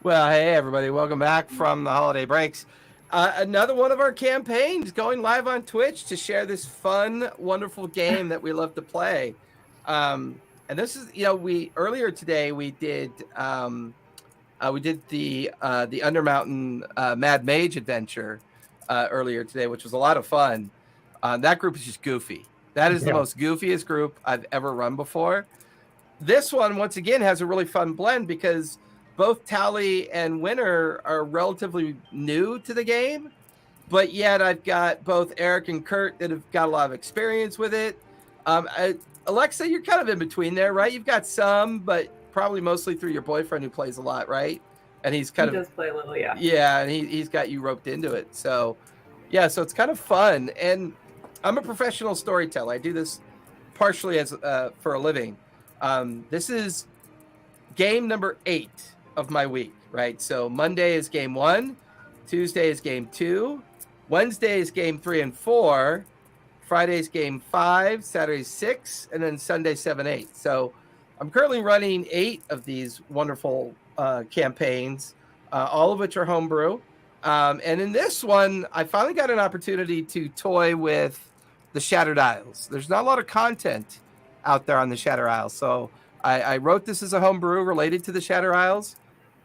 Well, hey, everybody. Welcome back from the holiday breaks. Another one of our campaigns going live on Twitch to share this fun, wonderful game that we love to play. And this is, we earlier today we did the Undermountain Mad Mage adventure earlier today, which was a lot of fun. That group is just goofy. That is the most goofiest group I've ever run before. This one, once again, has a really fun blend because both Tally and Winter are relatively new to the game, but yet I've got both Eric and Kurt that have got a lot of experience with it. Alexa, you're kind of in between there, right? You've got some, but probably mostly through your boyfriend who plays a lot, right? And he does play a little, yeah. Yeah, and he's got you roped into it. So, yeah, so it's kind of fun. And I'm a professional storyteller. I do this partially as for a living. This is game number 8 of my week, right? So Monday is game 1, Tuesday is game 2, Wednesday is game 3 and 4, Friday's game 5, Saturday's 6, and then Sunday 7, 8. So I'm currently running 8 of these wonderful campaigns, all of which are homebrew. And in this one, I finally got an opportunity to toy with the Shattered Isles. There's not a lot of content out there on the Shattered Isles, so I wrote this as a homebrew related to the Shattered Isles,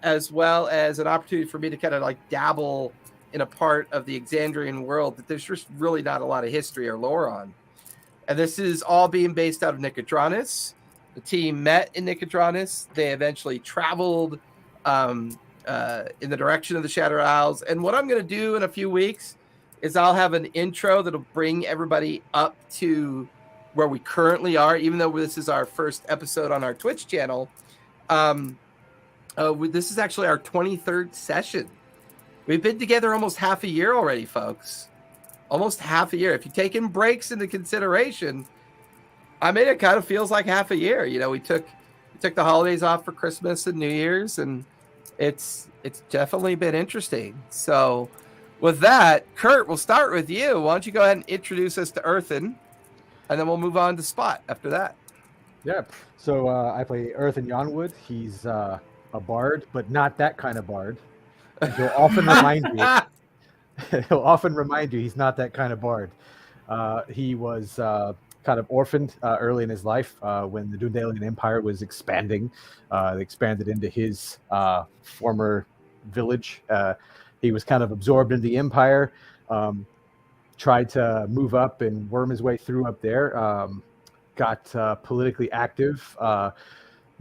as well as an opportunity for me to kind of like dabble in a part of the Exandrian world that there's just really not a lot of history or lore on. And this is all being based out of Nicodranas. The team met in Nicodranas. They eventually traveled in the direction of the Shattered Isles. And what I'm going to do in a few weeks is I'll have an intro that'll bring everybody up to where we currently are, even though this is our first episode on our Twitch channel. This is actually our 23rd session. We've been together almost half a year already, folks. Almost half a year. If you take in breaks into consideration, I mean, it kind of feels like half a year. We took the holidays off for Christmas and New Year's, and it's definitely been interesting. So with that, Kurt, we'll start with you. Why don't you go ahead and introduce us to Earthen, and then we'll move on to Spot after that. Yeah. So I play Earthen Yonwood. He's a bard, but not that kind of bard. And he'll often remind you. He'll often remind you he's not that kind of bard. He was kind of orphaned early in his life when the Dundalian Empire was expanding. They expanded into his former village. He was kind of absorbed into the Empire. Tried to move up and worm his way through up there. Got politically active.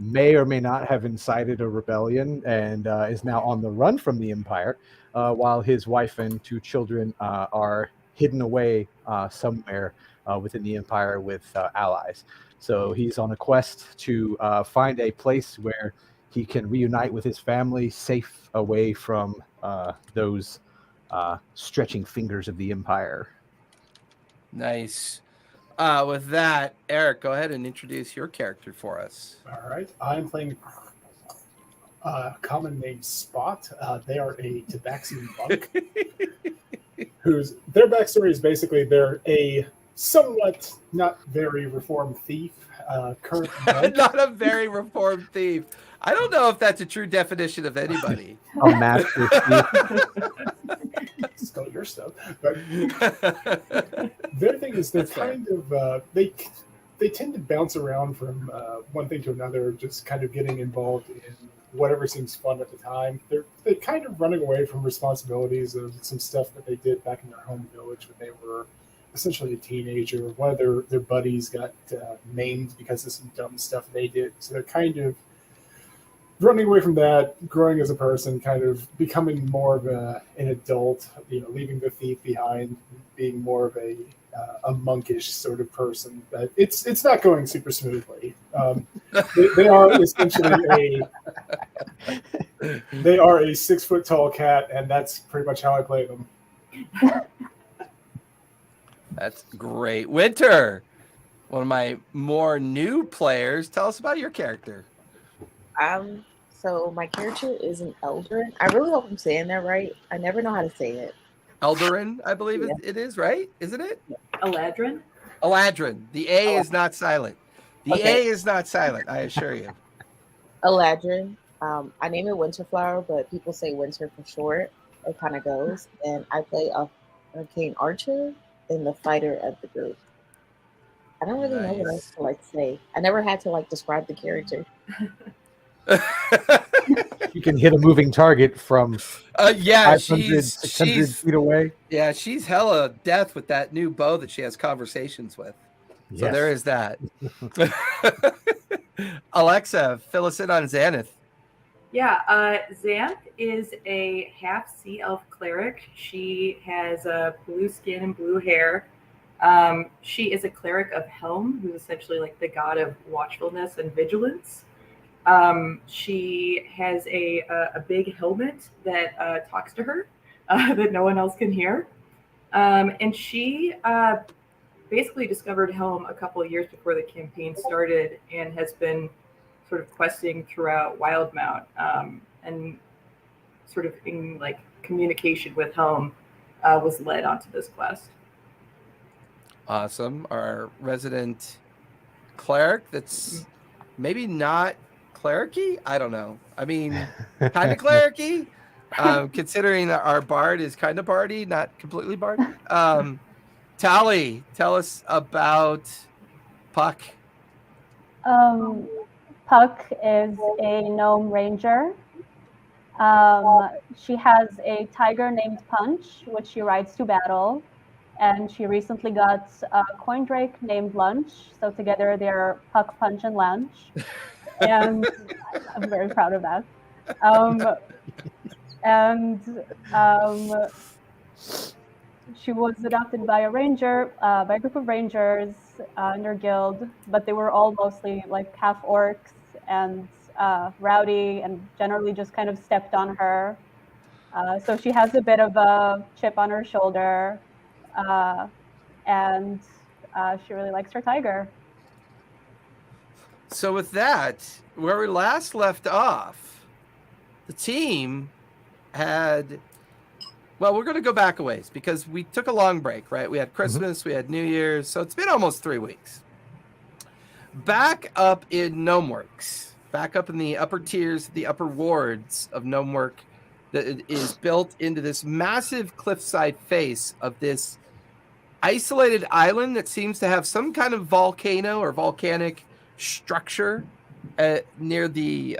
May or may not have incited a rebellion and is now on the run from the Empire, while his wife and 2 children are hidden away somewhere within the Empire with allies. So he's on a quest to find a place where he can reunite with his family, safe away from those stretching fingers of the Empire. Nice. With that, Eric, go ahead and introduce your character for us. All right. I'm playing a common named Spot. They are a Tabaxian monk their backstory is basically they're a somewhat not very reformed thief. Current Not a very reformed thief. I don't know if that's a true definition of anybody. A master thief. Stole your stuff. But their thing is they're kind of they tend to bounce around from one thing to another, just kind of getting involved in whatever seems fun at the time. They're kind of running away from responsibilities of some stuff that they did back in their home village when they were essentially a teenager. One of their buddies got named because of some dumb stuff they did. So they're kind of running away from that, growing as a person, kind of becoming more of an adult, leaving the thief behind, being more of a monkish sort of person. But it's not going super smoothly. They are essentially they are a 6 foot tall cat, and that's pretty much how I play them. That's great. Winter, one of my more new players. Tell us about your character. So my character is an Eldarin. I really hope I'm saying that right. I never know how to say it. Eldarin, I believe it is, right? Isn't it? Eladrin? Eladrin. The A is not silent. The A is not silent, I assure you. Eladrin. I name it Winterflower, but people say Winter for short. It kind of goes. And I play a arcane archer and the fighter of the group. I don't really know what else to say. I never had to describe the character. You can hit a moving target from 500, she's 600 feet away. Yeah, she's hella death with that new bow that she has conversations with. So Yes. there is that. Alexa, fill us in on Xanath. Yeah, Xanth is a half sea elf cleric. She has blue skin and blue hair. She is a cleric of Helm, who's essentially the god of watchfulness and vigilance. She has a big helmet that talks to her that no one else can hear. And she basically discovered Helm a couple of years before the campaign started and has been sort of questing throughout Wildmount and sort of in communication with Helm was led onto this quest. Awesome. Our resident cleric that's maybe not clericy? I don't know. I mean, kind of clericy, considering that our bard is kind of bardy, not completely bardy. Tally, tell us about Puck. Puck is a gnome ranger. She has a tiger named Punch, which she rides to battle. And she recently got a coin drake named Lunch. So together they're Puck, Punch, and Lunch. And I'm very proud of that. She was adopted by a ranger, by a group of rangers in their guild, but they were all mostly half orcs and rowdy and generally just kind of stepped on her. So she has a bit of a chip on her shoulder, and she really likes her tiger. So with that, where we last left off, the team had... Well, we're going to go back a ways because we took a long break, right? We had Christmas, we had New Year's, so it's been almost 3 weeks. Back up in Gnomeworks, back up in the upper tiers, the upper wards of Gnomework, that is built into this massive cliffside face of this isolated island that seems to have some kind of volcano or volcanic structure near the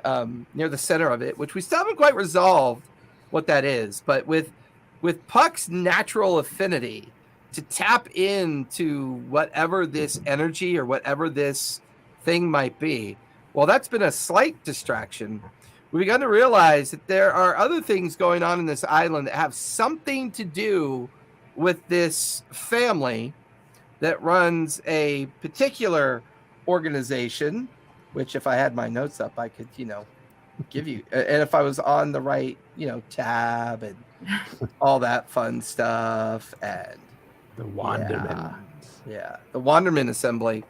center of it, which we still haven't quite resolved what that is, but with Puck's natural affinity to tap into whatever this energy or whatever this thing might be, well, that's been a slight distraction. We've begun to realize that there are other things going on in this island that have something to do with this family that runs a particular organization, which if I had my notes up, I could, give you, and if I was on the right, tab and all that fun stuff, and the Wanderman. Yeah, the Wanderman Assembly.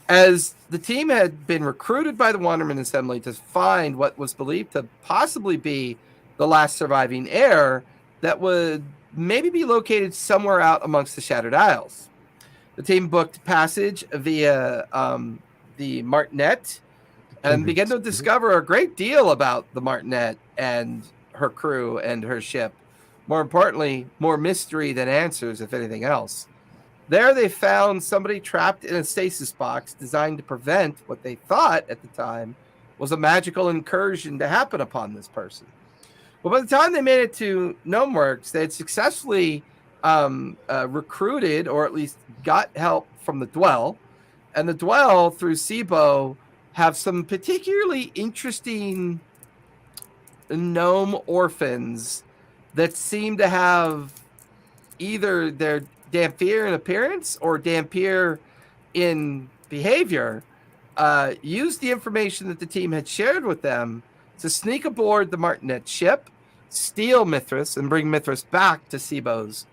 As the team had been recruited by the Wanderman Assembly to find what was believed to possibly be the last surviving heir that would maybe be located somewhere out amongst the Shattered Isles. The team booked passage via the Martinet and began to discover a great deal about the Martinet and her crew and her ship. More importantly, more mystery than answers, if anything else. There they found somebody trapped in a stasis box designed to prevent what they thought at the time was a magical incursion to happen upon this person. Well, by the time they made it to Gnomeworks, they had successfully recruited, or at least got help from the Dwell. And the Dwell, through Sibo, have some particularly interesting gnome orphans that seem to have either their Dampier in appearance or Dampier in behavior, used the information that the team had shared with them to sneak aboard the Martinet ship, steal Mithras, and bring Mithras back to Sibo's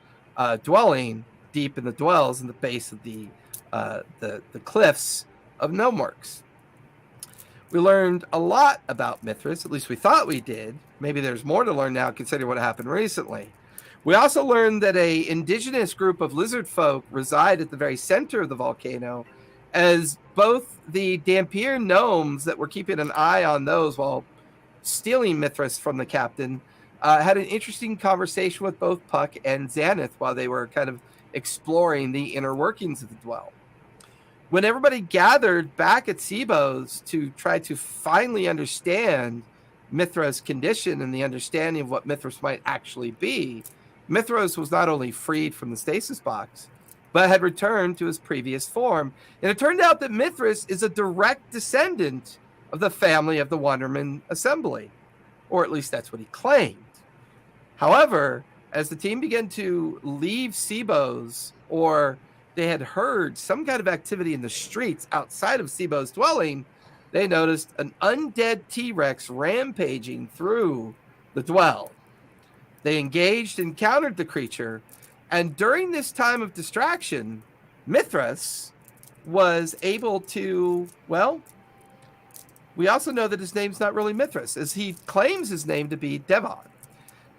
dwelling deep in the Dwells in the base of the cliffs of Gnomeworks. We learned a lot about Mithras, at least we thought we did. Maybe there's more to learn now considering what happened recently. We also learned that a indigenous group of lizard folk reside at the very center of the volcano, as both the Dampier gnomes that were keeping an eye on those while stealing Mithras from the captain, had an interesting conversation with both Puck and Xanath while they were kind of exploring the inner workings of the Dwell. When everybody gathered back at Sebos to try to finally understand Mithras' condition and the understanding of what Mithras might actually be, Mithras was not only freed from the stasis box, but had returned to his previous form. And it turned out that Mithras is a direct descendant of the family of the Wanderman Assembly, or at least that's what he claimed. However, as the team began to leave Sebos, or they had heard some kind of activity in the streets outside of Sebos' dwelling, they noticed an undead T-Rex rampaging through the Dwell. They engaged and countered the creature, and during this time of distraction, Mithras was able to, well, we also know that his name's not really Mithras, as he claims his name to be Devon.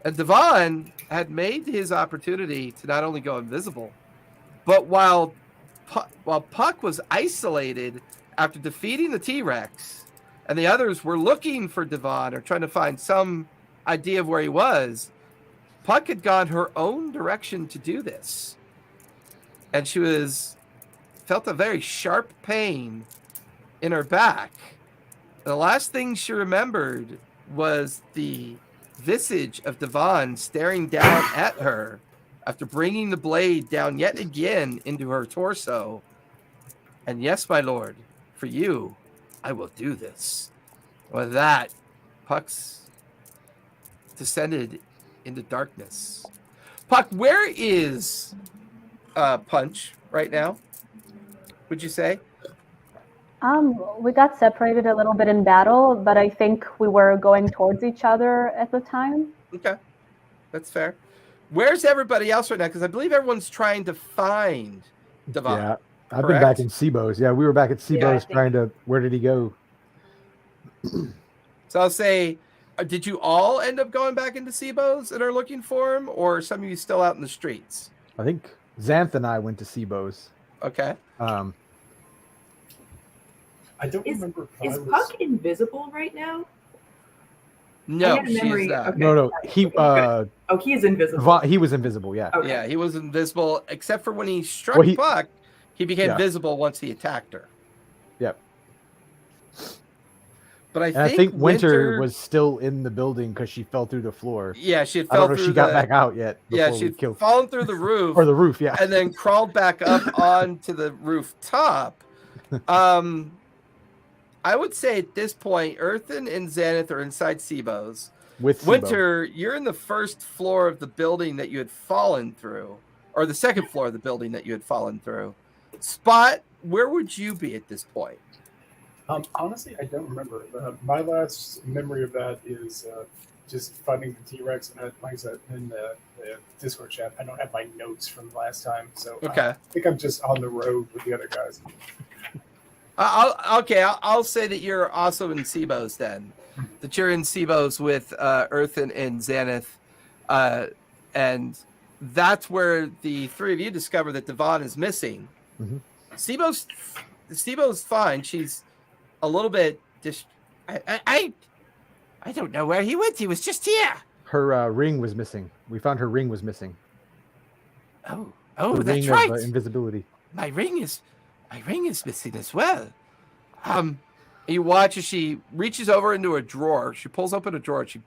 And Devon had made his opportunity to not only go invisible, but while Puck was isolated after defeating the T-Rex, and the others were looking for Devon or trying to find some idea of where he was, Puck had gone her own direction to do this. And she felt a very sharp pain in her back. And the last thing she remembered was the visage of Devon staring down at her after bringing the blade down yet again into her torso. And yes, my lord, for you, I will do this. With that, Puck's descended into darkness. Puck, where is Punch right now, would you say? We got separated a little bit in battle, but I think we were going towards each other at the time. Okay, that's fair. Where's everybody else right now? Because I believe everyone's trying to find Devon. Yeah, I've been back in Sebos. Yeah, we were back at Sebos trying to. Where did he go? So I'll say, did you all end up going back into Sebos and are looking for him, or are some of you still out in the streets? I think Xanth and I went to Sebos. Okay. I don't remember. Is Puck invisible right now? No, she is not. Okay. No, he. He is invisible. He was invisible. Yeah. Okay. Yeah, he was invisible except for when he struck Puck. He became visible once he attacked her. Yep. But I think Winter was still in the building because she fell through the floor. Yeah, she had I don't know if she got back out yet. Yeah, she'd fallen through the roof. Or the roof, yeah. And then crawled back up onto the rooftop. I would say at this point, Earthen and Xanath are inside Sebos. With Winter, you're in the first floor of the building that you had fallen through, or the second floor of the building that you had fallen through. Spot, where would you be at this point? Honestly, I don't remember. My last memory of that is just fighting the T-Rex, and like I said in the Discord chat, I don't have my notes from the last time, so okay. I think I'm just on the road with the other guys. I'll say that you're also in Sebos then. That you're in Sebos with Earthen and Xanath, and that's where the three of you discover that Devon is missing. Mm-hmm. Sebos fine. She's a little bit I don't know where he went. He was just here. Her ring was missing. We found her ring was missing. Oh, the that's ring right. Of, invisibility. My ring is missing as well. You watch as she reaches over into a drawer. She pulls open a drawer. She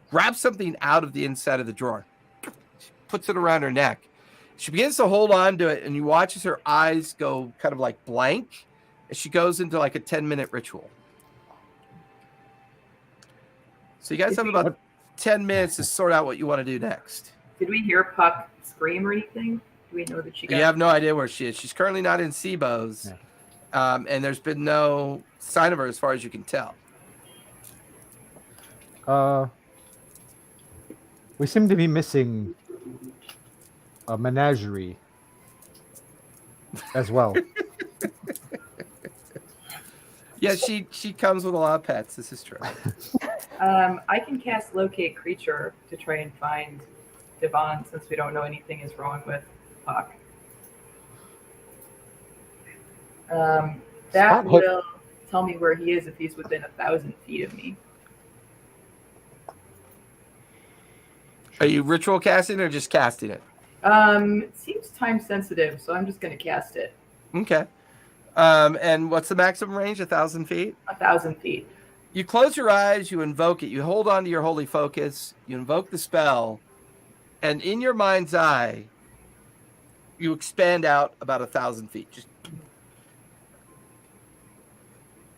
grabs something out of the inside of the drawer. She puts it around her neck. She begins to hold on to it, and you watch as her eyes go kind of like blank as she goes into like a 10-minute ritual. So you guys have about 10 minutes to sort out what you want to do next. Did we hear Puck scream or anything? Do we know that she got... You have no idea where she is. She's currently not in Sebos. Yeah. And there's been no sign of her as far as you can tell. We seem to be missing a menagerie as well. Yeah, she comes with a lot of pets. This is true. I can cast Locate Creature to try and find Devon since we don't know anything is wrong with Puck. That will tell me where he is if he's within 1,000 feet of me. Are you ritual casting or just casting it? It seems time sensitive, so I'm just going to cast it. Okay. And what's the maximum range? 1,000 feet? 1,000 feet. You close your eyes, you invoke it, you hold on to your holy focus, you invoke the spell, and in your mind's eye, you expand out about 1,000 feet. Just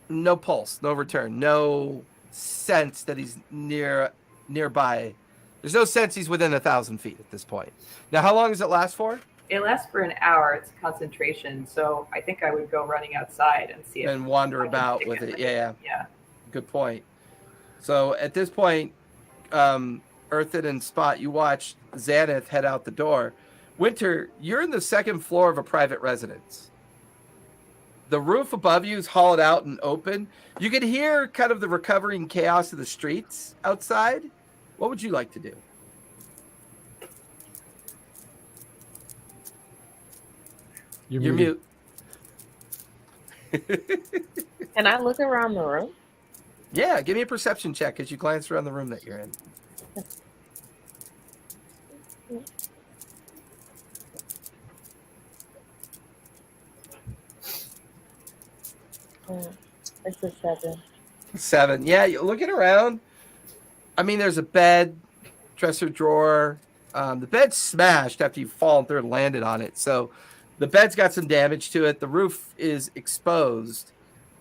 no pulse, no return, no sense that he's nearby. There's no sense he's within 1,000 feet at this point. Now, how long does it last for? It lasts for an hour. It's concentration, so I think I would go running outside and see it. And wander about with it. Yeah. Good point. So at this point, Earthen and Spot, you watch Xanath head out the door. Winter, you're in the second floor of a private residence. The roof above you is hollowed out and open. You can hear kind of the recovering chaos of the streets outside. What would you like to do? You're mute. Can I look around the room? Yeah, give me a perception check as you glance around the room that you're in. It's a 7. 7. Yeah, you're looking around. I mean, there's a bed, dresser drawer. The bed's smashed after you've fallen through and landed on it. So the bed's got some damage to it. The roof is exposed.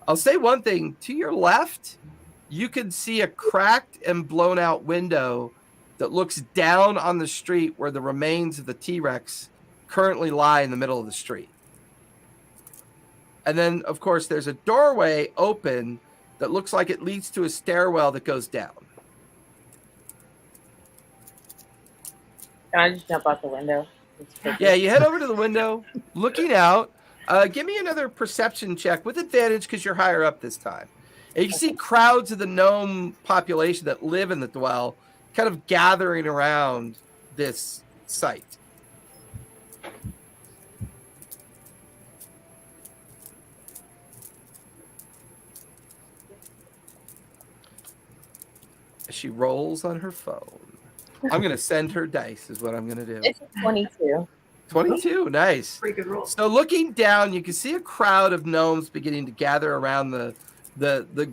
I'll say one thing. To your left, you can see a cracked and blown out window that looks down on the street where the remains of the T-Rex currently lie in the middle of the street. And then, of course, there's a doorway open that looks like it leads to a stairwell that goes down. Can I just jump out the window? Yeah, you head over to the window, looking out. Give me another perception check with advantage because you're higher up this time. And you can see crowds of the gnome population that live in the dwell kind of gathering around this site. She rolls on her phone. I'm going to send her dice is what I'm going to do. It's a 22. 22, nice. Pretty good roll. So looking down, you can see a crowd of gnomes beginning to gather around the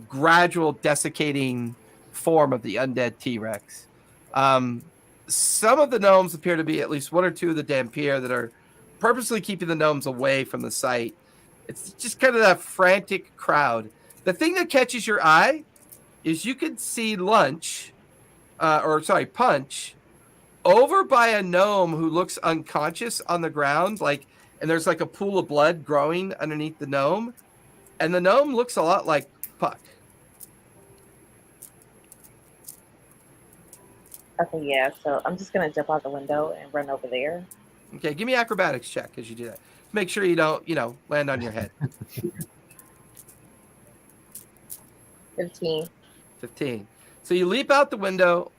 gradual desiccating form of the undead T-Rex. Some of the gnomes appear to be at least one or two of the Dampier that are purposely keeping the gnomes away from the site. It's just kind of that frantic crowd. The thing that catches your eye is you can see Punch, over by a gnome who looks unconscious on the ground, and there's like a pool of blood growing underneath the gnome, and the gnome looks a lot like Puck. Okay, yeah, so I'm just going to jump out the window and run over there. Okay, give me acrobatics check as you do that. Make sure you don't, land on your head. 15. 15. So you leap out the window,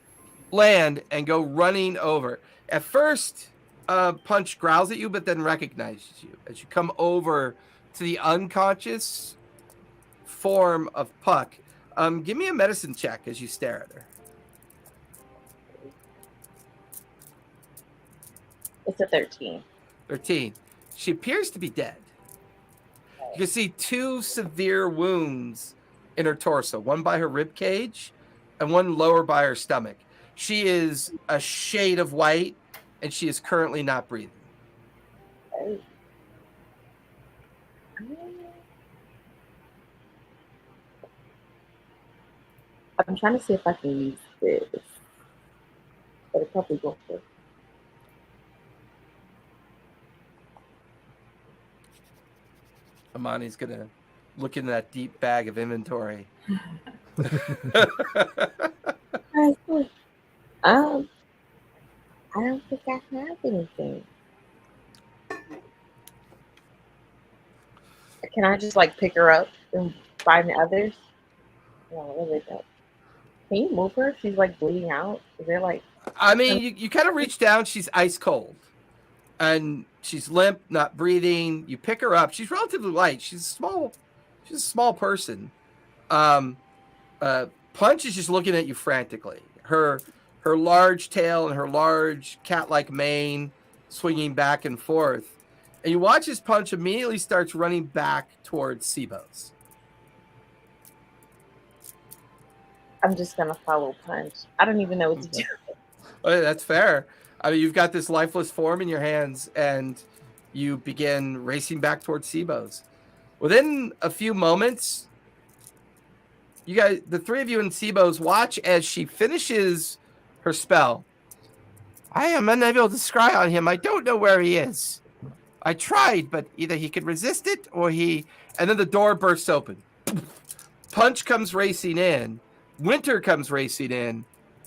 land, and go running over. At first, Punch growls at you, but then recognizes you as you come over to the unconscious form of Puck. Give me a medicine check as you stare at her. It's a 13. 13. She appears to be dead. You can see 2 severe wounds in her torso, one by her rib cage and one lower by her stomach. She is a shade of white, and she is currently not breathing. I'm trying to see if I can use this, but it probably won't work. Amani's going to look in that deep bag of inventory. I don't think I have anything. Can I just pick her up and find the others? No, really don't. Can you move her? She's bleeding out. Is there I mean, you kind of reach down. She's ice cold, and she's limp, not breathing. You pick her up. She's relatively light. She's a small person. Punch is just looking at you frantically. Her her large tail and her large cat-like mane swinging back and forth. And you watch as Punch immediately starts running back towards Seabos. I'm just gonna follow Punch. I don't even know what to do. Oh, that's fair. I mean, you've got this lifeless form in your hands, and you begin racing back towards Seabos. Within a few moments, you guys, the three of you in Seabos, watch as she finishes her spell. I am unable to scry on him. I don't know where he is. I tried, but either he could resist it or he... And then the door bursts open. Punch comes racing in. Winter comes racing in.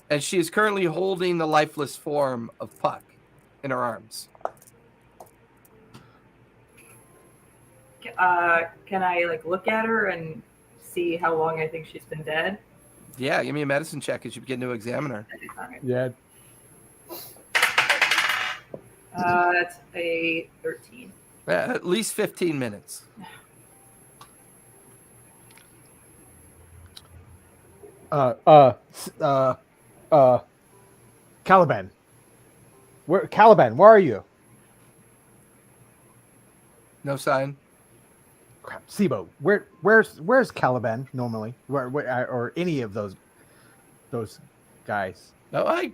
And she is currently holding the lifeless form of Puck in her arms. Can I like look at her and see how long I think she's been dead? Yeah, give me a medicine check as you begin to examine her. Right. Yeah. That's a 13. At least 15 minutes. Caliban. Caliban, where are you? No sign. Crap. Sibo, where's Caliban normally? Or any of those guys? No, I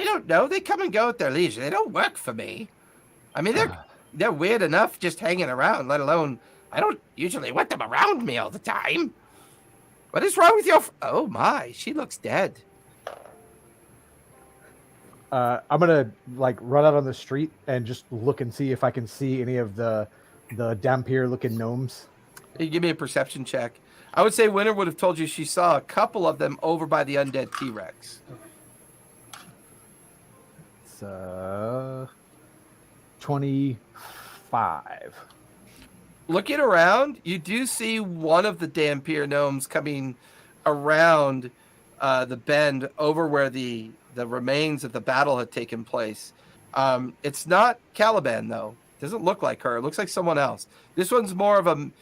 don't know. They come and go at their leisure. They don't work for me. I mean, they're weird enough just hanging around, let alone I don't usually want them around me all the time. What is wrong with your... Oh my, she looks dead. I'm gonna like run out on the street and just look and see if I can see any of the Dampier looking gnomes. You give me a perception check. I would say Winter would have told you she saw a couple of them over by the undead T-Rex. It's 25. Looking around, you do see one of the Dampier gnomes coming around the bend over where the remains of the battle had taken place. It's not Caliban, though. Doesn't look like her. It looks like someone else. This one's more of an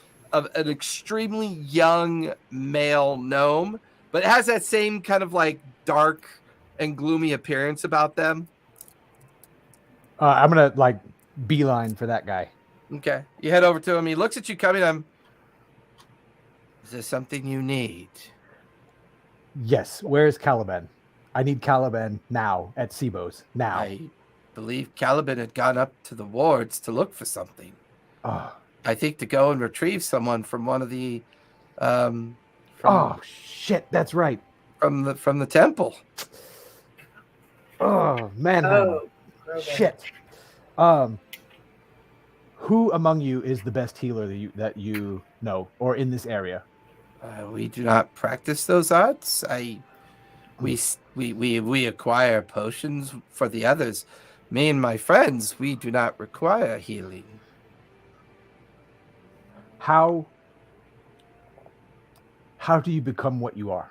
extremely young male gnome, but it has that same kind of like dark and gloomy appearance about them. I'm gonna like beeline for that guy. Okay. You head over to him. He looks at you coming. Is there something you need? Yes. Where's Caliban? I need Caliban now at Seabo's. Now. I believe Caliban had gone up to the wards to look for something. Oh. I think to go and retrieve someone from one of the oh shit, that's right. From the temple. Oh man. Oh, shit. Who among you is the best healer that you know or in this area? We do not practice those arts. We acquire potions for the others. Me and my friends, we do not require healing. How do you become what you are?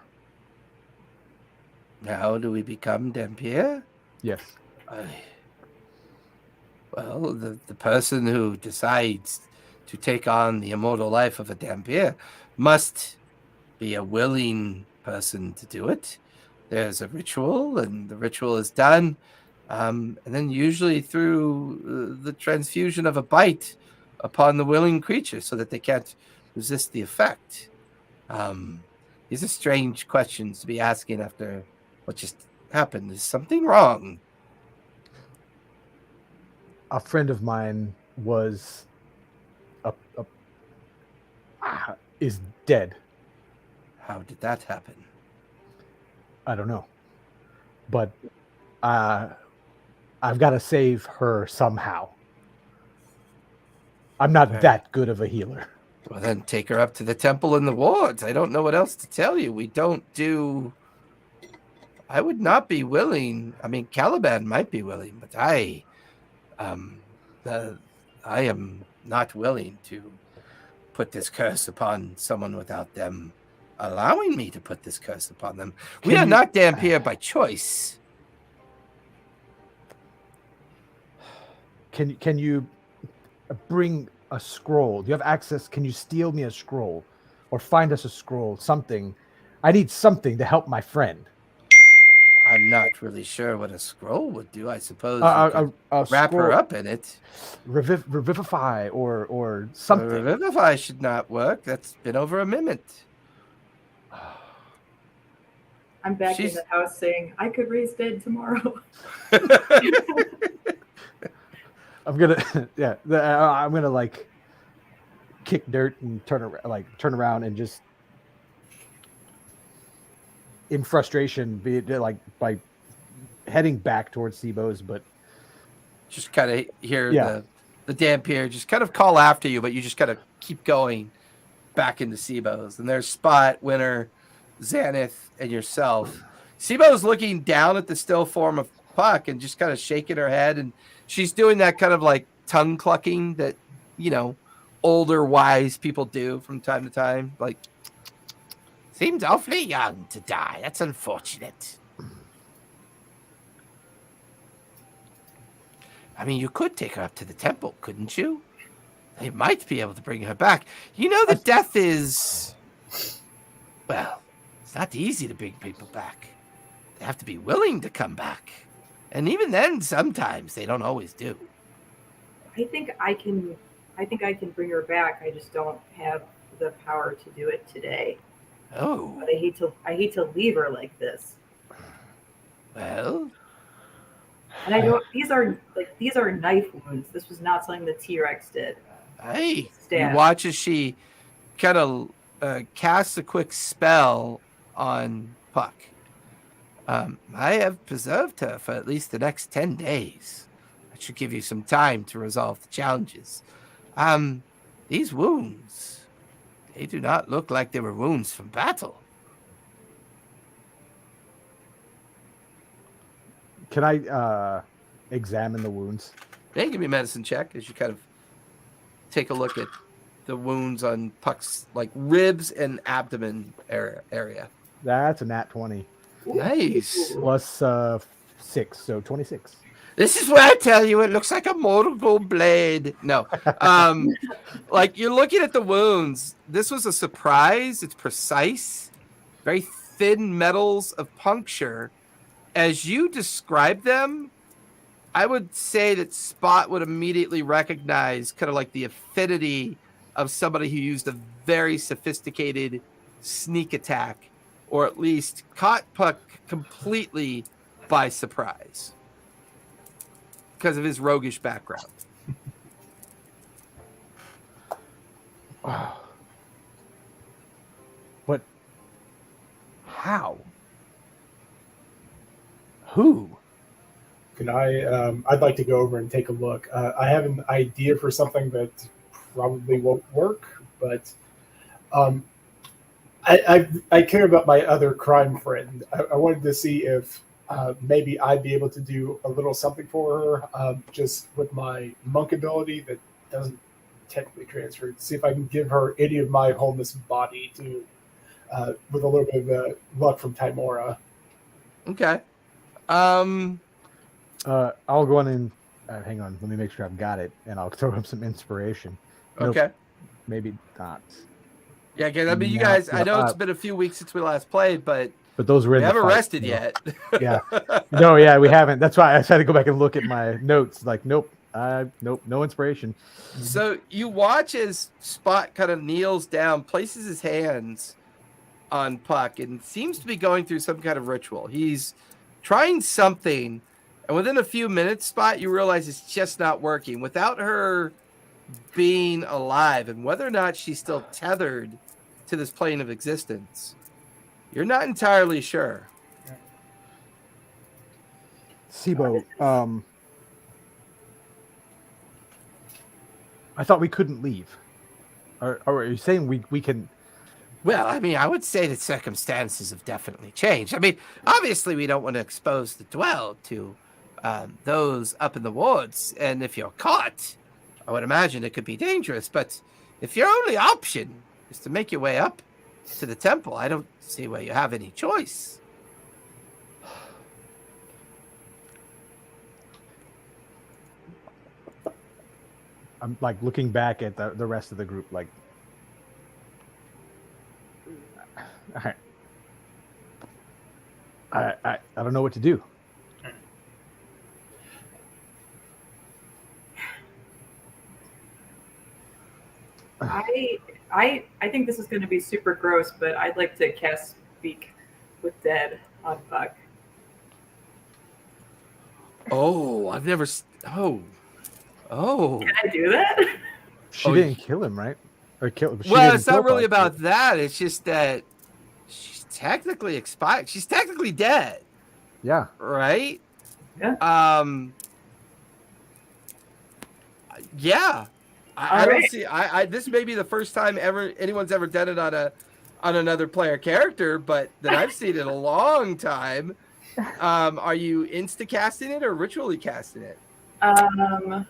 How do we become Dampier? Yes. Well, the person who decides to take on the immortal life of a Dampier must be a willing person to do it. There's a ritual, and the ritual is done, and then usually through the transfusion of a bite upon the willing creature so that they can't resist the effect. These are strange questions to be asking after what just happened. Is something wrong? A friend of mine was is dead. How did that happen? I don't know. But I've got to save her somehow. I'm not that good of a healer. Well, then take her up to the temple in the wards. I don't know what else to tell you. We don't do... I would not be willing. I mean, Caliban might be willing, but I am not willing to put this curse upon someone without them allowing me to put this curse upon them. We are not Dampier by choice. Can you bring a scroll? Do you have access? Can you steal me a scroll or find us a scroll? Something. I need something to help my friend. I'm not really sure what a scroll would do. I suppose you A could wrap her scroll- up in it. Revivify or something. Revivify should not work. That's been over a minute. I'm back She's- in the house saying I could raise dead tomorrow. I'm gonna I'm gonna like kick dirt and turn around and just in frustration be it like by heading back towards Seabo's, but Just kind of hear Yeah. the Dampier just kind of call after you, but you just kind of keep going back into Seabo's. And there's Spot, Winter, Xaneth, and yourself. Seabo's looking down at the still form of Puck and just kind of shaking her head. And she's doing that kind of like tongue clucking that, older, wise people do from time to time. Like, seems awfully young to die. That's unfortunate. I mean, you could take her up to the temple, couldn't you? They might be able to bring her back. The death is... Well, it's not easy to bring people back. They have to be willing to come back. And even then, sometimes they don't always do. I think I can bring her back. I just don't have the power to do it today. Oh, But I hate to leave her like this. well, And I don't. These are knife wounds. This was not something the T-Rex did. hey. You Stab. watch as she kind of casts a quick spell on Puck. I have preserved her for at least the next 10 days. That should give you some time to resolve the challenges. These wounds, they do not look like they were wounds from battle. can I examine the wounds? Then give me a medicine check as you kind of take a look at the wounds on Puck's like ribs and abdomen area. That's a nat 20 Nice. plus 6, so 26. This is where I tell you it looks like a mortal blade. No. Like you're looking at the wounds. This was a surprise. It's precise. Very thin metals of puncture. As you describe them, I would say that Spot would immediately recognize kind of like the affinity of somebody who used a very sophisticated sneak attack, or at least caught Puck completely by surprise because of his roguish background. But how? Who? Can I? I'd like to go over and take a look. I have an idea for something that probably won't work, but I care about my other crime friend. I wanted to see if maybe I'd be able to do a little something for her, just with my monk ability that doesn't technically transfer. See if I can give her any of my wholeness of body to, with a little bit of luck from Timora. Okay. I'll go on and hang on. Let me make sure I've got it, and I'll throw him some inspiration. Nope, Okay. maybe not. Yeah, because I mean, you No, guys, I know no, it's been a few weeks since we last played, but But those were we in the haven't fight, rested you know. yet. Yeah. No, yeah, we haven't. That's why I had to go back and look at my notes. Like, nope, no inspiration. So you watch as Spot kind of kneels down, places his hands on Puck, and seems to be going through some kind of ritual. He's trying something, and within a few minutes, Spot, you realize it's just not working. Without her being alive, and whether or not she's still tethered to this plane of existence, you're not entirely sure. Sibo, I thought we couldn't leave. Or are you saying we can? Well, I mean, I would say that circumstances have definitely changed. I mean, obviously, we don't want to expose the dwell to those up in the wards. And if you're caught, I would imagine it could be dangerous. But if your only option is to make your way up to the temple, I don't see where you have any choice. I'm like looking back at the rest of the group. Like, all right. I don't know what to do. I think this is going to be super gross, but I'd like to cast Speak with Dead on Puck. Oh, I've never. Oh. Can I do that? She didn't kill him, right? Or kill. Well, it's not really about that. It's just that she's technically expired. She's technically dead. Yeah. Right? Yeah. Yeah. I don't right. see. This may be the first time anyone's ever done it on another player character, but that I've seen in a long time. Are you insta casting it or ritually casting it? Can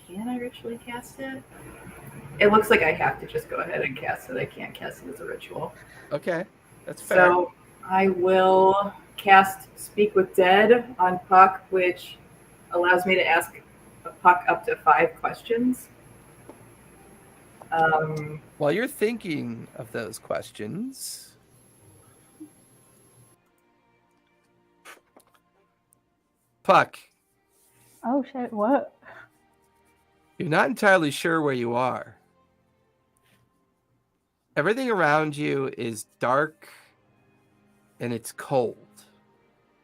I ritually cast it? It looks like I have to just go ahead and cast it. I can't cast it as a ritual. Okay, that's fair. So I will cast Speak with Dead on Puck, which allows me to ask a Puck up to 5 questions. While you're thinking of those questions, Puck, Oh shit! What? you're not entirely sure where you are. Everything around you is dark and it's cold.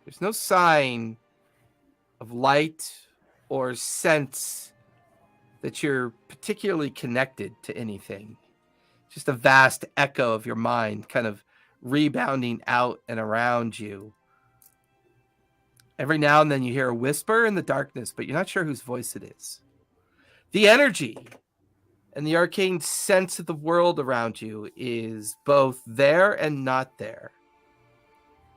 There's no sign of light or sense that you're particularly connected to anything. Just a vast echo of your mind kind of rebounding out and around you. Every now and then you hear a whisper in the darkness, but you're not sure whose voice it is. The energy and the arcane sense of the world around you is both there and not there.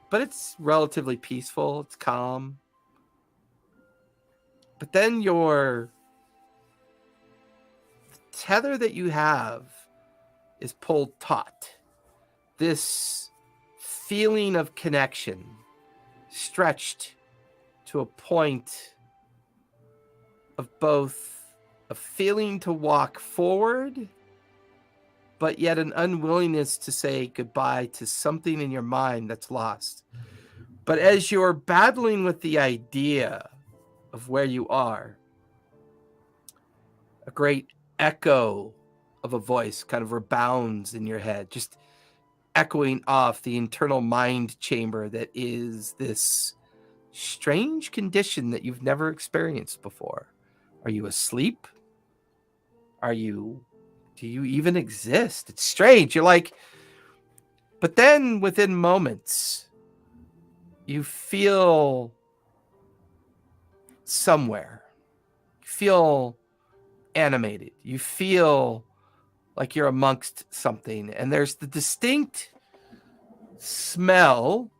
But it's relatively peaceful, it's calm. But then the tether that you have is pulled taut. This feeling of connection stretched to a point of both a feeling to walk forward, but yet an unwillingness to say goodbye to something in your mind that's lost. But as you're battling with the idea of where you are, a great echo of a voice kind of rebounds in your head, just echoing off the internal mind chamber that is this strange condition that you've never experienced before. Are you asleep? Do you even exist? It's strange. You're like, but then within moments, you feel somewhere. You feel animated. You feel like you're amongst something. And there's the distinct smell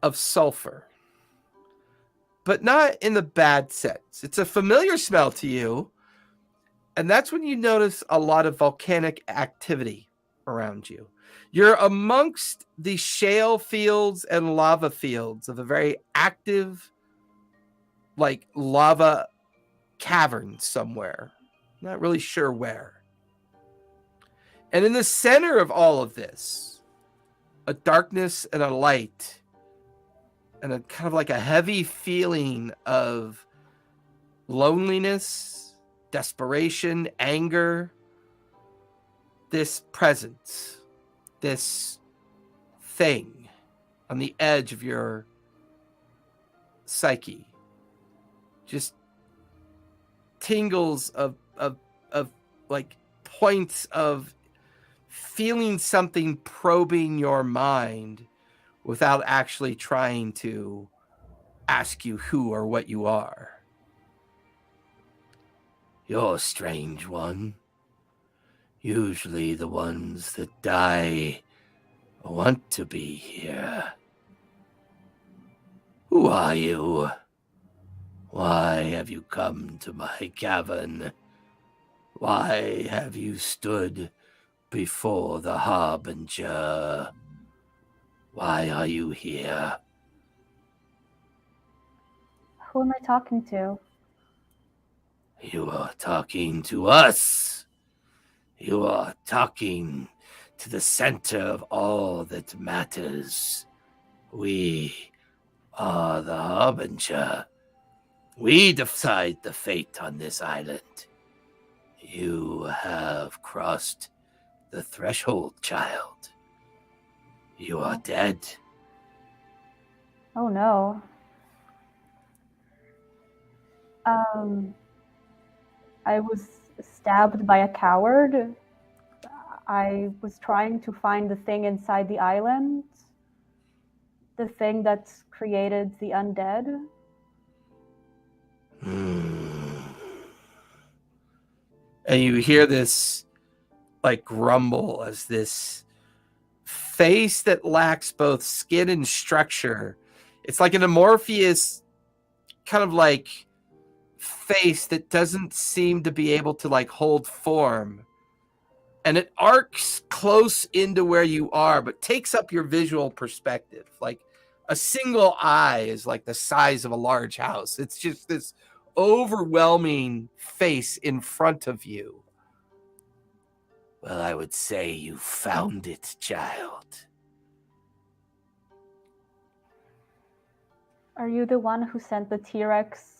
of sulfur. But not in the bad sense. It's a familiar smell to you. And that's when you notice a lot of volcanic activity around you. You're amongst the shale fields and lava fields of a very active, like lava cavern somewhere. Not really sure where. And in the center of all of this, a darkness and a light, and a kind of like a heavy feeling of loneliness, desperation, anger. This presence, this thing on the edge of your psyche, just tingles of like points of feeling something probing your mind without actually trying to ask you who or what you are. You're a strange one. Usually the ones that die want to be here. Who are you? Why have you come to my cavern? Why have you stood before the Harbinger? Why are you here? Who am I talking to? You are talking to us. You are talking to the center of all that matters. We are the Harbinger. We decide the fate on this island. You have crossed the threshold, child. You are dead. Oh no. I was stabbed by a coward. I was trying to find the thing inside the island. The thing that created the undead. And you hear this like grumble as this face that lacks both skin and structure. It's like an amorphous kind of like face that doesn't seem to be able to like hold form. And it arcs close into where you are, but takes up your visual perspective. Like a single eye is like the size of a large house. It's just this overwhelming face in front of you. Well, I would say you found it, child. Are you the one who sent the T-Rex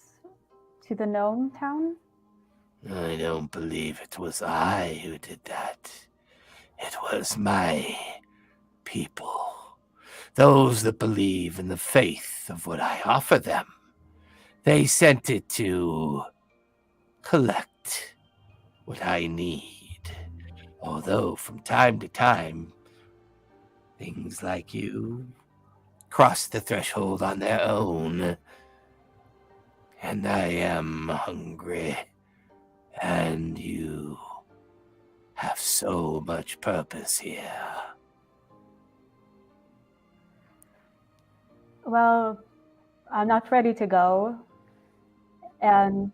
to the gnome town? I don't believe it was I who did that. It was my people. Those that believe in the faith of what I offer them. They sent it to collect what I need. Although from time to time, things like you cross the threshold on their own. And I am hungry. And you have so much purpose here. Well, I'm not ready to go. And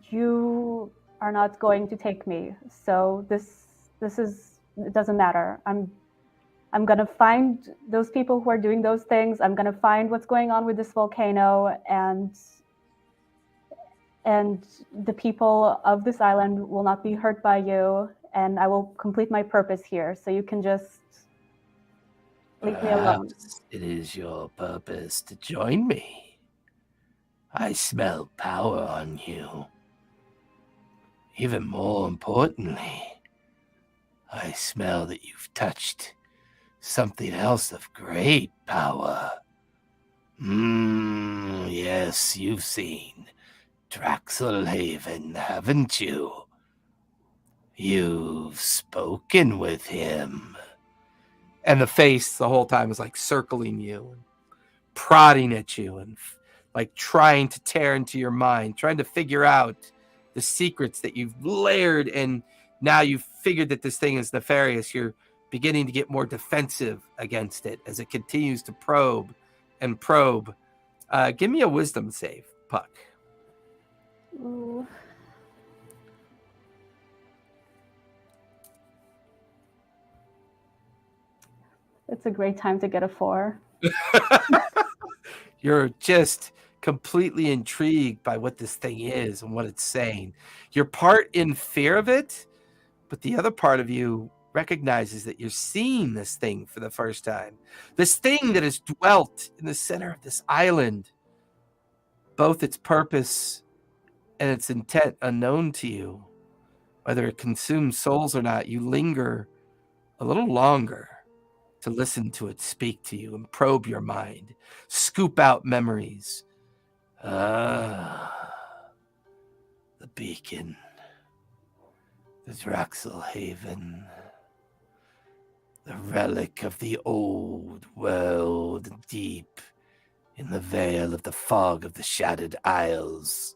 you are not going to take me. So this is, it doesn't matter. I'm gonna find those people who are doing those things. I'm gonna find what's going on with this volcano, and the people of this island will not be hurt by you, and I will complete my purpose here. So you can just leave me alone. It is your purpose to join me. I smell power on you. Even more importantly, I smell that you've touched something else of great power. Yes, you've seen Draxelhaven, haven't you? You've spoken with him. And the face the whole time is like circling you and prodding at you and like trying to tear into your mind, trying to figure out the secrets that you've layered, and now you've figured that this thing is nefarious. You're beginning to get more defensive against it as it continues to probe and probe. Give me a wisdom save, Puck. Ooh. It's a great time to get a 4. You're just completely intrigued by what this thing is and what it's saying. You're part in fear of it, but the other part of you recognizes that you're seeing this thing for the first time. This thing that has dwelt in the center of this island, both its purpose and its intent unknown to you. Whether it consumes souls or not, you linger a little longer to listen to it speak to you and probe your mind, scoop out memories. The beacon, the Draxelhaven, the relic of the old world, deep in the veil of the fog of the shattered isles,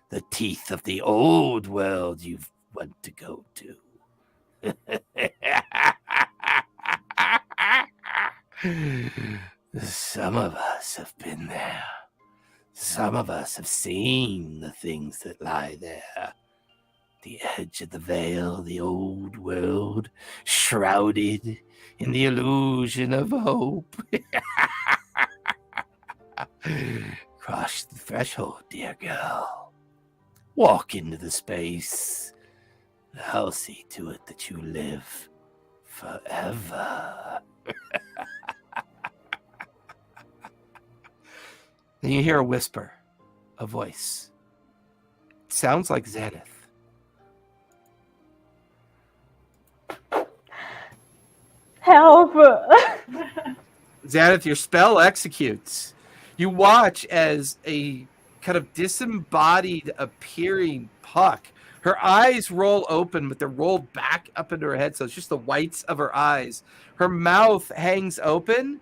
the teeth of the old world you've went to go to. Some of us have been there. Some of us have seen the things that lie there. The edge of the veil, the old world, shrouded in the illusion of hope. Cross the threshold, dear girl. Walk into the space. I'll see to it that you live forever. Then you hear a whisper, a voice. It sounds like Xanath. Help! Xanath, your spell executes. You watch as a kind of disembodied appearing Puck. Her eyes roll open, but they're rolled back up into her head, so it's just the whites of her eyes. Her mouth hangs open.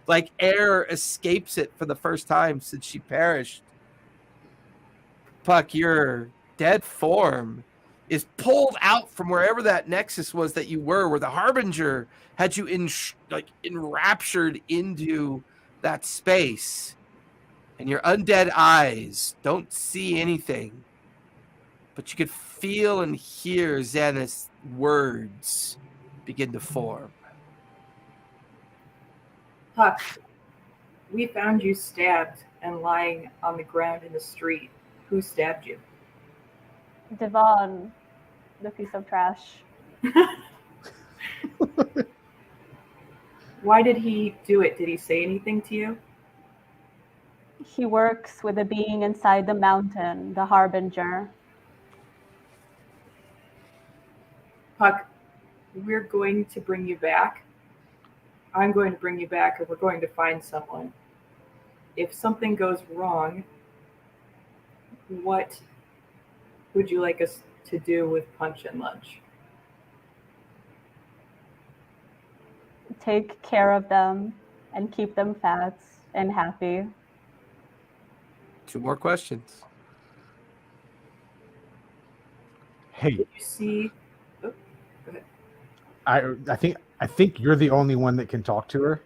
Like air escapes it for the first time since she perished. Puck, your dead form is pulled out from wherever that nexus was that you were, where the Harbinger had you enraptured into that space. And your undead eyes don't see anything, but you could feel and hear Xanath's words begin to form. Puck, we found you stabbed and lying on the ground in the street. Who stabbed you? Devon, the piece of trash. Why did he do it? Did he say anything to you? He works with a being inside the mountain, the Harbinger. Puck, we're going to bring you back. I'm going to bring you back, and we're going to find someone. If something goes wrong, what would you like us to do with Punch and Lunch? Take care of them and keep them fat and happy. 2 more questions. Hey, Did you see? Oh, go ahead. I think you're the only one that can talk to her.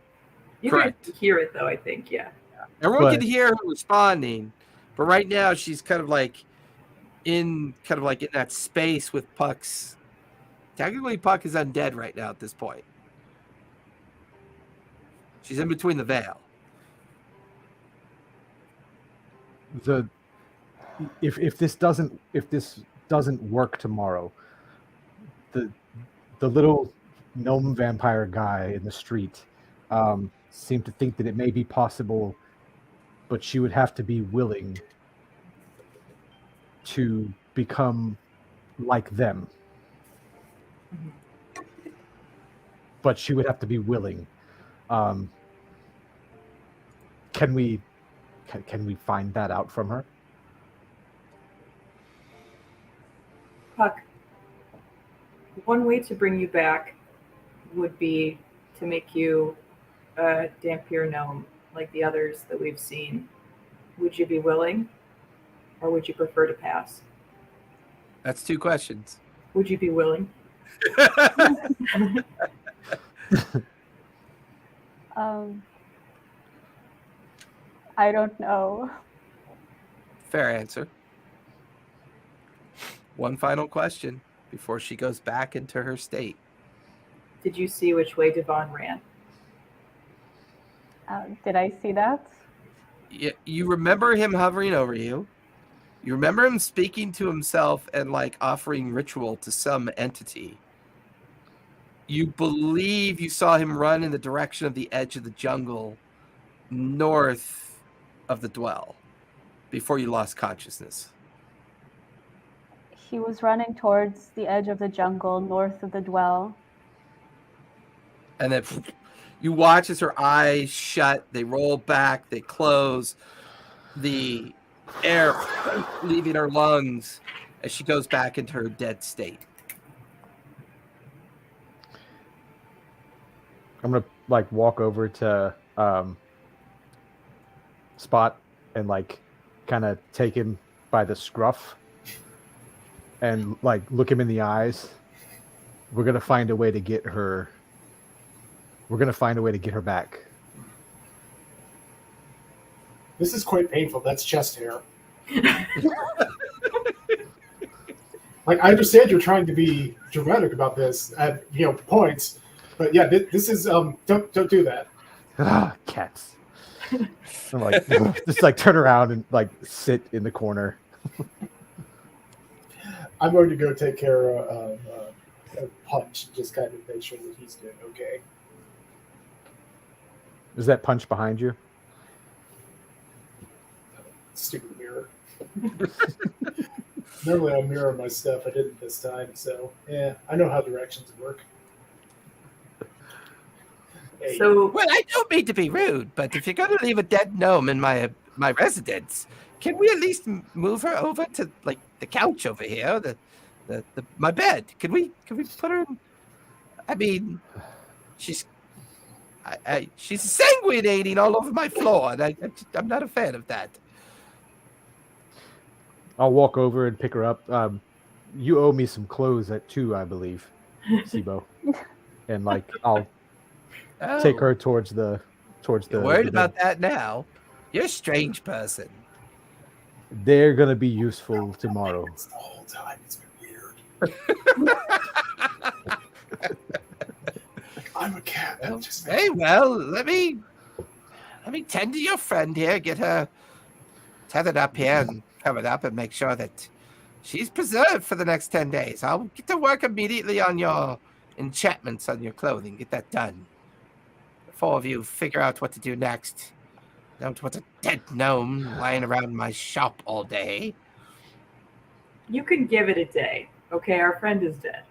You Correct. can hear it though. I think, yeah. Everyone But- can hear her responding, but right now she's kind of like in that space with Puck's. Technically, Puck is undead right now at this point. She's in between the veil. If this doesn't work tomorrow, the little gnome vampire guy in the street seemed to think that it may be possible, but she would have to be willing to become like them. But she would have to be willing. Can we find that out from her? Puck, one way to bring you back would be to make you a Dampier gnome like the others that we've seen. Would you be willing, or would you prefer to pass? That's 2 questions. Would you be willing? I don't know. Fair answer. 1 final question before she goes back into her state. Did you see which way Devon ran? Did I see that? You remember him hovering over you. You remember him speaking to himself and offering ritual to some entity. You believe you saw him run in the direction of the edge of the jungle north of the dwell before you lost consciousness. He was running towards the edge of the jungle north of the dwell. And then you watch as her eyes shut, they roll back, they close, the air leaving her lungs as she goes back into her dead state. I'm gonna walk over to Spot and kind of take him by the scruff and look him in the eyes. We're gonna find a way to get her. We're gonna find a way to get her back. This is quite painful. That's chest hair. I understand you're trying to be dramatic about this at points, but yeah, this is don't do that. Cats. I'm just turn around and sit in the corner. I'm going to go take care of Punch, just kind of make sure that he's doing okay. Is that Punch behind you? Stupid mirror. Normally I mirror my stuff. I didn't this time, so yeah, I know how directions work. Hey, So Well, I don't mean to be rude, but if you're going to leave a dead gnome in my residence, can we at least move her over to like the couch over here, the my bed? Can we put her in? I mean, she's she's sanguinating all over my floor, and I'm not a fan of that. I'll walk over and pick her up. You owe me some clothes at 2, I believe, Sibo. And like I'll take Oh, her towards the you're worried the about bed. that now? You're a strange person. They're gonna be useful tomorrow. it's the whole time. It's been weird. I'm a cat. That just Hey, well, let me tend to your friend here, get her tethered up here and covered up, and make sure that she's preserved for the next 10 days. I'll get to work immediately on your enchantments on your clothing. Get that done. The 4 of you figure out what to do next. Don't want a dead gnome lying around my shop all day. you can give it a day. Okay, our friend is dead.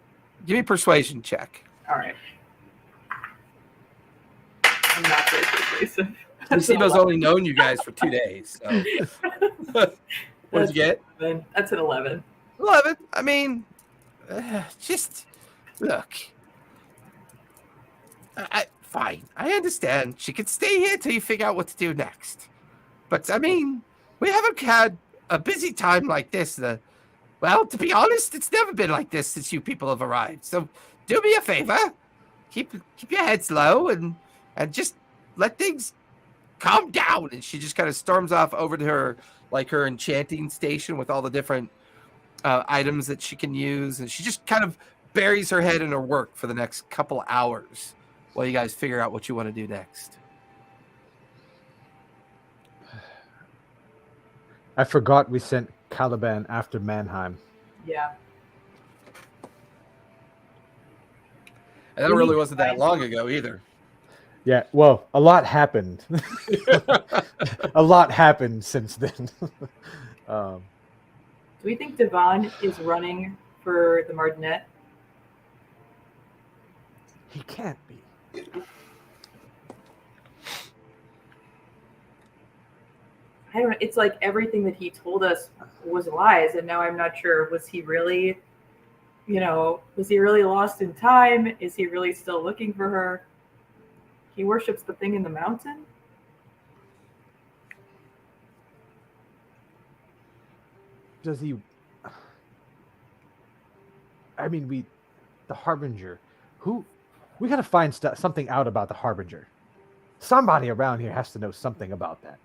Give me a persuasion check. All right. I'm not very persuasive. Sibo's only known you guys for 2 days. So. What did you get? That's an 11. 11. I mean, just look. Fine. I understand. She could stay here till you figure out what to do next. But I mean, we haven't had a busy time like this. Well, to be honest, it's never been like this since you people have arrived. So do me a favor. Keep your heads low and just let things calm down. And she just kind of storms off over to her enchanting station with all the different items that she can use, and she just kind of buries her head in her work for the next couple hours while you guys figure out what you want to do next. I forgot we sent Caliban after Mannheim. Yeah. And that really wasn't that long ago either. Yeah, well, a lot happened. A lot happened since then. Do we think Devon is running for the Martinet? He can't be. I don't know. It's like everything that he told us was lies, and now I'm not sure. Was he really, was he really lost in time? Is he really still looking for her? He worships the thing in the mountain? Does he? I mean, the Harbinger. We gotta find something out about the Harbinger. Somebody around here has to know something about that.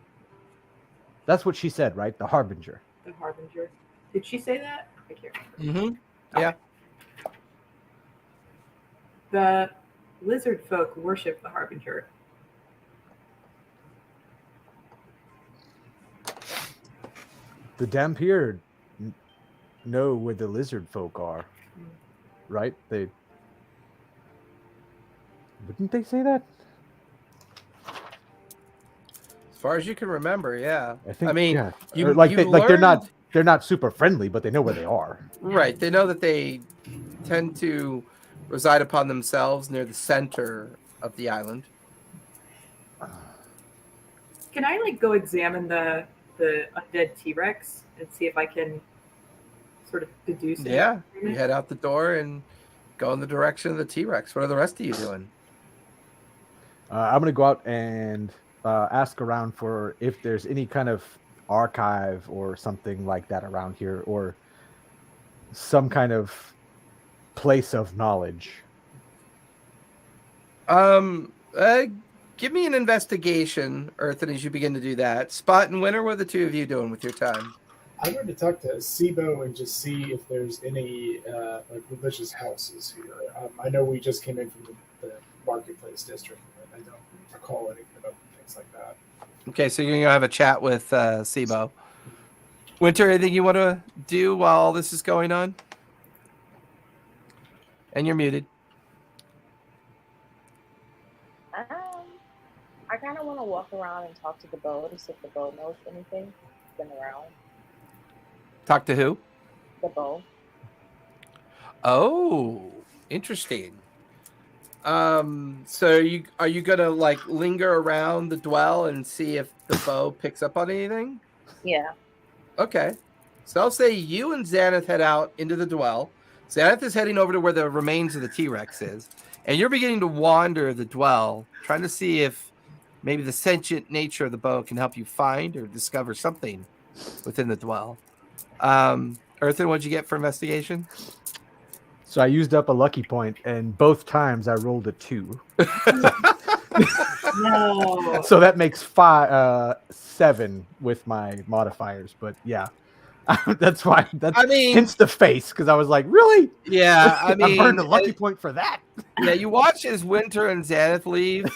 That's what she said, right? The Harbinger. The Harbinger. Did she say that? I can't remember. Mm-hmm. Yeah. The lizard folk worship the Harbinger. The Dampier know where the lizard folk are, right? Wouldn't they say that? As far as you can remember, yeah. I think. I mean, yeah. you Or like you they're not super friendly, but they know where they are. Right. They know that they tend to reside upon themselves near the center of the island. Can I go examine the undead T-Rex and see if I can sort of deduce it? Yeah. You head out the door and go in the direction of the T-Rex. What are the rest of you doing? I'm gonna go out and ask around for if there's any kind of archive or something like that around here, or some kind of place of knowledge. Give me an investigation, Earthen, as you begin to do that. Spot and Winter, what are the two of you doing with your time? I'm going to talk to Sibo and just see if there's any religious houses here. I know we just came in from the marketplace district, but I don't recall anything about things like that. Okay, so you're going to have a chat with Sibo. Winter, anything you want to do while all this is going on? And you're muted. I kind of want to walk around and talk to the bow to see if the bow knows anything. looking around. Talk to who? The bow. Oh, interesting. So are you gonna like linger around the dwell and see if the bow picks up on anything? Yeah. Okay. So I'll say you and Xanath head out into the dwell. Xanath is heading over to where the remains of the T-Rex is, and you're beginning to wander the dwell, trying to see if maybe the sentient nature of the bow can help you find or discover something within the dwell. Earthen, what'd you get for investigation? So I used up a lucky point, and both times I rolled a 2. No. So that makes 7 with my modifiers. But yeah, that's why. I mean, hints the face because I was like, really? Yeah, I mean, I burned a lucky point for that. Yeah, you watch as Winter and Xanath leave,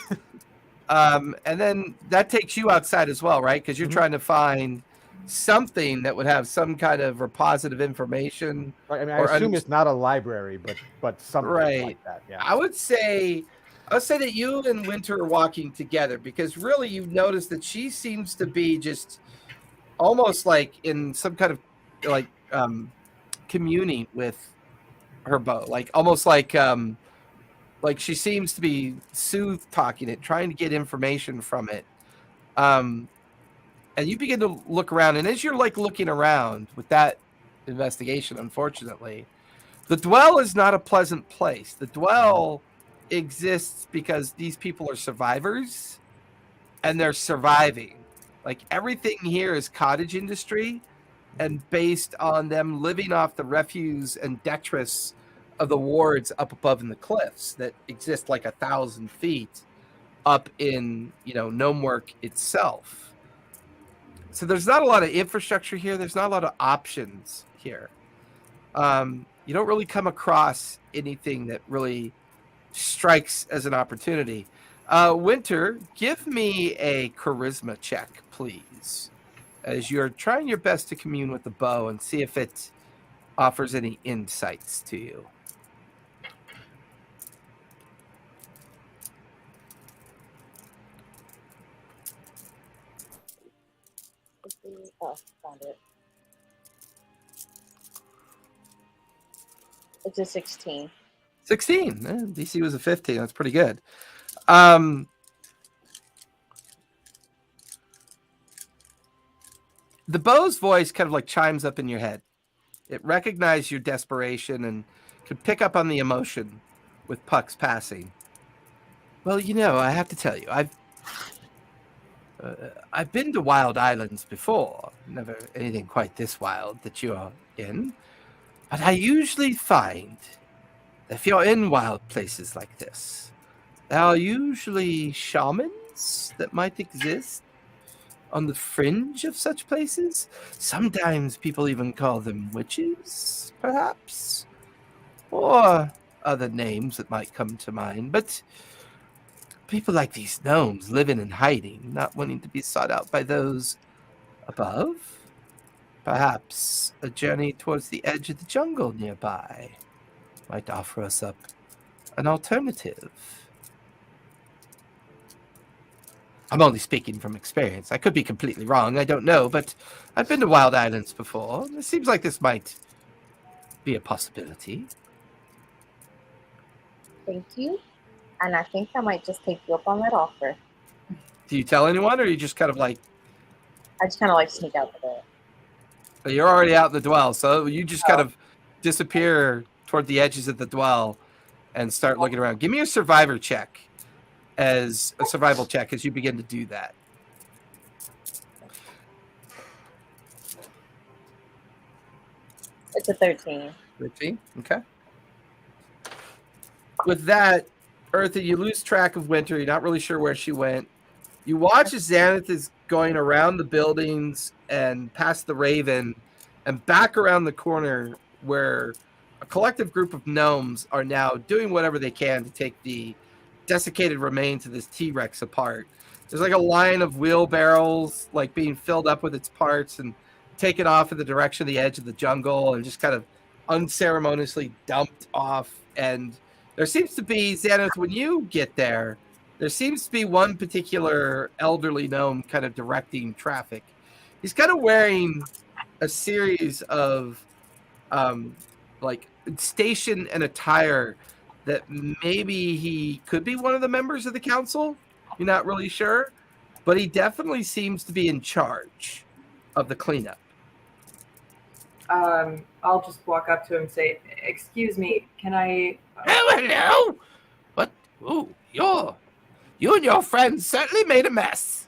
and then that takes you outside as well, right? Because you're trying to find something that would have some kind of repositive information. Right, I mean, I assume it's not a library, but something like that. Yeah. I would say that you and Winter are walking together because really you notice that she seems to be just almost like in some kind of like communing with her bow, like almost like she seems to be soothe talking it, trying to get information from it. And you begin to look around, and as you're like looking around with that investigation, unfortunately, the dwell is not a pleasant place. The dwell exists because these people are survivors and they're surviving. Like everything here is cottage industry and based on them living off the refuse and detritus of the wards up above in the cliffs that exist like 1,000 feet up in, Gnomework itself. So there's not a lot of infrastructure here. There's not a lot of options here. You don't really come across anything that really strikes as an opportunity. Winter, give me a charisma check, please, as you're trying your best to commune with the bow and see if it offers any insights to you. Oh, found it. It's a 16. 16. DC was a 15. That's pretty good. The bow's voice kind of like chimes up in your head. It recognizes your desperation and could pick up on the emotion with Puck's passing. Well, I have to tell you, I've been to wild islands before. Never anything quite this wild that you're in. But I usually find that if you're in wild places like this, there are usually shamans that might exist on the fringe of such places. Sometimes people even call them witches, perhaps. Or other names that might come to mind. But people like these gnomes living in hiding, not wanting to be sought out by those above. Perhaps a journey towards the edge of the jungle nearby might offer us up an alternative. I'm only speaking from experience. I could be completely wrong. I don't know, but I've been to wild islands before. It seems like this might be a possibility. Thank you. And I think I might just take you up on that offer. Do you tell anyone, or you just kind of like... I just kind of like sneak out the door. You're already out in the dwell, so you just kind of disappear toward the edges of the dwell and start looking around. Give me a survival check as you begin to do that. It's a 13. 13, okay. With that, Eartha, you lose track of Winter. You're not really sure where she went. You watch as Xanath is going around the buildings and past the Raven and back around the corner where a collective group of gnomes are now doing whatever they can to take the desiccated remains of this T-Rex apart. There's like a line of wheelbarrows like being filled up with its parts and taken off in the direction of the edge of the jungle and just kind of unceremoniously dumped off. And there seems to be, Xanath, when you get there, there seems to be one particular elderly gnome kind of directing traffic. he's kind of wearing a series of like station and attire that maybe he could be one of the members of the council. You're not really sure, but he definitely seems to be in charge of the cleanup. I'll just walk up to him and say, "Excuse me, can I?" Oh, hello. What? Oh, you and your friends certainly made a mess.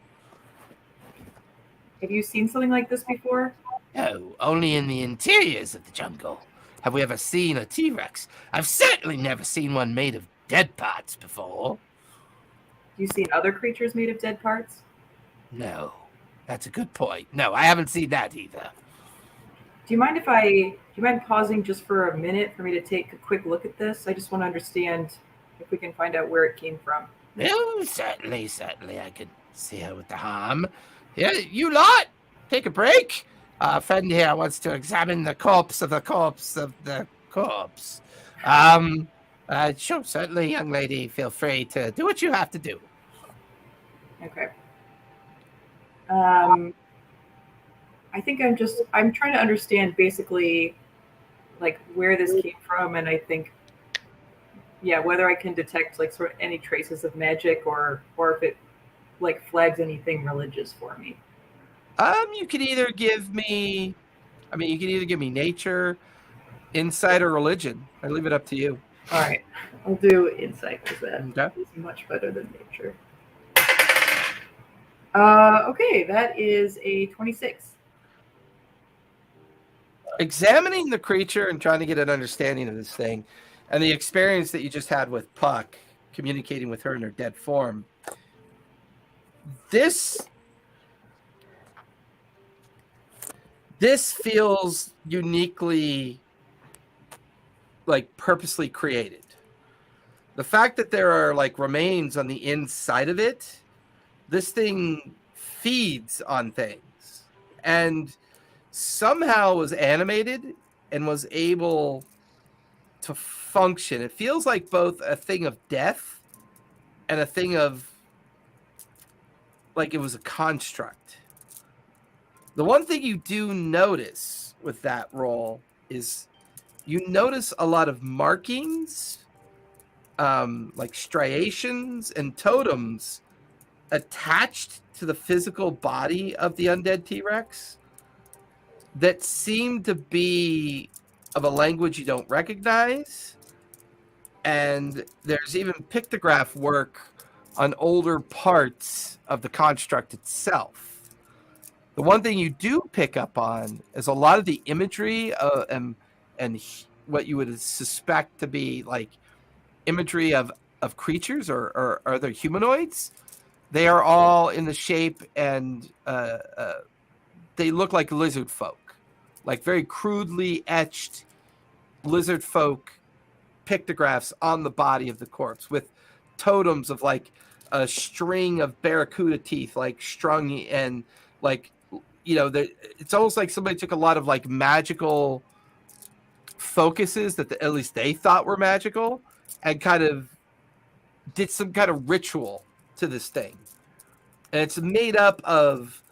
Have you seen something like this before? No, only in the interiors of the jungle. Have we ever seen a T-Rex? I've certainly never seen one made of dead parts before. Have you seen other creatures made of dead parts? No, that's a good point. No, I haven't seen that either. Do you mind pausing just for a minute for me to take a quick look at this? I just want to understand if we can find out where it came from. Oh, certainly, I could see her with the harm. Yeah, you lot, take a break. Our friend here wants to examine the corpse of the corpse of the corpse. Sure, certainly, young lady, feel free to do what you have to do. Okay. I think I'm trying to understand basically like where this came from, and I think, yeah, whether I can detect like sort of any traces of magic or if it like flags anything religious for me. You can either give me nature, insight, or religion. I leave it up to you. All right, I'll do insight because that Okay. is much better than nature. Okay, that is a 26. Examining the creature and trying to get an understanding of this thing, and the experience that you just had with Puck, communicating with her in her dead form. This feels uniquely, like, purposely created. The fact that there are like remains on the inside of it, this thing feeds on things and somehow was animated and was able to function. It feels like both a thing of death and a thing of, like, it was a construct. The one thing you do notice with that roll is you notice a lot of markings, like striations and totems attached to the physical body of the undead T-Rex that seem to be of a language you don't recognize. And there's even pictograph work on older parts of the construct itself. The one thing you do pick up on is a lot of the imagery and what you would suspect to be like imagery of creatures or other humanoids. They are all in the shape and they look like lizard folk, like very crudely etched lizard folk pictographs on the body of the corpse with totems of like a string of barracuda teeth, like strung and like, you know, it's almost like somebody took a lot of like magical focuses that at least they thought were magical and kind of did some kind of ritual to this thing. And it's made up of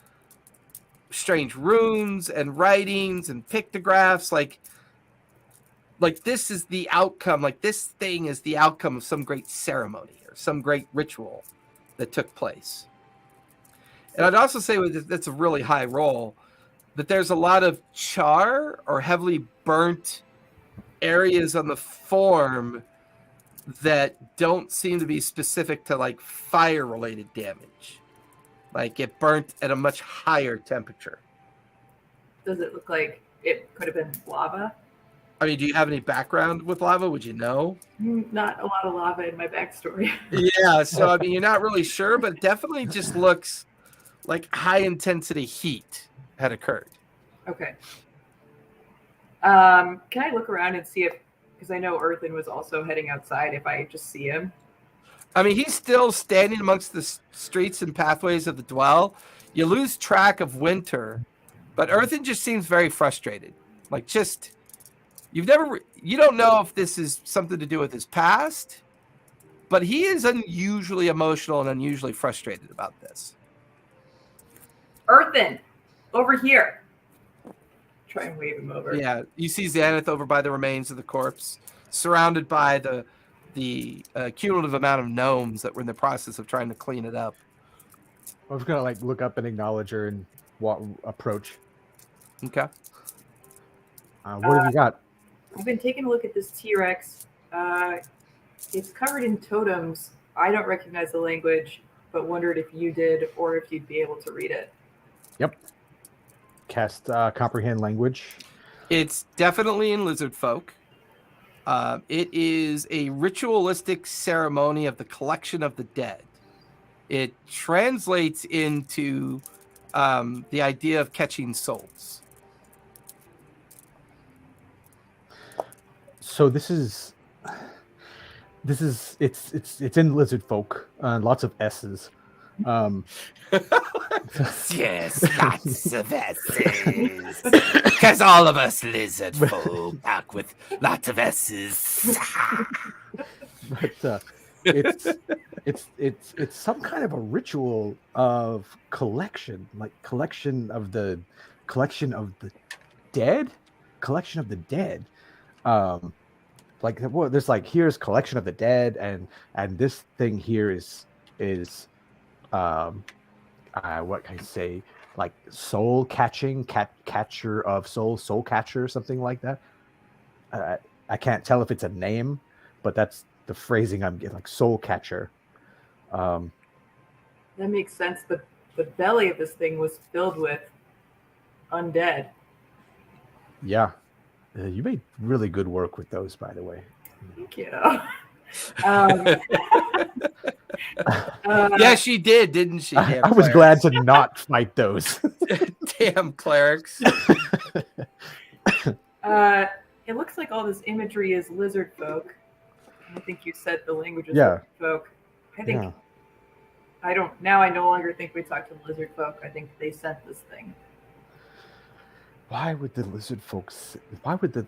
strange runes and writings and pictographs. Like this is the outcome. Like this thing is the outcome of some great ceremony or some great ritual that took place. And I'd also say that's a really high roll, that there's a lot of char or heavily burnt areas on the form that don't seem to be specific to like fire related damage. Like it burnt at a much higher temperature. Does it look like it could have been lava? I mean, do you have any background with lava? Would you know? Not a lot of lava in my backstory. Yeah, so I mean, you're not really sure, but it definitely just looks like high intensity heat had occurred. Okay. Can I look around and see if, because I know Earthen was also heading outside, if I just see him? I mean, he's still standing amongst the streets and pathways of the Dwell. You lose track of Winter, but Earthen just seems very frustrated. Like, just, you don't know if this is something to do with his past, but he is unusually emotional and unusually frustrated about this. Earthen! over here. Try and wave him over. Yeah, you see Xanath over by the remains of the corpse, surrounded by the cumulative amount of gnomes that were in the process of trying to clean it up. I was gonna like look up and acknowledge her and approach. Okay. What have you got? I've been taking a look at this T-Rex. It's covered in totems. I don't recognize the language, but wondered if you did or if you'd be able to read it. Yep. Cast comprehend language. It's definitely in lizard folk. It is a ritualistic ceremony of the collection of the dead. It translates into the idea of catching souls. So this is it's in lizard folk. Lots of S's. Yes, lots of S's. Because all of us lizard folk back with lots of S's. But it's some kind of a ritual of collection, like collection of the dead. Like, well, there's like, here's collection of the dead, and this thing here is what can I say, like soul catching, catcher of souls, soul catcher, something like that. I can't tell if it's a name, but that's the phrasing I'm getting, like soul catcher. That makes sense. The belly of this thing was filled with undead. Yeah. You made really good work with those, by the way. Thank you. Yeah, she did, didn't she? I was glad to not fight those. Damn clerics. It looks like all this imagery is lizard folk. I think you said the language is Yeah. lizard folk. I think Yeah. I no longer think we talk to lizard folk. I think they sent this thing. Why would the lizard folks? Why would the?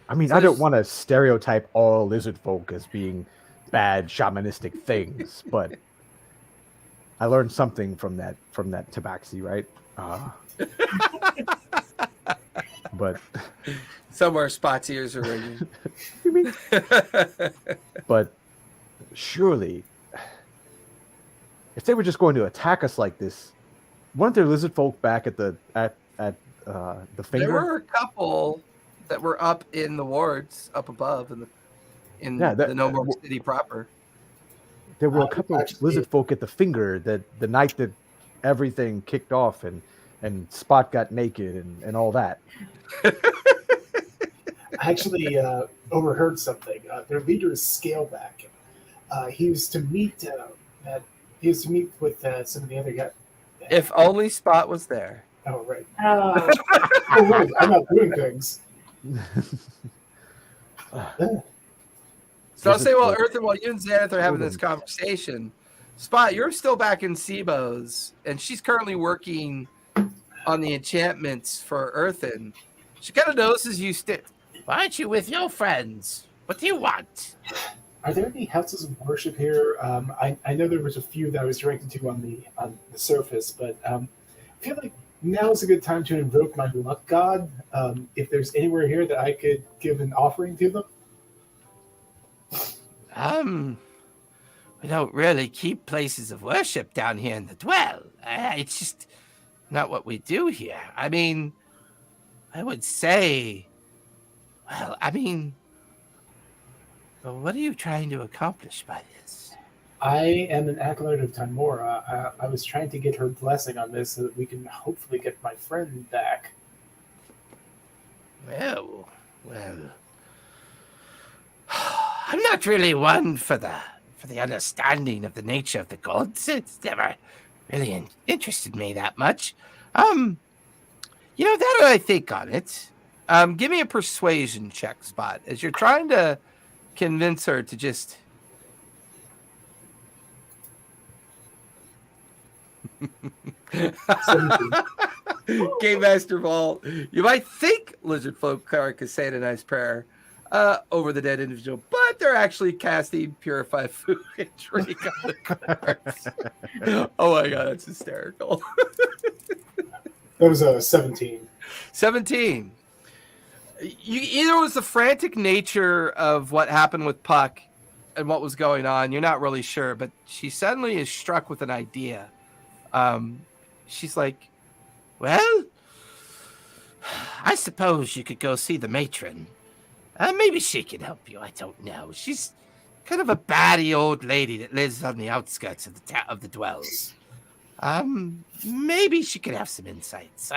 I mean, So I don't there's- want to stereotype all lizard folk as being bad shamanistic things, but I learned something from that tabaxi, right? But Somewhere Spot's ears are ringing. but surely, if they were just going to attack us like this, weren't there lizard folk back at the finger? There were a couple that were up in the wards, up above in the No More City proper. There were a couple of Actually- lizard folk at the finger that the night that everything kicked off and Spot got naked and all that. I actually overheard something. Their leader is Scaleback. He was to meet with some of the other guys. If only Spot was there. Oh, right. Oh, Oh, right. I'm not doing things. So I'll say, well, Lizard folk. Earthen, while you and Xanath are having this conversation, Spot, you're still back in Sibo's, and she's currently working on the enchantments for Earthen. She kind of notices you Why aren't you with your friends? What do you want? Are there any houses of worship here? I know there was a few that I was directed to on the surface, but I feel like now is a good time to invoke my luck god. If there's anywhere here that I could give an offering to them. We don't really keep places of worship down here in the Dwell. It's just not what we do here. I mean, I would say, well, what are you trying to accomplish by this? I am an acolyte of Timora. I was trying to get her blessing on this so that we can hopefully get my friend back. Well, I'm not really one for the understanding of the nature of the gods. It's never really interested me that much. That I think on it. Give me a persuasion check, Spot, as you're trying to convince her to just. Game Master Vault. You might think Lizard Folk Cleric is saying a nice prayer. over the dead individual, but they're actually casting purify food and drink on the corpse. Oh my god, that's hysterical. That was a 17. 17. Either it was the frantic nature of what happened with Puck and what was going on. You're not really sure, but she suddenly is struck with an idea. She's like, well, I suppose you could go see the matron. Maybe she can help you. I don't know. She's kind of a batty old lady that lives on the outskirts of the dwells. Maybe she could have some insights.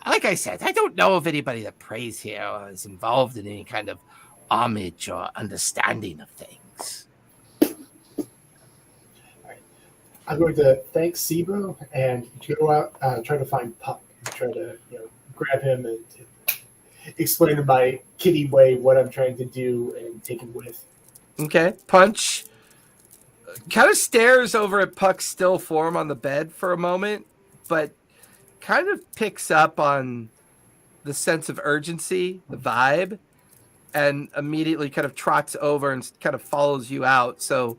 Like I said, I don't know of anybody that prays here or is involved in any kind of homage or understanding of things. I'm going to thank Sibo and go out, try to find Puck, try to grab him and explain in my kitty way what I'm trying to do and take him with. Okay, Punch kind of stares over at Puck's still form on the bed for a moment, but kind of picks up on the sense of urgency, the vibe, and immediately kind of trots over and kind of follows you out. So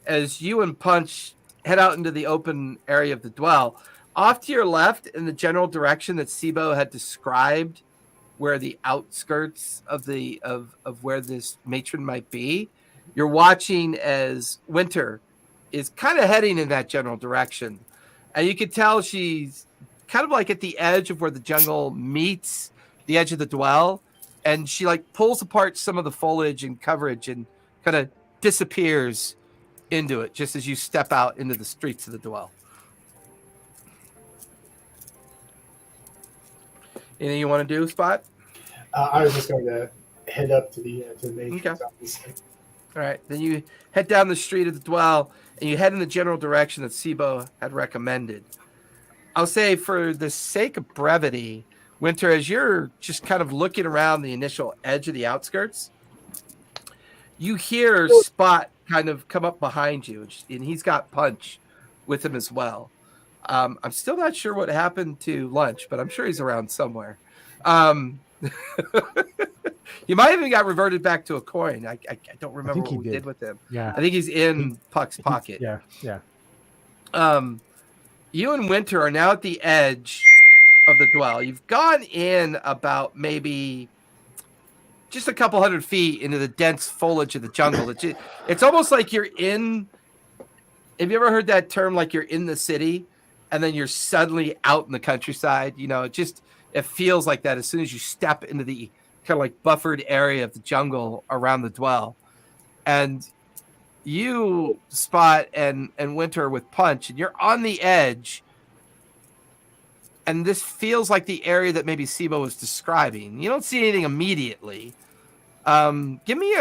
as you and Punch head out into the open area of the dwell, off to your left in the general direction that Sibo had described, where the outskirts of where this matron might be, you're watching as Winter is kind of heading in that general direction. And you can tell she's kind of like at the edge of where the jungle meets the edge of the dwell. And she like pulls apart some of the foliage and coverage and kind of disappears into it just as you step out into the streets of the dwell. Anything you want to do, Spot? I was just going to head up to the matron's office. All right. Then you head down the street of the dwell and you head in the general direction that Sibo had recommended. I'll say for the sake of brevity, Winter, as you're just kind of looking around the initial edge of the outskirts, you hear Spot kind of come up behind you, and he's got Punch with him as well. I'm still not sure what happened to Lunch, but I'm sure he's around somewhere. You might even got reverted back to a coin. I don't remember what we did with him. Yeah, I think he's in Puck's pocket. Yeah. You and Winter are now at the edge of the dwell. You've gone in about maybe just a couple hundred feet into the dense foliage of the jungle. It's almost like you're in. Have you ever heard that term? Like you're in the city, and then you're suddenly out in the countryside. It feels like that as soon as you step into the kind of like buffered area of the jungle around the dwell. And you, Spot, and Winter with Punch, and you're on the edge. And this feels like the area that maybe Sibo was describing. You don't see anything immediately. Give me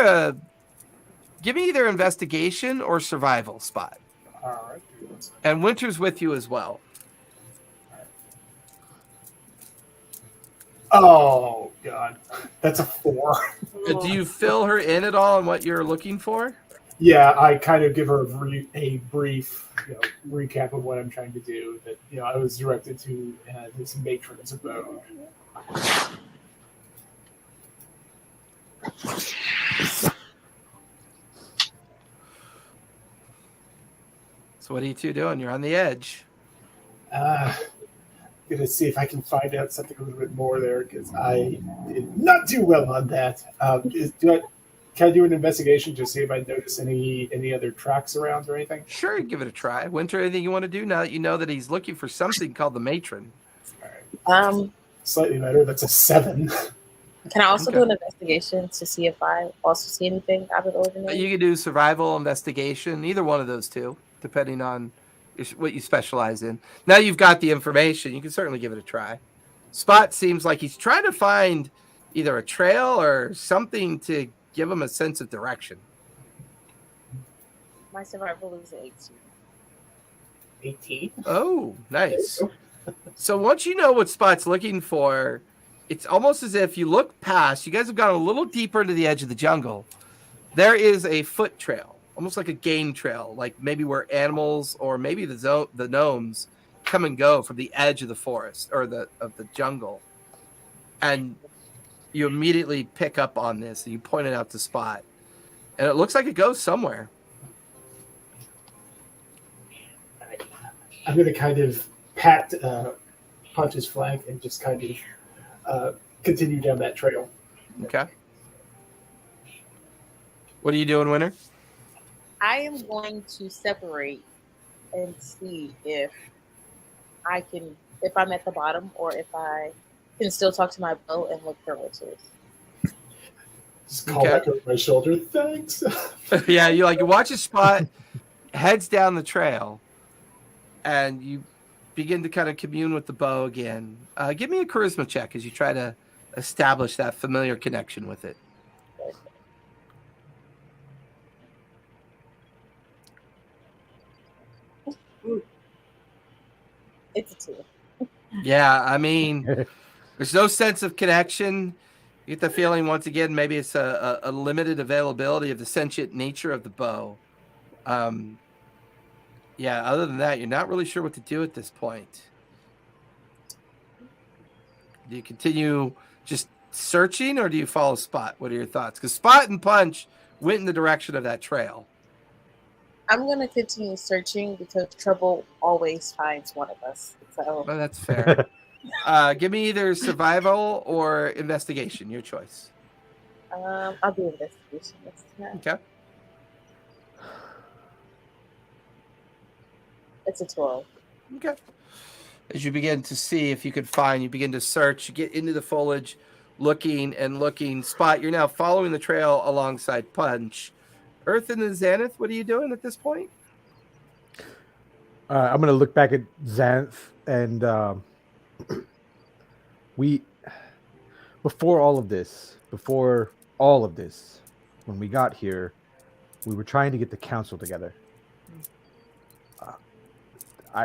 either investigation or survival, Spot. All right. And Winter's with you as well. Oh, God. That's a 4. Do you fill her in at all on what you're looking for? Yeah, I kind of give her a brief recap of what I'm trying to do. That I was directed to this matron's abode. So what are you two doing? You're on the edge. Gonna see if I can find out something a little bit more there because I did not do well on that. Can I do an investigation to see if I notice any other tracks around or anything? Sure, give it a try. Winter, anything you want to do now that you know that he's looking for something called the matron? All right. Slightly better. That's a 7. Can I also do an investigation to see if I also see anything out of the ordinary? You can do survival, investigation, either one of those two, depending on what you specialize in. Now you've got the information, you can certainly give it a try. Spot seems like he's trying to find either a trail or something to give him a sense of direction. My survival is 18. 18? Oh, nice. So once you know what Spot's looking for, it's almost as if you look past, you guys have gone a little deeper into the edge of the jungle. There is a foot trail, almost like a game trail, like maybe where animals or maybe the gnomes come and go from the edge of the forest or of the jungle. And you immediately pick up on this and you point it out to Spot. And it looks like it goes somewhere. I'm going to kind of pat Punch's flank and just kind of continue down that trail. Okay. What are you doing, Winter? I am going to separate and see if I'm at the bottom or if I can still talk to my bow and look for witches. Just call back over my shoulder. Thanks. Yeah, you watch a Spot heads down the trail, and you begin to kind of commune with the bow again. Give me a charisma check as you try to establish that familiar connection with it. It's a 2. Yeah, I mean, there's no sense of connection. You get the feeling, once again, maybe it's a limited availability of the sentient nature of the bow. Yeah, other than that, you're not really sure what to do at this point. Do you continue just searching, or do you follow Spot? What are your thoughts? Because Spot and Punch went in the direction of that trail. I'm going to continue searching because trouble always finds one of us. So Well, that's fair. Give me either survival or investigation, your choice. I'll do investigation this time. Okay. It's a 12. Okay. As you begin to see if you could find, you begin to search, you get into the foliage, looking and looking. Spot, you're now following the trail alongside Punch. Earth and the Xanath, what are you doing at this point? I'm going to look back at Xanth, and before all of this, when we got here, we were trying to get the council together.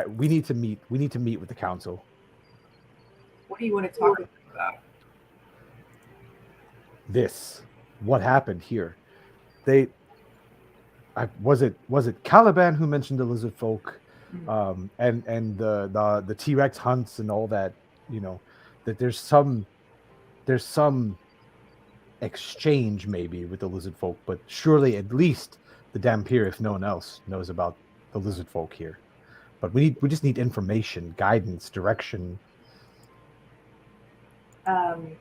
We need to meet. We need to meet with the council. What do you want to talk about? What happened here? Was it Caliban who mentioned the lizard folk, and the T-Rex hunts and all that? You know, that there's some exchange maybe with the lizard folk, but surely at least the Dampier, if no one else, knows about the lizard folk here. But we just need information, guidance, direction. Can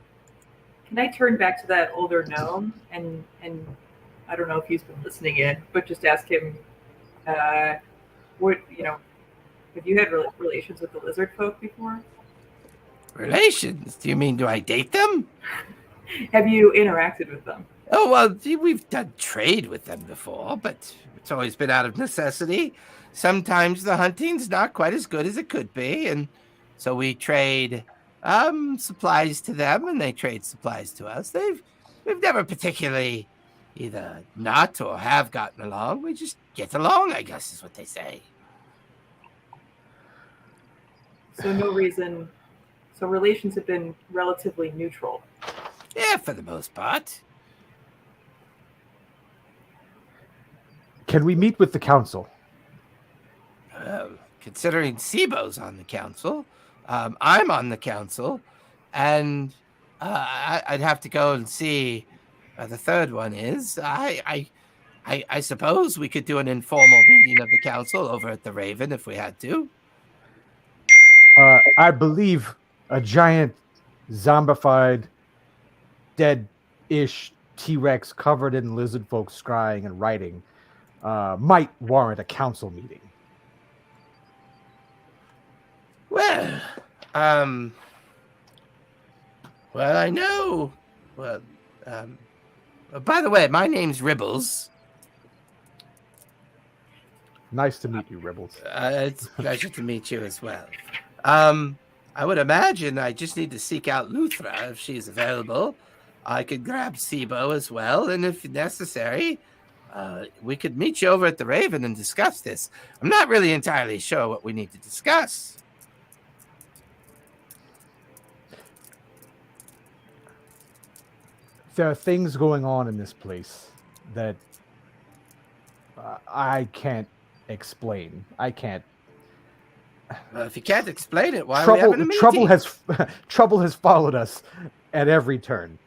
I turn back to that older gnome and I don't know if he's been listening in, but just ask him, what have you had relations with the lizard folk before? Relations? Do you mean, do I date them? Have you interacted with them? Oh, well, we've done trade with them before, but it's always been out of necessity. Sometimes the hunting's not quite as good as it could be, and so we trade supplies to them, and they trade supplies to us. We've never particularly either not or have gotten along. We just get along, I guess is what they say. So no reason. So relations have been relatively neutral. Yeah, for the most part. Can we meet with the council? Considering Sibo's on the council, I'm on the council, and I'd have to go and see the third one is. I suppose we could do an informal meeting of the council over at the Raven if we had to. I believe a giant zombified, dead-ish T-Rex covered in lizard folk scrying and writing might warrant a council meeting. Well, I know. Well, by the way, my name's Ribbles. Nice to meet you, Ribbles. It's a pleasure to meet you as well. I would imagine I just need to seek out Luthra if she's available. I could grab Sibo as well, and if necessary, we could meet you over at the Raven and discuss this. I'm not really entirely sure what we need to discuss. There are things going on in this place that I can't explain. I can't. Well, if you can't explain it, why are we having a meeting? Trouble has followed us at every turn.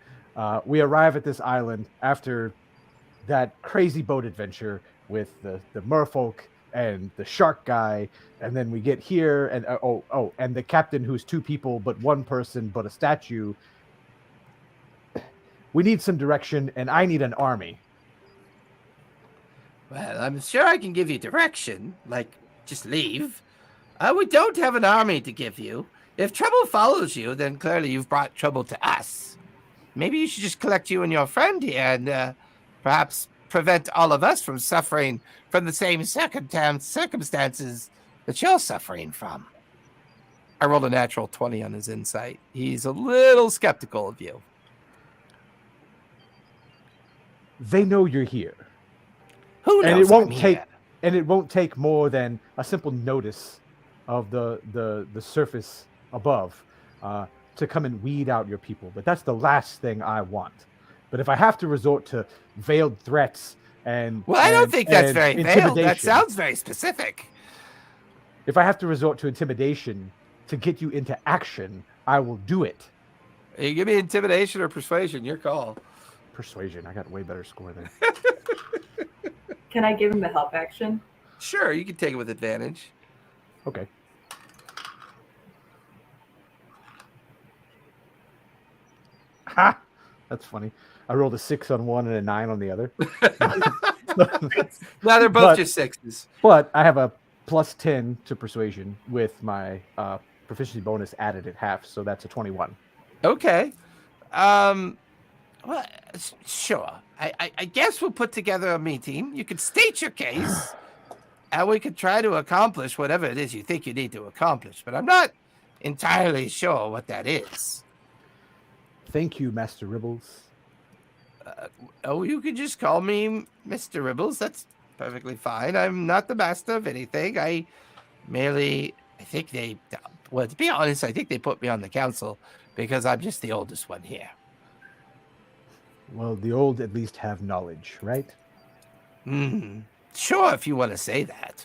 We arrive at this island after that crazy boat adventure with the merfolk and the shark guy, and then we get here, and and the captain who's 2 people but 1 person but a statue. We need some direction, and I need an army. Well, I'm sure I can give you direction, like just leave. We don't have an army to give you. If trouble follows you, then clearly you've brought trouble to us. Maybe you should just collect you and your friend here and perhaps prevent all of us from suffering from the same circumstances that you're suffering from. I rolled a natural 20 on his insight. He's a little skeptical of you. They know you're here. Who knows? And it won't I'm take here? and it won't take more than a simple notice of the surface above to come and weed out your people. But that's the last thing I want. But if I have to resort to veiled threats and I don't think that's very veiled. That sounds very specific. If I have to resort to intimidation to get you into action, I will do it. You give me intimidation or persuasion, your call. Persuasion. I got a way better score there. Can I give him the help action? Sure, you can take it with advantage. Okay. Ha! That's funny. I rolled a 6 on one and a 9 on the other. No, they're both just 6s. But I have a plus 10 to persuasion with my proficiency bonus added at half, so that's a 21. Okay. Well, sure. I guess we'll put together a meeting. You can state your case, and we could try to accomplish whatever it is you think you need to accomplish. But I'm not entirely sure what that is. Thank you, Master Ribbles. You can just call me Mr. Ribbles. That's perfectly fine. I'm not the master of anything. I think they, well, to be honest, I think they put me on the council because I'm just the oldest one here. Well, the old at least have knowledge, right? Sure, if you want to say that.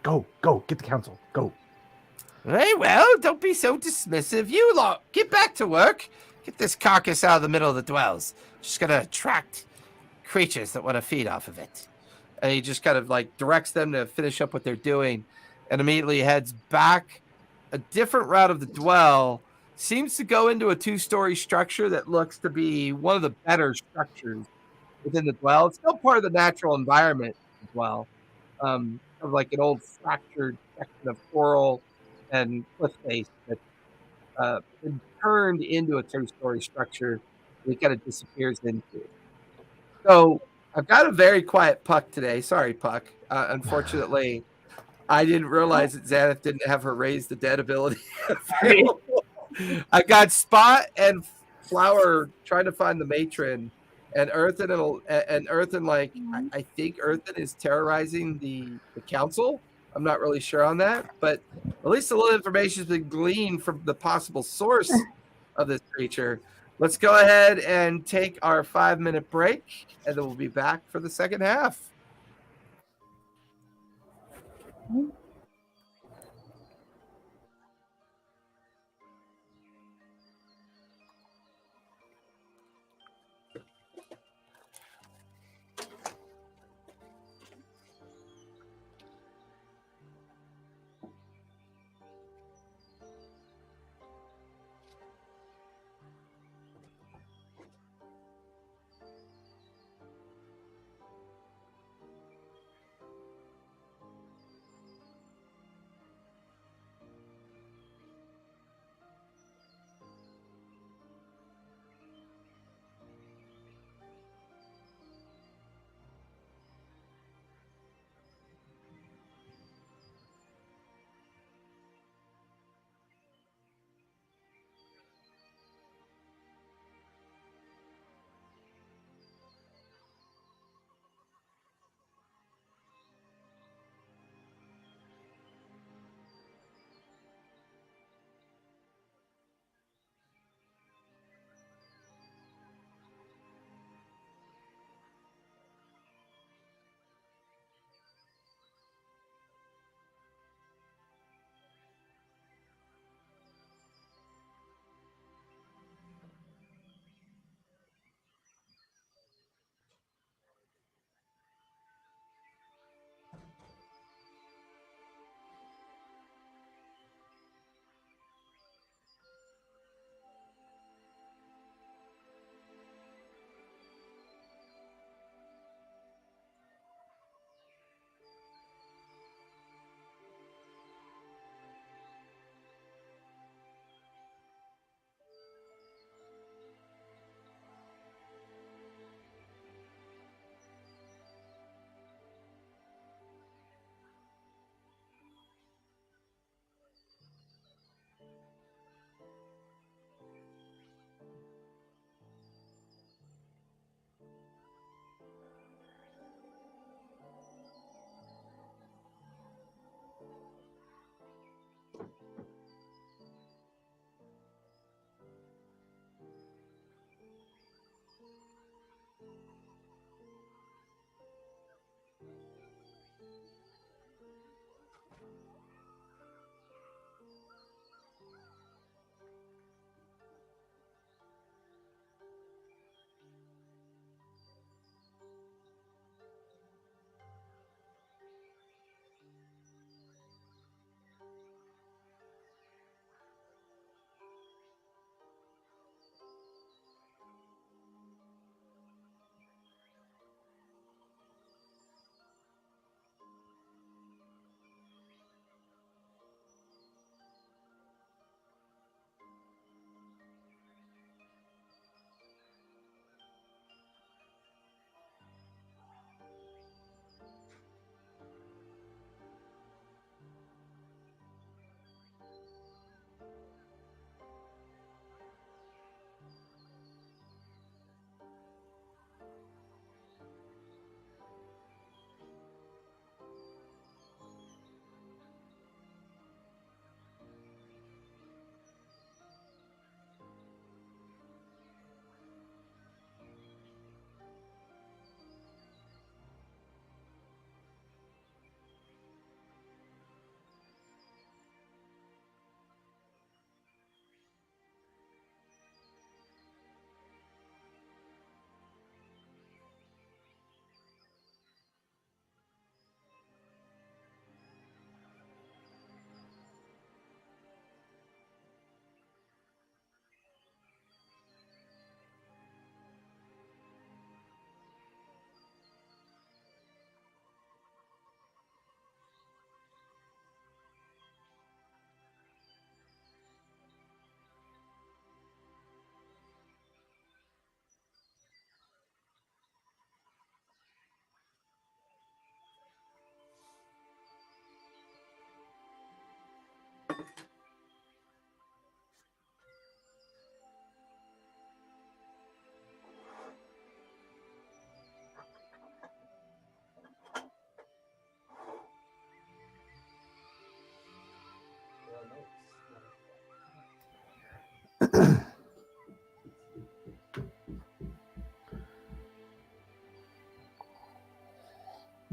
Go, get the council, go. Very well, don't be so dismissive. You lot, get back to work. Get this carcass out of the middle of the dwells. Just gonna attract creatures that want to feed off of it. And he just kind of like directs them to finish up what they're doing and immediately heads back a different route of the dwell. Seems to go into a 2-story structure that looks to be one of the better structures within the dwell. It's still part of the natural environment as well. Of like an old fractured section of coral and cliff face that been turned into a 2-story structure that it kind of disappears into. So I've got a very quiet Puck today. Sorry, Puck. Unfortunately, I didn't realize that Xanath didn't have her raise the dead ability available. I got Spot and Flower trying to find the matron, and Earthen like I think Earthen is terrorizing the council. I'm not really sure on that, but at least a little information has been gleaned from the possible source of this creature. Let's go ahead and take our 5-minute break, and then we'll be back for the second half.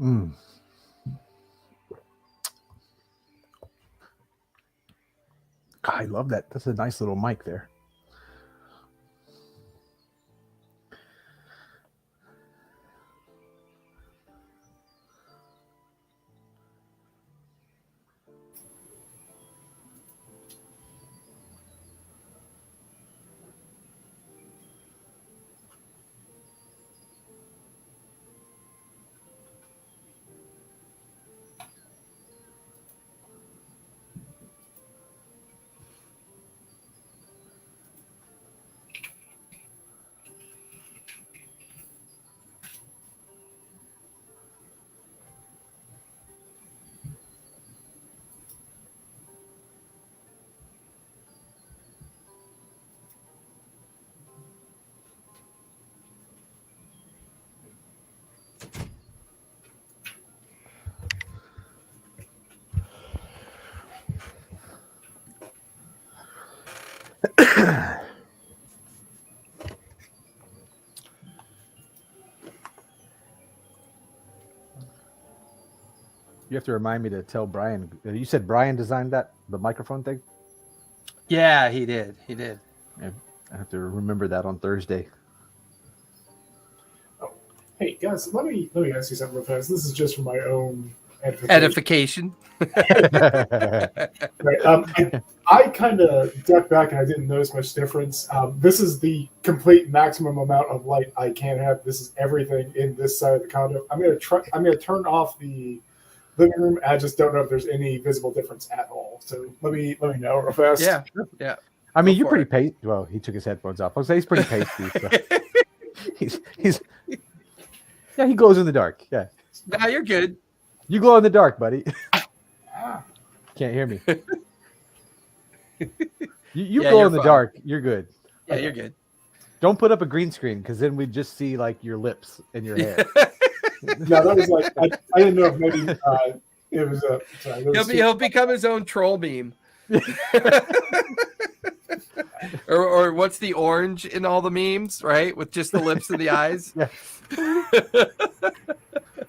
Mm. I love that. That's a nice little mic there. You have to remind me to tell Brian. You said Brian designed the microphone thing? Yeah, he did. He did. I have to remember that on Thursday. Oh, hey guys, let me ask you something real fast. This is just for my own edification. Right. I kind of ducked back and I didn't notice much difference. This is the complete maximum amount of light I can have. This is everything in this side of the condo. I'm gonna turn off the living room. I just don't know if there's any visible difference at all. So let me know real fast. Yeah. I mean, you're pretty pasty. Well, he took his headphones off. I'll say he's pretty pasty. So. he's yeah, he glows in the dark. Yeah. Nah, you're good. You glow in the dark, buddy. Can't hear me. You glow in the dark. You're good. Yeah, you're good. Don't put up a green screen because then we'd just see like your lips and your hair. No, that was like I didn't know if maybe it was a. Sorry, He'll become his own troll meme. or what's the orange in all the memes, right? With just the lips and the eyes. Yeah.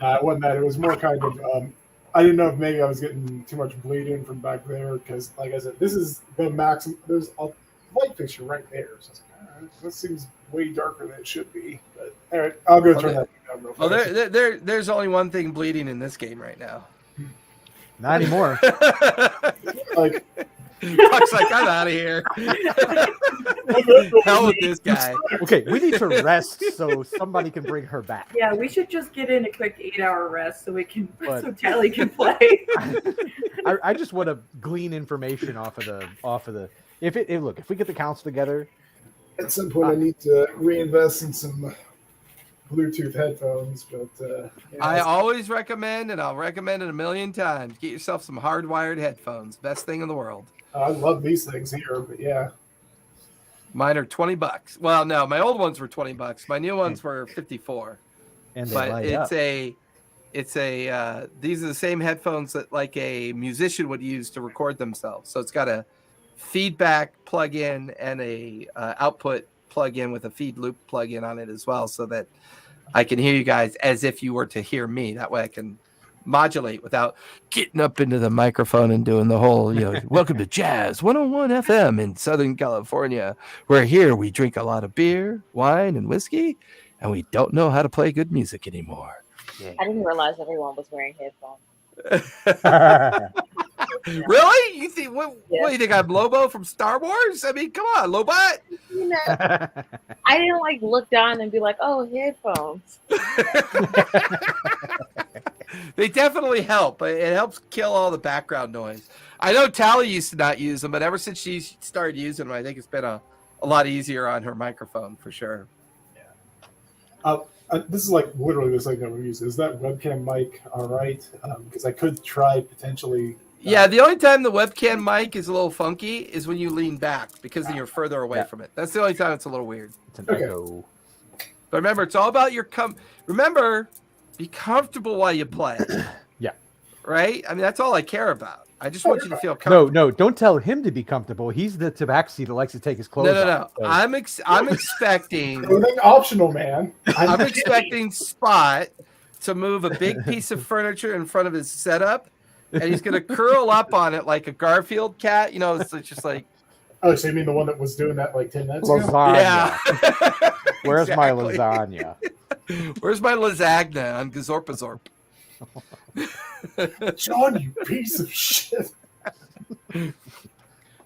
It wasn't that. It was more kind of. I didn't know if maybe I was getting too much bleeding from back there because, like I said, this is the maximum. There's a light fixture right there. So I was like, this seems way darker than it should be. But all right, I'll go turn that down real fast. Well, there's only one thing bleeding in this game right now. Not anymore. Like, Puck's like, I'm out of here. Hell with this guy. Okay, we need to rest so somebody can bring her back. Yeah, we should just get in a quick 8-hour rest so we can But- so Tally can play. I just want to glean information off of the. If we get the council together, at some point, I need to reinvest in some Bluetooth headphones, but I always recommend, and I'll recommend it a million times, get yourself some hardwired headphones. Best thing in the world. I love these things here. But yeah, Mine are $20. Well, no, my old ones were $20. My new ones were 54. and they But light up. these are the same headphones that like a musician would use to record themselves. So it's got a feedback plug-in and a output plug-in with a feed loop plug-in on it as well, so that I can hear you guys as if you were to hear me. That way I can modulate without getting up into the microphone and doing the whole, welcome to Jazz 101 FM in Southern California, where here we drink a lot of beer, wine, and whiskey, and we don't know how to play good music anymore. I didn't realize everyone was wearing headphones. Really? You think what Yeah. do you think I'm Lobo from Star Wars? I mean, come on, Lobot. You know, I didn't like look down and be like, "Oh, headphones." They definitely help. It helps kill all the background noise. I know Tally used to not use them, but ever since she started using them, I think it's been a lot easier on her microphone for sure. this is like literally the second time we use it. Is that webcam mic all right? Because I could try potentially. Yeah, the only time the webcam mic is a little funky is when you lean back, because then you're further away from it. That's the only time it's a little weird. It's an Okay. echo. But remember, it's all about your Remember, be comfortable while you play. Yeah. Right? I mean, that's all I care about. I just want you to feel comfortable. No, don't tell him to be comfortable. He's the tabaxi that likes to take his clothes No. off. So- I'm expecting. Clothing optional, man. I'm expecting Spot to move a big piece of furniture in front of his setup, and he's going to curl up on it like a Garfield cat. It's just like, Oh, so you mean the one that was doing that like 10 minutes ago? Lasagna. yeah. Where's my Exactly. lasagna? Where's my lasagna on Gazorpazorp? John, you piece of shit.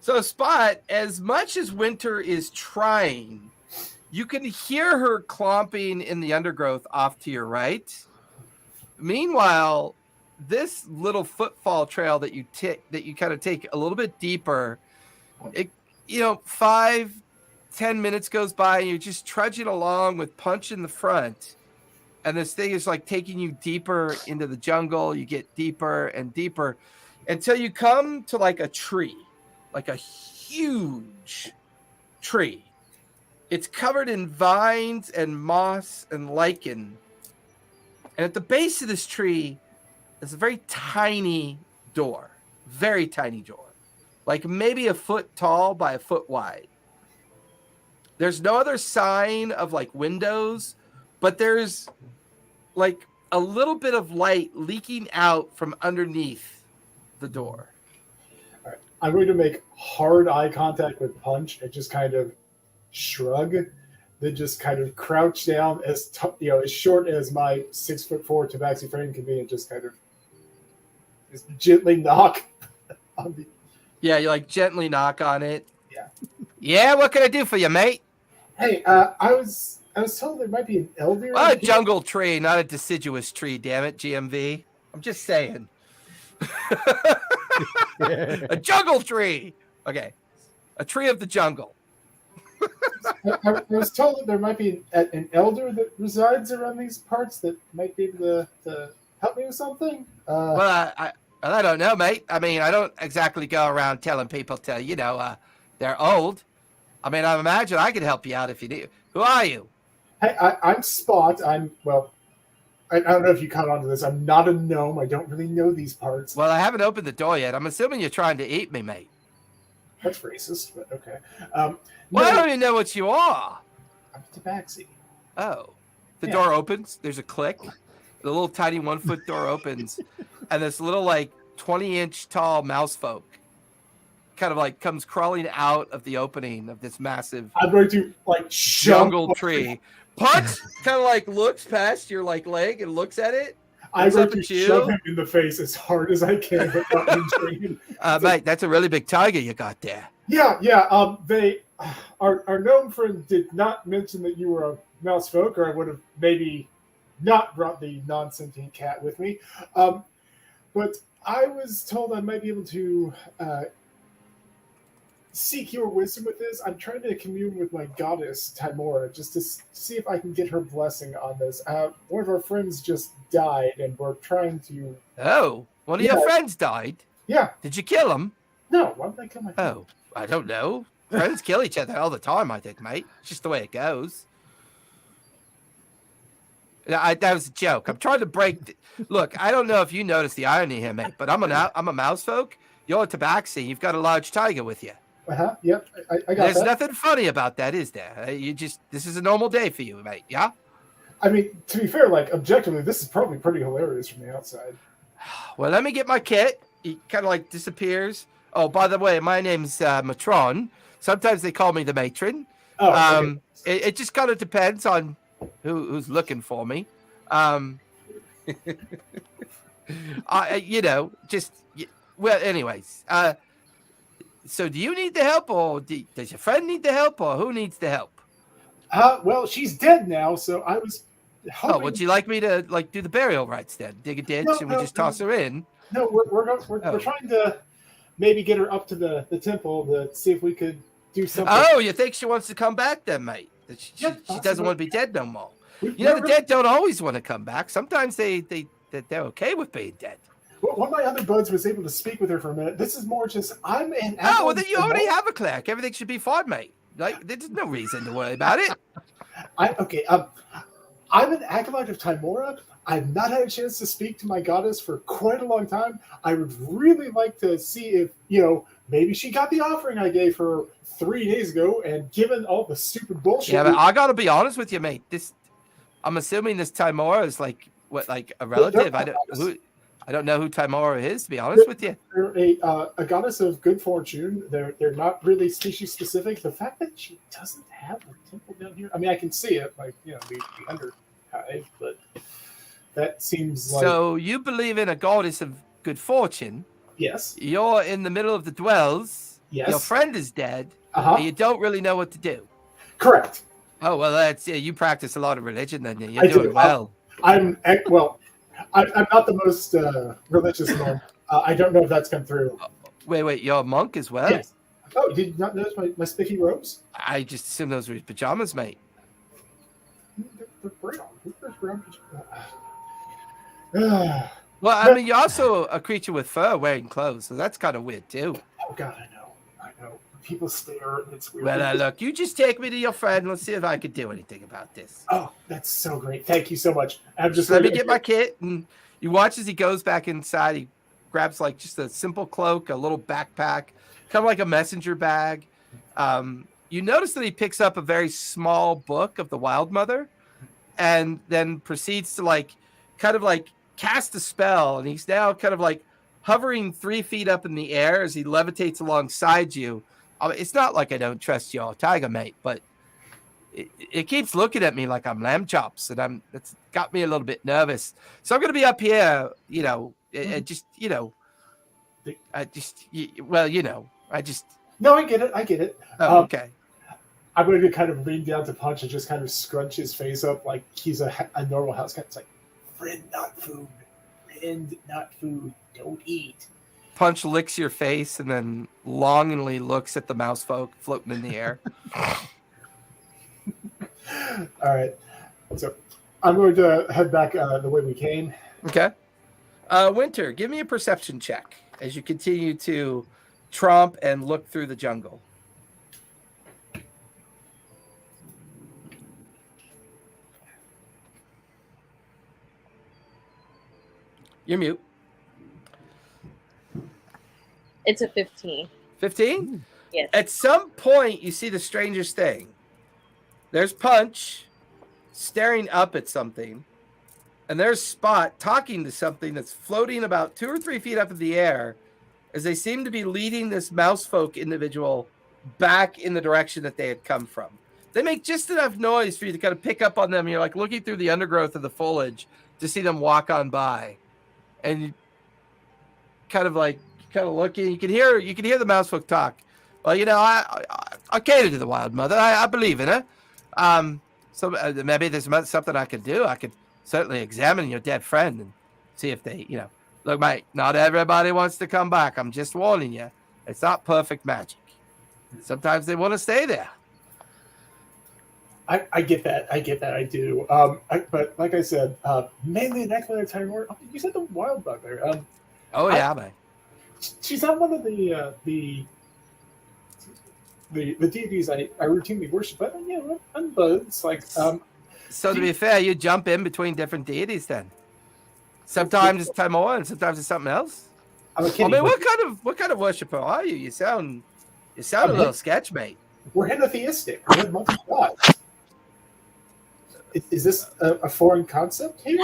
So, Spot, as much as Winter is trying, you can hear her clomping in the undergrowth off to your right. Meanwhile, this little footfall trail that you kind of take a little bit deeper, 5-10 minutes goes by and you're just trudging along with Punch in the front. And this thing is like taking you deeper into the jungle. You get deeper and deeper until you come to like a tree, like a huge tree. It's covered in vines and moss and lichen. And at the base of this tree is a very tiny door, like maybe a foot tall by a foot wide. There's no other sign of like windows, but there's like a little bit of light leaking out from underneath the door. All right. I'm going to make hard eye contact with Punch and just kind of shrug, then just kind of crouch down as short as my 6'4" tabaxi frame can be, and just kind of just gently knock on the. Yeah, you like gently knock on it. Yeah. Yeah, what can I do for you, mate? Hey, I was told there might be an elder. A jungle tree, not a deciduous tree, damn it, GMV. I'm just saying. A jungle tree. Okay. A tree of the jungle. I was told that there might be an elder that resides around these parts that might be able to help me with something. Well, I don't know, mate. I mean, I don't exactly go around telling people to, they're old. I mean, I imagine I could help you out if you need. Who are you? Hey, I'm Spot. I don't know if you caught on to this. I'm not a gnome. I don't really know these parts. Well, I haven't opened the door yet. I'm assuming you're trying to eat me, mate. That's racist, but okay. Well, I No, don't even know what you are. I'm Tabaxi. Oh. The Yeah. door opens. There's a click. The little tiny 1 foot door opens. And this little, like, 20-inch tall mouse folk kind of like comes crawling out of the opening of this massive I'm going to like jungle jump. tree. Punch kind of like looks past your like leg and looks at it. I'm looks going up to at you. shove him in the face as hard as I can without injuring him. Mate, that's a really big tiger you got there. Yeah. They, our gnome friend did not mention that you were a mouse folk, or I would have maybe not brought the non-sentient cat with me. But I was told I might be able to seek your wisdom with this. I'm trying to commune with my goddess Timora just to see if I can get her blessing on this. One of our friends just died, and we're trying to. Oh, one of your friends died? Yeah. Did you kill him? No, why did I kill my friend? Oh, I don't know. Friends kill each other all the time, I think, mate. It's just the way it goes. That was a joke. I'm trying to break. Look, I don't know if you noticed the irony here, mate, but I'm a mouse folk. You're a tabaxi. You've got a large tiger with you. Yep, I got There's that. nothing funny about that, is there? This is a normal day for you, mate. Yeah. I mean, to be fair, like objectively, this is probably pretty hilarious from the outside. Well, let me get my kit. He kind of like disappears. Oh, by the way, my name's Matron. Sometimes they call me the matron. Oh, okay. It just kind of depends on who's looking for me. Anyways. So do you need the help, or does your friend need the help, or who needs the help? Well, she's dead now, so I was hoping... Oh, would you like me to like do the burial rites then? Dig a ditch and we just toss her in? No, we're trying to maybe get her up to the temple to see if we could do something. Oh, you think she wants to come back then, mate? She doesn't want to be dead no more. The dead don't always want to come back. Sometimes they're okay with being dead. One of my other buds was able to speak with her for a minute. This is more just I'm an. Oh, well, then you already have a cleric. Everything should be fine, mate. Like, there's no reason to worry about it. I'm an acolyte of Timora. I've not had a chance to speak to my goddess for quite a long time. I would really like to see if, maybe she got the offering I gave her 3 days ago, and given all the stupid bullshit. Yeah, but I gotta be honest with you, mate. I'm assuming this Timora is like a relative. I don't know who Timora is, to be honest with you. They're a goddess of good fortune. They're not really species specific. The fact that she doesn't have a temple down here, I mean, I can see it, the underhive, but that seems like... So you believe in a goddess of good fortune. Yes. You're in the middle of the dwells. Yes. Your friend is dead. Uh-huh. And you don't really know what to do. Correct. Oh, well, you practice a lot of religion, then. You're doing well. I'm not the most religious one. I don't know if that's come through. Wait, you're a monk as well? Yes. Oh, did you not notice my spiky robes? I just assumed those were his pajamas, mate. They're brown. Who's brown pajamas? Well, I mean, you're also a creature with fur wearing clothes, so that's kind of weird, too. Oh, God, I know. People stare, and it's weird. Well, look, you just take me to your friend. Let's see if I can do anything about this. Oh, that's so great. Thank you so much. Let me get my kit, and you watch as he goes back inside. He grabs, like, just a simple cloak, a little backpack, kind of like a messenger bag. You notice that he picks up a very small book of the Wild Mother, and then proceeds to, kind of cast a spell, and he's now kind of, hovering 3 feet up in the air as he levitates alongside you. It's not like I don't trust your tiger, mate, but it keeps looking at me like I'm lamb chops, and it's got me a little bit nervous. So I'm going to be up here, No, I get it. Oh, okay. I'm going to kind of lean down to Punch and just kind of scrunch his face up like he's a normal house cat. It's like, friend, not food. Friend, not food. Don't eat. Punch licks your face and then longingly looks at the mouse folk floating in the air. All right. So I'm going to head back the way we came. Okay. Winter, give me a perception check as you continue to tromp and look through the jungle. You're mute. It's a 15. 15? Yes. At some point, you see the strangest thing. There's Punch staring up at something, and there's Spot talking to something that's floating about 2 or 3 feet up in the air, as they seem to be leading this mousefolk individual back in the direction that they had come from. They make just enough noise for you to kind of pick up on them. You're like looking through the undergrowth of the foliage to see them walk on by, and you kind of looking. You can hear the mousefolk talk. Well, I cater to the wild mother. I believe in her. So maybe there's something I could do. I could certainly examine your dead friend and see if they, look, mate, not everybody wants to come back. I'm just warning you. It's not perfect magic. Sometimes they want to stay there. I get that. I do. But like I said, mainly an explanatory word. You said the wild mother. Man. She's not one of the deities I routinely worship, but unbuds like. So to be fair, you jump in between different deities then. Sometimes it's Timor and sometimes it's something else. I'm a kidding, what kind of worshiper are you? You sound a little sketch, mate. We're henotheistic. We have multiple gods. Is this a foreign concept here?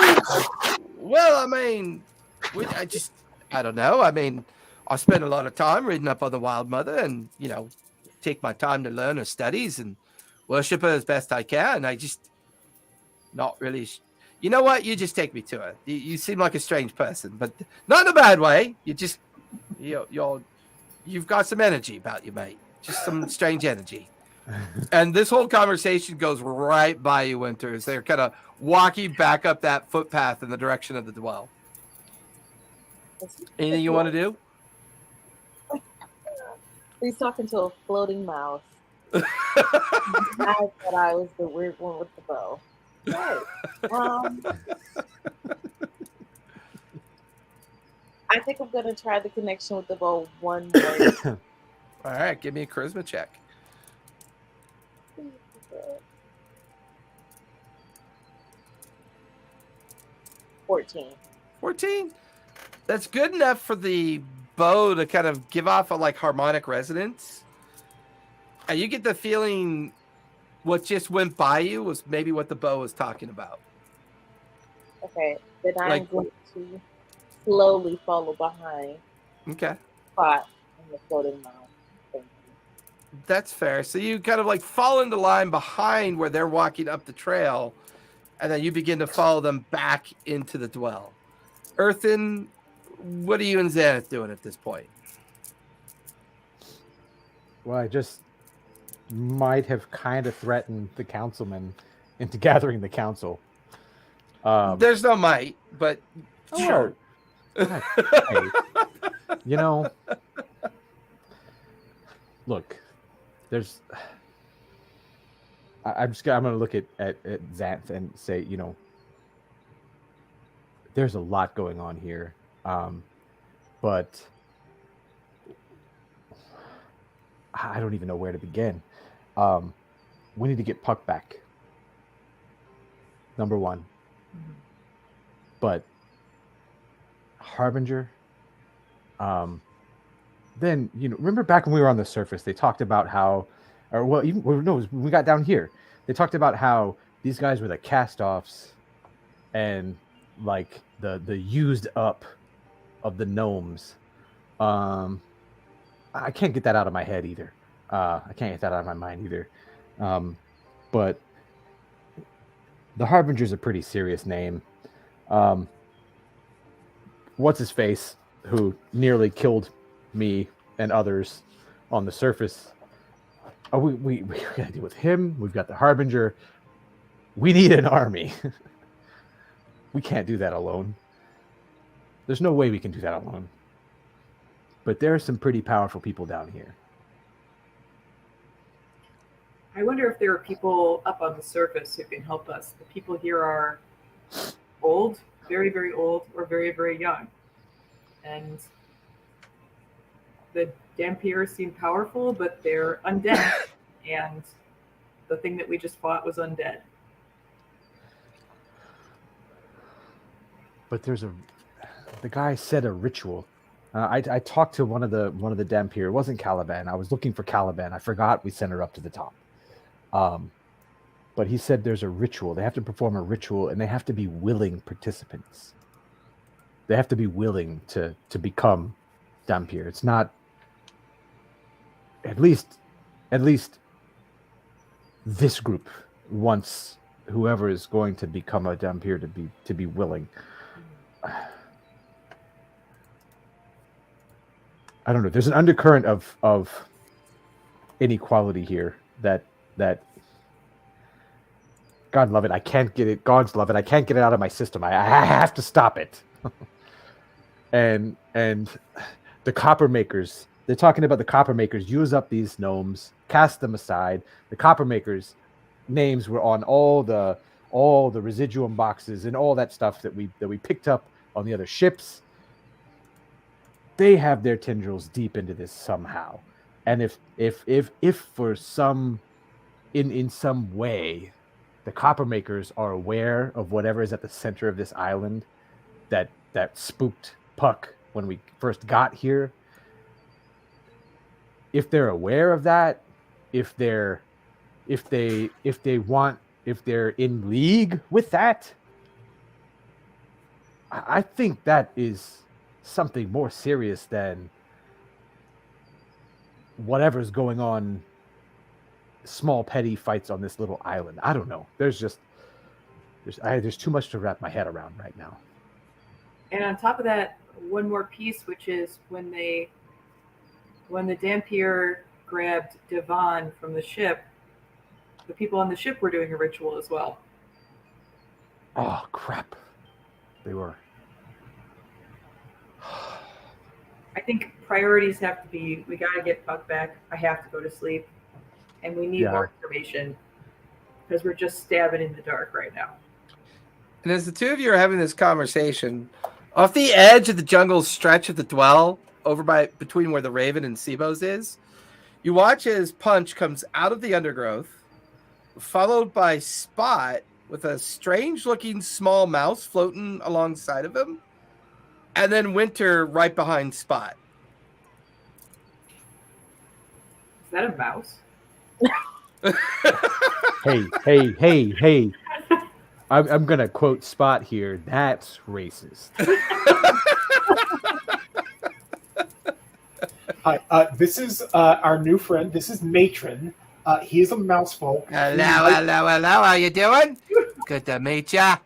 Well, I mean, I don't know. I mean, I spend a lot of time reading up on the Wild Mother and, take my time to learn her studies and worship her as best I can. I just not really. You know what? You just take me to her. You seem like a strange person, but not in a bad way. You've got some energy about you, mate. Just some strange energy. And this whole conversation goes right by you, Winter, as they're kind of walking back up that footpath in the direction of the dwell. Anything you want to do? He's talking to a floating mouse. I thought I was the weird one with the bow. Right. I think I'm going to try the connection with the bow one more. All right, give me a charisma check. 14. That's good enough for the bow to kind of give off a harmonic resonance. And you get the feeling what just went by you was maybe what the bow was talking about. Okay, then I'm going to slowly follow behind. Okay. Spot in the floating mouse. That's fair. So you kind of fall into line behind where they're walking up the trail, and then you begin to follow them back into the dwell. Earthen, what are you and Xanath doing at this point? Well, I just might have kind of threatened the councilman into gathering the council. There's no might, but sure. Hey, look, there's. I'm going to look at Xanth and say, there's a lot going on here, but I don't even know where to begin. We need to get Puck back. Number one. But Harbinger, then, remember back when we were on the surface, they talked about how, when we got down here, they talked about how these guys were the cast-offs and the used up of the gnomes. I can't get that out of my head either. I can't get that out of my mind either. But the Harbinger's a pretty serious name. What's his face, who nearly killed me and others on the surface? We gotta deal with him. We've got the Harbinger. We need an army. We can't do that alone. There's no way we can do that alone. But there are some pretty powerful people down here. I wonder if there are people up on the surface who can help us. The people here are old, very, very old, or very, very young. And the Dampiers seem powerful, but they're undead. And the thing that we just fought was undead. But the guy said a ritual. I talked to one of the Dampier. It wasn't Caliban. I was looking for Caliban. I forgot we sent her up to the top. But he said there's a ritual. They have to perform a ritual, and they have to be willing participants. They have to be willing to become Dampier. It's not at least this group wants whoever is going to become a Dampier to be willing. I don't know. There's an undercurrent of inequality here that God love it. I can't get it. God's love it. I can't get it out of my system. I have to stop it. and the copper makers, they're talking about the copper makers use up these gnomes, cast them aside. The copper makers' names were on all the residuum boxes and all that stuff that we picked up on the other ships. They have their tendrils deep into this somehow. And if for some in some way the copper makers are aware of whatever is at the center of this island that spooked Puck when we first got here, if they're aware of that, if they're in league with that, I think that is something more serious than whatever's going on, small petty fights on this little island. I don't know. There's too much to wrap my head around right now. And on top of that, one more piece, which is when the Dampier grabbed Devon from the ship, the people on the ship were doing a ritual as well. Oh crap. They were. I think priorities have to be, we got to get Puck back. I have to go to sleep. And we need more information because we're just stabbing in the dark right now. And as the two of you are having this conversation, off the edge of the jungle stretch of the Dwell, over between where the Raven and Sebos is, you watch as Punch comes out of the undergrowth, followed by Spot with a strange-looking small mouse floating alongside of him, and then Winter right behind Spot. Is that a mouse? Hey. I'm going to quote Spot here. That's racist. Hi, this is our new friend. This is Matron. He's a mouse folk. Hello. How you doing? Good to meet ya.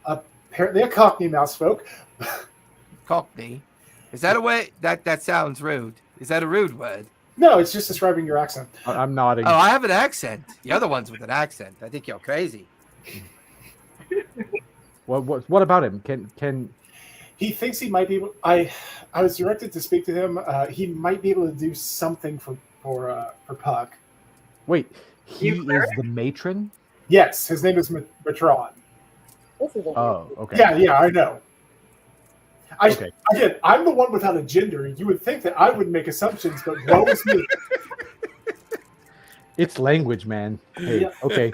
Apparently a Cockney mouse folk. Cockney? Is that a way? That sounds rude. Is that a rude word? No, it's just describing your accent. I'm nodding. Oh, I have an accent. The other one's with an accent. I think you're crazy. What about him? Can he thinks he might be able? I was directed to speak to him. He might be able to do something for Puck. Wait, he is the matron? Yes, his name is Matron. Oh, okay. Yeah, I know. Okay. Again, I'm the one without a gender. You would think that I would make assumptions, but woe is me. It's language, man. Hey, Yeah. okay.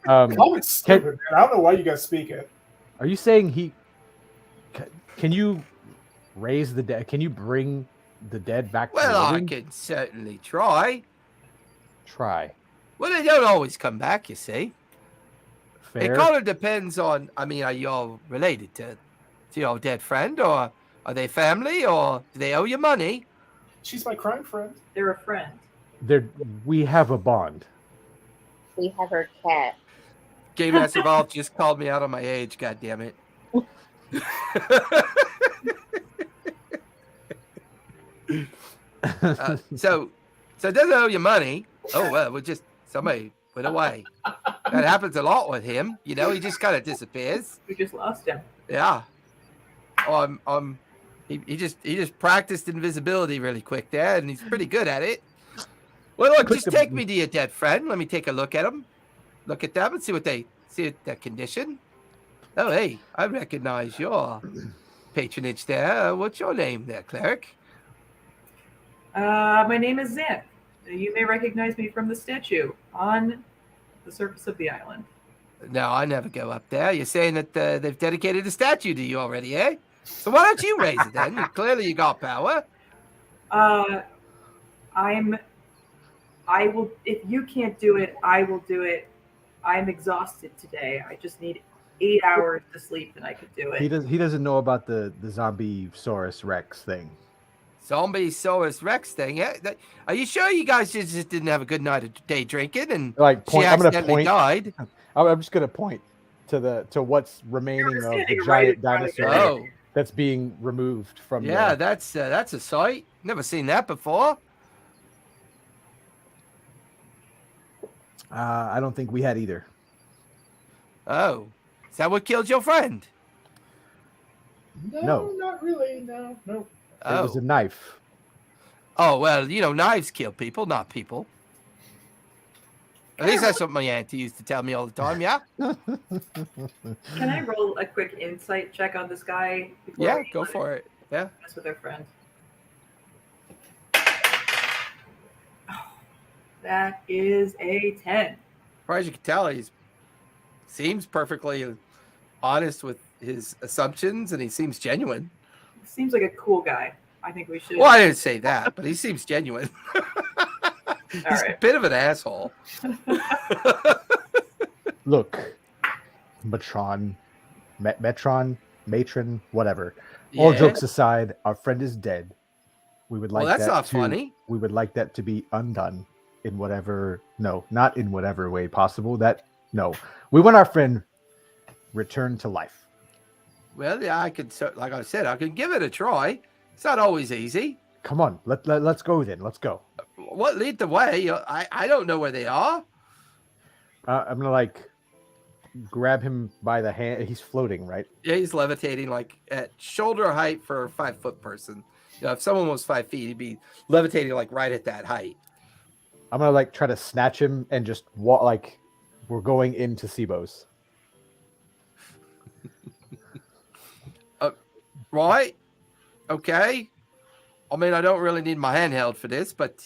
Call it stupid, man. I don't know why you guys speak it. Are you saying can you raise the dead? Can you bring the dead back to Well, I living? can certainly try. Try. Well, they don't always come back, you see. Fair. It kind of depends on, are you all related to your dead friend, or are they family, or do they owe you money? She's my crime friend. They're a friend. We have a bond. We have her cat. Game Master Vault just called me out on my age, God damn it. So it doesn't owe you money. Oh, well, somebody went away. That happens a lot with him. He just kind of disappears. We just lost him. Yeah. Oh, he just practiced invisibility really quick there, and he's pretty good at it. Well, look, just take me to your dead friend. Let me take a look at him. Look at them and see their condition. Oh, hey, I recognize your patronage there. What's your name there, cleric? My name is Zant. You may recognize me from the statue on the surface of the island. No, I never go up there. You're saying that they've dedicated a statue to you already, eh? So why don't you raise it then? Clearly you got power. I will. If you can't do it, I will do it. I'm exhausted today. I just need 8 hours to sleep, and I could do it. He doesn't know about the zombie Saurus Rex thing. Zombie Saurus Rex thing. Yeah. Are you sure you guys just didn't have a good night of day drinking and Like she point, I'm gonna accidentally point. died? I'm just gonna point to what's remaining of standing the right giant in front of dinosaur it. Oh, that's being removed from. yeah. That's a sight. Never seen that before. I don't think we had either. Oh, is that what killed your friend? No. Not really. No. It was a knife. Oh, well, knives kill people, not people. At least that's what my auntie used to tell me all the time, yeah? Can I roll a quick insight check on this guy? before Yeah, we go let for it. Yeah. mess with our friend? Oh, that is a 10. As far as you can tell, he seems perfectly honest with his assumptions, and he seems genuine. Seems like a cool guy. I think we should. Well, I didn't say that, but he seems genuine. He's a right. bit of an asshole. Look, matron, whatever. All Yeah. jokes aside, our friend is dead. We would like Well, that's that not to, funny. We would like that to be undone in whatever. No, not in whatever way possible. We want our friend returned to life. Well, yeah, like I said, I could give it a try. It's not always easy. Come on, let's go then. Let's go. What lead the way? I don't know where they are. I'm gonna grab him by the hand. He's floating, right? Yeah, he's levitating like at shoulder height for a 5-foot person. If someone was 5 feet, he'd be levitating like right at that height. I'm gonna try to snatch him and just walk like we're going into Sibo's. Right? Okay. I mean, I don't really need my handheld for this, but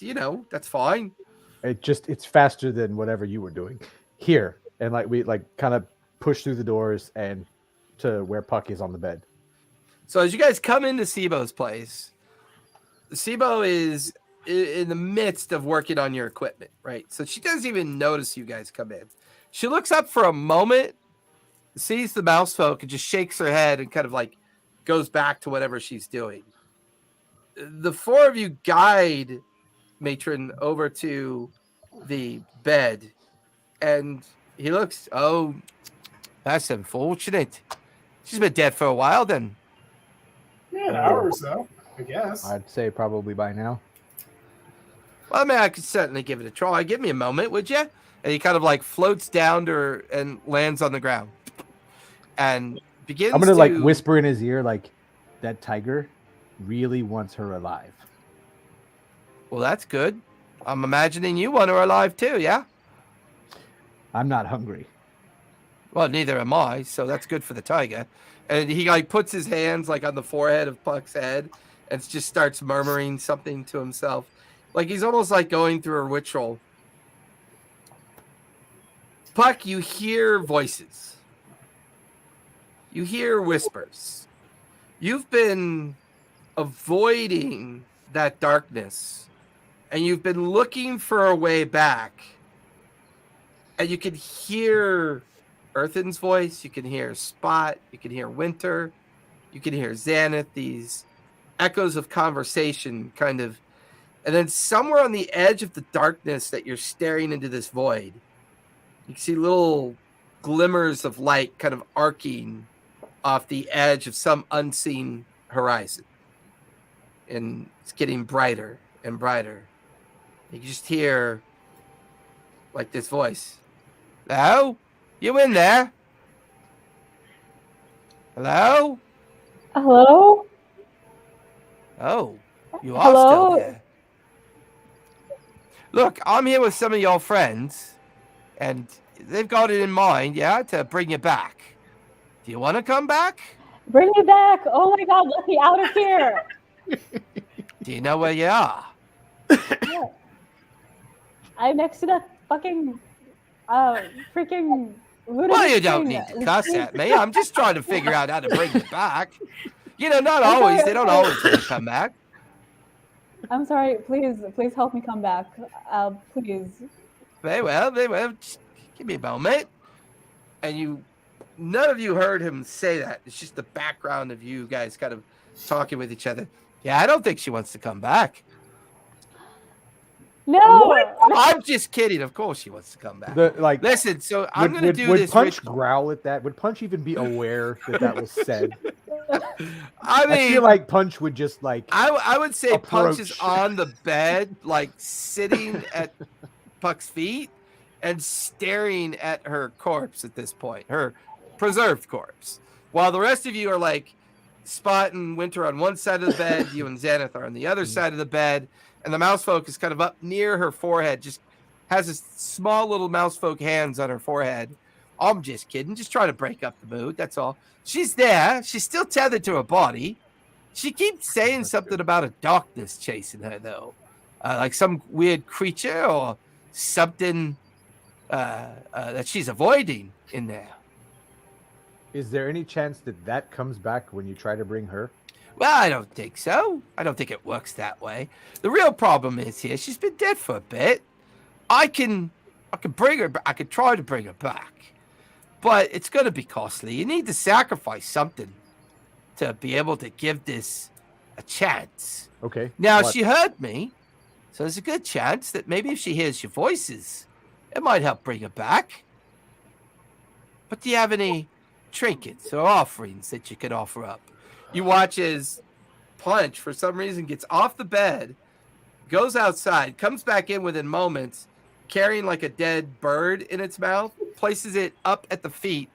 that's fine. It's faster than whatever you were doing here, and we kind of push through the doors and to where Puck is on the bed. So as you guys come into Sibo's place, Sibo is in the midst of working on your equipment, right? So she doesn't even notice you guys come in. She looks up for a moment, sees the mouse folk, and just shakes her head and kind of goes back to whatever she's doing. The four of you guide Matron over to the bed, and he looks, oh, that's unfortunate. She's been dead for a while then. Yeah, an hour or so, I guess. I'd say probably by now. Well, I mean, I could certainly give it a try. Give me a moment, would you? And he kind of floats down to her and lands on the ground. And begins I'm gonna whisper in his ear that tiger really wants her alive. Well, that's good. I'm imagining you want her alive too, yeah? I'm not hungry. Well, neither am I, so that's good for the tiger. And he puts his hands on the forehead of Puck's head and just starts murmuring something to himself. He's almost going through a ritual. Puck, you hear voices. You hear whispers. You've been avoiding that darkness, and you've been looking for a way back. And you can hear Earthen's voice, you can hear Spot, you can hear Winter, you can hear Xanath, these echoes of conversation kind of. And then somewhere on the edge of the darkness that you're staring into this void, you can see little glimmers of light kind of arcing off the edge of some unseen horizon. And it's getting brighter and brighter. You can just hear this voice. Hello? You in there? Hello? Hello? Oh, you are Hello? still there. Look, I'm here with some of your friends, and they've got it in mind, to bring you back. Do you want to come back? Bring me back! Oh my god, let me out of here! Do you know where you are? Yeah. I'm next to that fucking freaking Well, you don't need to cuss at me. I'm just trying to figure out how to bring you back. You know, not I'm always. sorry, They don't I'm always want to come back. I'm sorry. Please help me come back. Please. Very well. Just give me a moment. And none of you heard him say that. It's just the background of you guys kind of talking with each other. Yeah, I don't think she wants to come back. No. I'm just kidding. Of course she wants to come back. Listen, so I'm going to do would this. Punch growl at that? Would Punch even be aware that was said? I feel like Punch would just like. I would say Punch is approach. on the bed, like sitting at Puck's feet and staring at her corpse at this point, her preserved corpse, while the rest of you are like Spot and Winter on one side of the bed, you and Xanath are on the other side of the bed, and the mouse folk is kind of up near her forehead, just has this small little mouse folk hands on her forehead. I'm just kidding, just trying to break up the mood, that's all. She's there, she's still tethered to her body. She keeps saying something about a darkness chasing her, though, like some weird creature or something that she's avoiding in there. Is there any chance that comes back when you try to bring her? Well, I don't think so. I don't think it works that way. The real problem is here, she's been dead for a bit. I can bring her. I could try to bring her back, but it's going to be costly. You need to sacrifice something to be able to give this a chance. Okay. Now she heard me, so there's a good chance that maybe if she hears your voices, it might help bring her back. But do you have any trinkets or offerings that you could offer up? You watch as Punch, for some reason, gets off the bed, goes outside, comes back in within moments, carrying like a dead bird in its mouth, places it up at the feet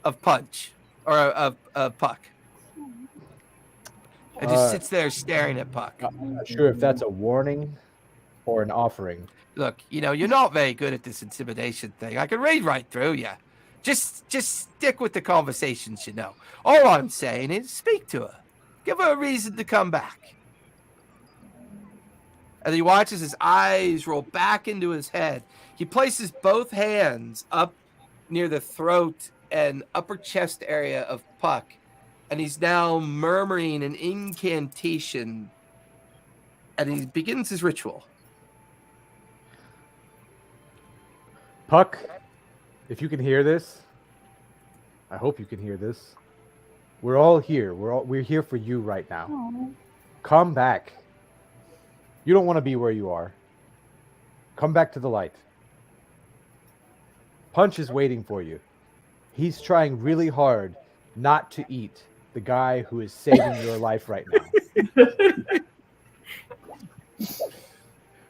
of Punch, or of Puck. And just sits there staring at Puck. I'm not sure if that's a warning or an offering. Look, you're not very good at this intimidation thing. I can read right through you. Just stick with the conversations you know. All I'm saying is speak to her. Give her a reason to come back. And he watches his eyes roll back into his head. He places both hands up near the throat and upper chest area of Puck. And he's now murmuring an incantation. And he begins his ritual. Puck, if you can hear this, I hope you can hear this. We're all here. We're here for you right now. Aww. Come back. You don't want to be where you are. Come back to the light. Punch is waiting for you. He's trying really hard not to eat the guy who is saving your life right now.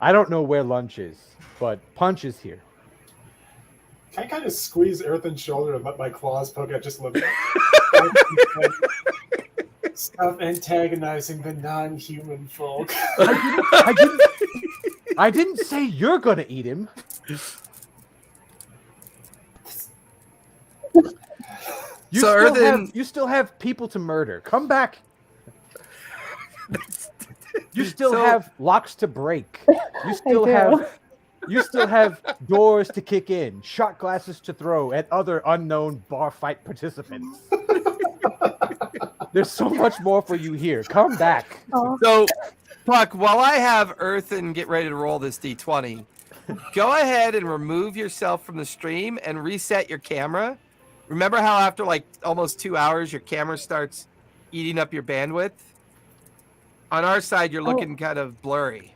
I don't know where lunch is, but Punch is here. Can I kind of squeeze Earthen's shoulder and let my claws poke out just a little bit? Stop antagonizing the non-human folk. I didn't say you're gonna eat him. You still have people to murder. Come back. You still have locks to break. You still have doors to kick in, shot glasses to throw at other unknown bar fight participants. There's so much more for you here. Come back. So, Puck, while I have Earthen get ready to roll this D20, go ahead and remove yourself from the stream and reset your camera. Remember how after like almost 2 hours, your camera starts eating up your bandwidth? On our side, you're looking kind of blurry.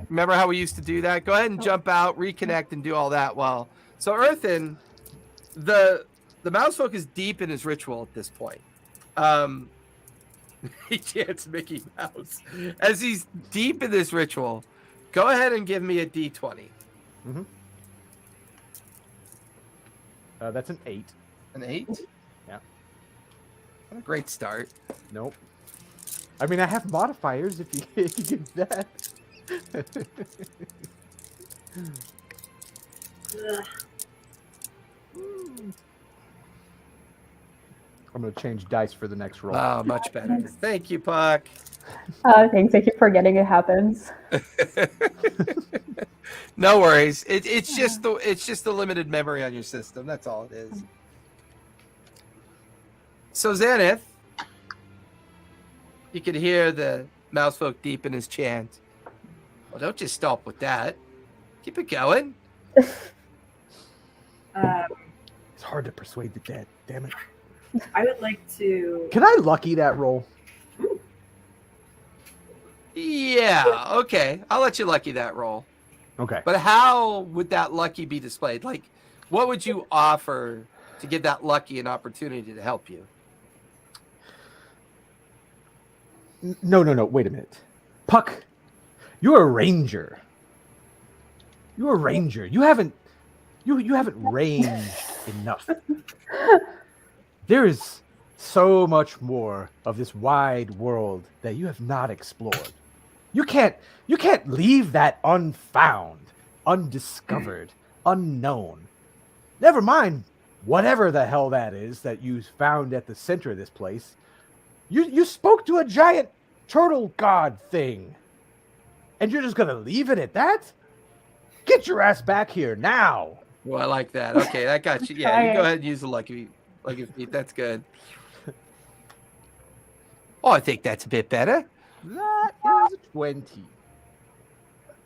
Remember how we used to do that? Go ahead and jump out, reconnect, and do all that while. So Earthen, the mouse folk is deep in his ritual at this point. He chants Mickey Mouse. As he's deep in this ritual, go ahead and give me a D20. Mm-hmm. That's an 8. An 8? Yeah. What a great start. Nope. I mean, I have modifiers if you give that. I'm going to change dice for the next roll. Oh, much better. Thank you, Puck. Thanks. I keep forgetting it happens. No worries. It's just the limited memory on your system. That's all it is. So Xanath, You could hear the mousefolk deepen his chant. Well, don't just stop with that. Keep it going. It's hard to persuade the dead. Damn it. I would like to. Can I lucky that roll? Yeah, okay. I'll let you lucky that roll. Okay. But how would that lucky be displayed? Like, what would you offer to give that lucky an opportunity to help you? No. Wait a minute. Puck, you're a ranger. You're a ranger. You haven't ranged enough. There is so much more of this wide world that you have not explored. You can't leave that unfound, undiscovered, unknown. Never mind whatever the hell that is that you found at the center of this place. You spoke to a giant turtle god thing. And you're just gonna leave it at that? Get your ass back here now. Well, I like that. Okay, that got you. Yeah, you go ahead and use the lucky feet. That's good. Oh, I think that's a bit better. That is a 20.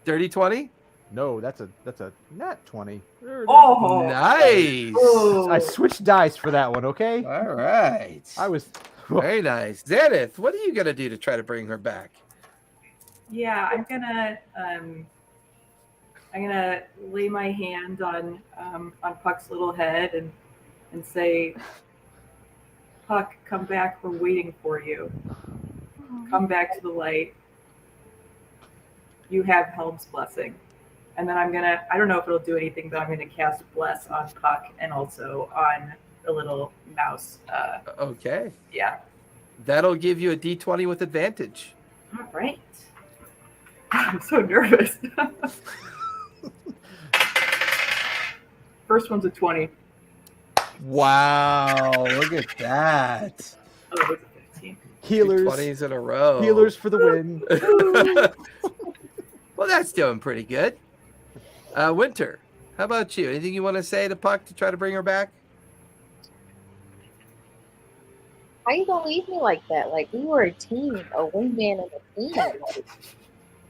Dirty 20? No, that's a nat 20. Oh, Nice. Oh. I switched dice for that one, okay? All right. I was Very nice. Xaneth, what are you going to do to try to bring her back? Yeah, I'm gonna lay my hand on Puck's little head and say, Puck, come back. We're waiting for you. Come back to the light. You have Helm's blessing. And then I don't know if it'll do anything, but I'm gonna cast Bless on Puck and also on the little mouse. Okay. Yeah. That'll give you a D20 with advantage. All right. I'm so nervous. First one's a 20. Wow, look at that. Oh, it's a 15. healers. 20s in a row. Healers for the win. Well, that's doing pretty good. Winter, how about you? Anything you want to say to Puck to try to bring her back? How you gonna leave me like that? Like, we were a team, a wingman and a team. Like,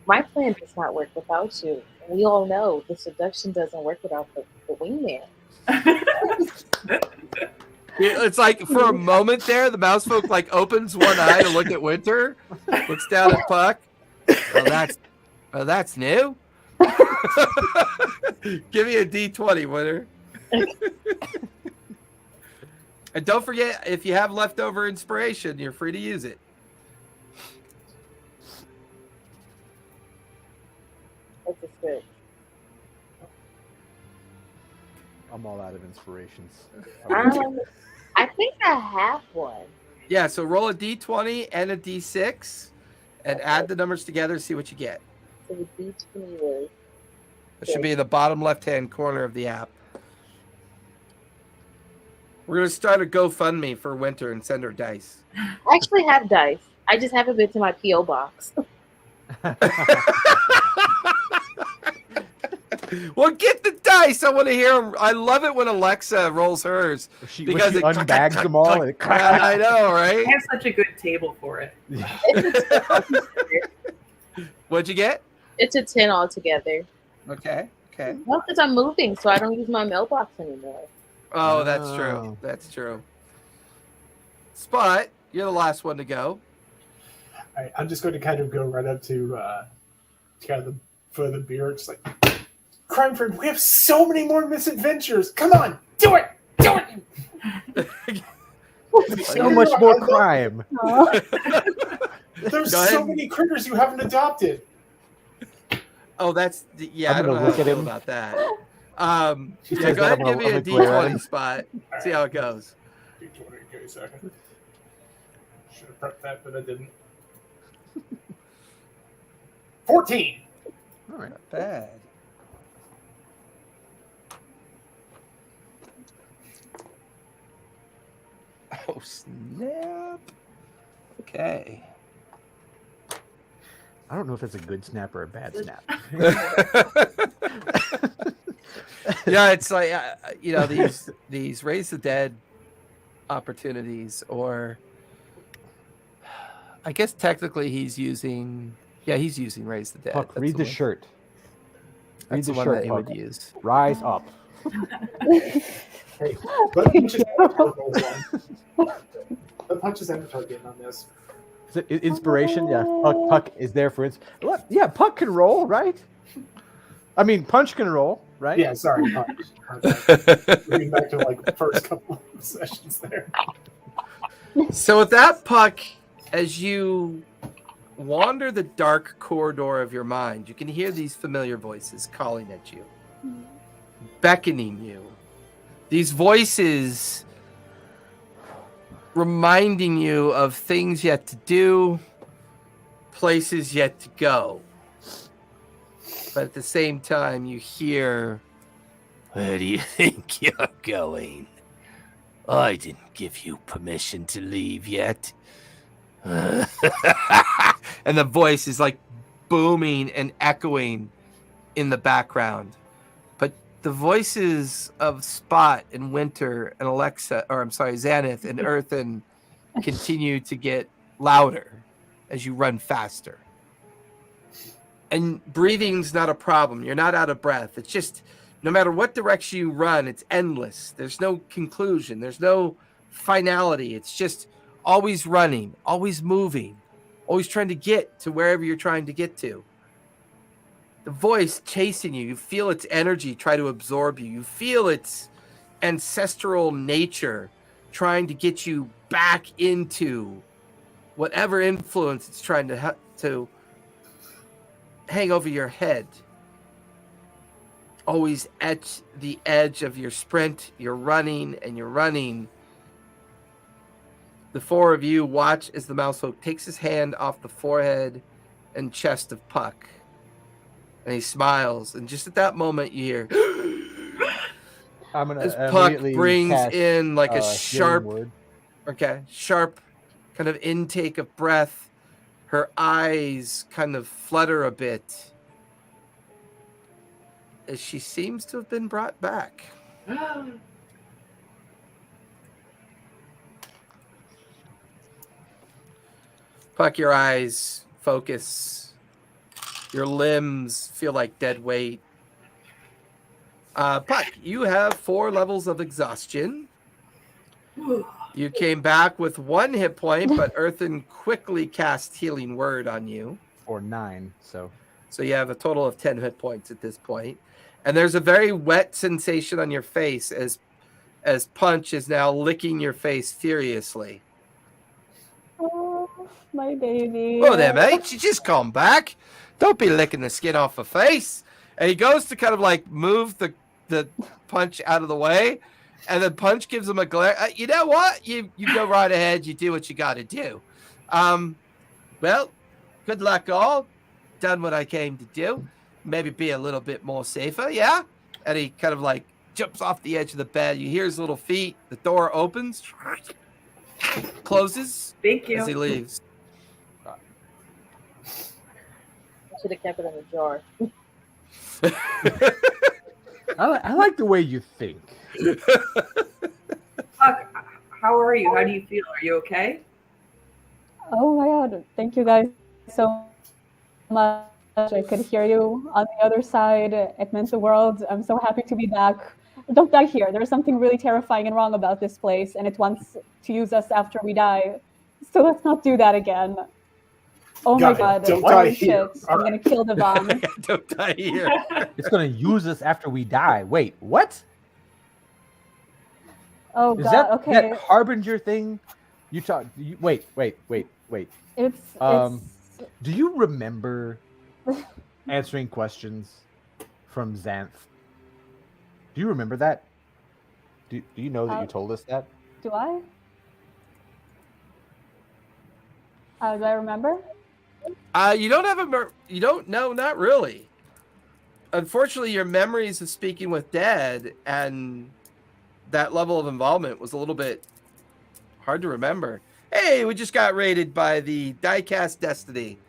my plan does not work without you. And we all know the seduction doesn't work without the wingman. It's like for a moment there, the mousefolk like opens one eye to look at Winter, looks down at Puck. Oh, that's new. Give me a D20, Winter. And don't forget, if you have leftover inspiration, you're free to use it. That's just good. I'm all out of inspirations. I think I have one. Yeah, so roll a D20 and a D6 and add the numbers together to see what you get. So the D20 was. It should be in the bottom left-hand corner of the app. We're going to start a GoFundMe for Winter and send her dice. I actually have dice. I just haven't been to my P.O. box. Well, get the dice. I want to hear them. I love it when Alexa rolls hers. Because she unbags them all. And I know, right? I have such a good table for it. What'd you get? It's a 10 altogether. Okay. Well, because I'm moving, so I don't use my mailbox anymore. Oh, that's true. That's true. Spot, you're the last one to go. All right, I'm just going to kind of go right up to kind of the foot of the beer. It's like, Crime Friend, we have so many more misadventures. Come on, do it. So much more crime. There's so many critters you haven't adopted. Oh, that's yeah. I'm I don't know gonna how look to at feel him. about that. Yeah, says go ahead that, and give me a I'm gonna glare at D20 him. Spot. See how it goes. D20, give me a second. Should have prepped that, but I didn't. 14. All right. Not bad. Oh snap! Okay. I don't know if that's a good snap or a bad snap. Yeah, it's like these raise the dead opportunities or I guess technically he's using. Yeah, he's using Raise the Dead. Puck, That's read the one. shirt. Read That's the the one shirt, that he Puck. would use. Rise up. Hey, let Punch's Avatar roll one. Let Punch's Avatar get in on this. Is it inspiration? Yeah. Puck is there for What? Yeah, Puck can roll, right? I mean, Punch can roll, right? Yeah, sorry, Punch. Moving back to like the first couple of sessions there. So with that, Puck, as you wander the dark corridor of your mind, you can hear these familiar voices calling at you, beckoning you. These voices reminding you of things yet to do, places yet to go. But at the same time, you hear, "Where do you think you're going? I didn't give you permission to leave yet." And the voice is like booming and echoing in the background. But the voices of Spot and Winter and Xanath and Earthen continue to get louder as you run faster. And breathing's not a problem. You're not out of breath. It's just no matter what direction you run, it's endless. There's no conclusion. There's no finality. It's just always running, always moving, always trying to get to wherever you're trying to get to. The voice chasing you, you feel its energy try to absorb you. You feel its ancestral nature trying to get you back into whatever influence it's trying to hang over your head. Always at the edge of your sprint, you're running and you're running. The four of you watch as the mousefolk takes his hand off the forehead and chest of Puck. And he smiles. And just at that moment, you hear, I'm gonna as Puck immediately brings cast, in like a healing sharp, word. sharp kind of intake of breath. Her eyes kind of flutter a bit as she seems to have been brought back. Puck, your eyes focus. Your limbs feel like dead weight. Puck, you have 4 levels of exhaustion. You came back with 1 hit point, but Earthen quickly cast Healing Word on you. Or 9, so you have a total of 10 hit points at this point. And there's a very wet sensation on your face as Punch is now licking your face furiously. Oh, my baby. Oh there, mate. She just come back. Don't be licking the skin off her face. And he goes to kind of like move the Punch out of the way. And then Punch gives him a glare. You know what? You go right ahead. You do what you got to do. Well, good luck all. Done what I came to do. Maybe be a little bit more safer, yeah? And he kind of like jumps off the edge of the bed. You hear his little feet. The door opens. Closes. Thank you. As he leaves. I should have kept it in the jar. I like the way you think. Puck, how are you? How do you feel? Are you okay? Oh my god, thank you guys so much. I could hear you on the other side. It meant the world. I'm so happy to be back. Don't die here. There's something really terrifying and wrong about this place, and it wants to use us after we die. So let's not do that again. Oh my god. Don't Holy die shit. here. I'm going to kill Devon. Don't die here. It's gonna use us after we die. Wait, what? Oh Is god, that okay. that harbinger thing? Wait. It's Do you remember answering questions from Xanth? Do you remember that? Do you know that you told us that? do I? Do I remember? You don't have you don't know, not really. Unfortunately, your memories of speaking with Dad and that level of involvement was a little bit hard to remember. Hey, we just got raided by the Diecast Destiny.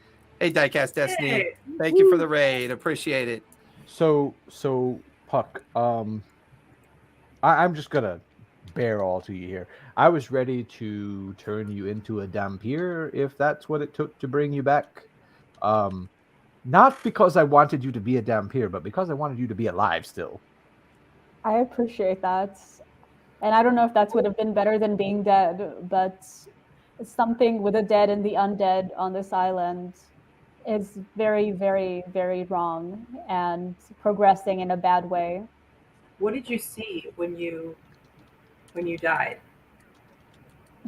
Hey, Diecast Destiny. Hey. Thank you for the raid. Appreciate it. So Puck, I'm just gonna bare all to you here. I was ready to turn you into a Dhampir if that's what it took to bring you back. Not because I wanted you to be a Dhampir, but because I wanted you to be alive still. I appreciate that. And I don't know if that would have been better than being dead, but something with the dead and the undead on this island is very, very, very wrong and progressing in a bad way. What did you see when you died?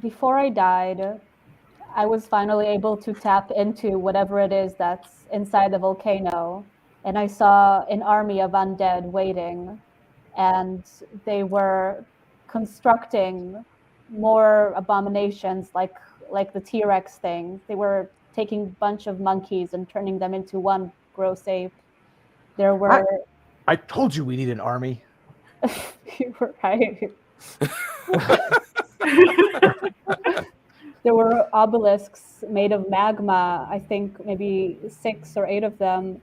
Before I died, I was finally able to tap into whatever it is that's inside the volcano, and I saw an army of undead waiting, and they were constructing more abominations like the T-Rex thing. They were taking a bunch of monkeys and turning them into one gross ape. There were... I told you we need an army. You were right. There were obelisks made of magma, I think maybe 6 or 8 of them.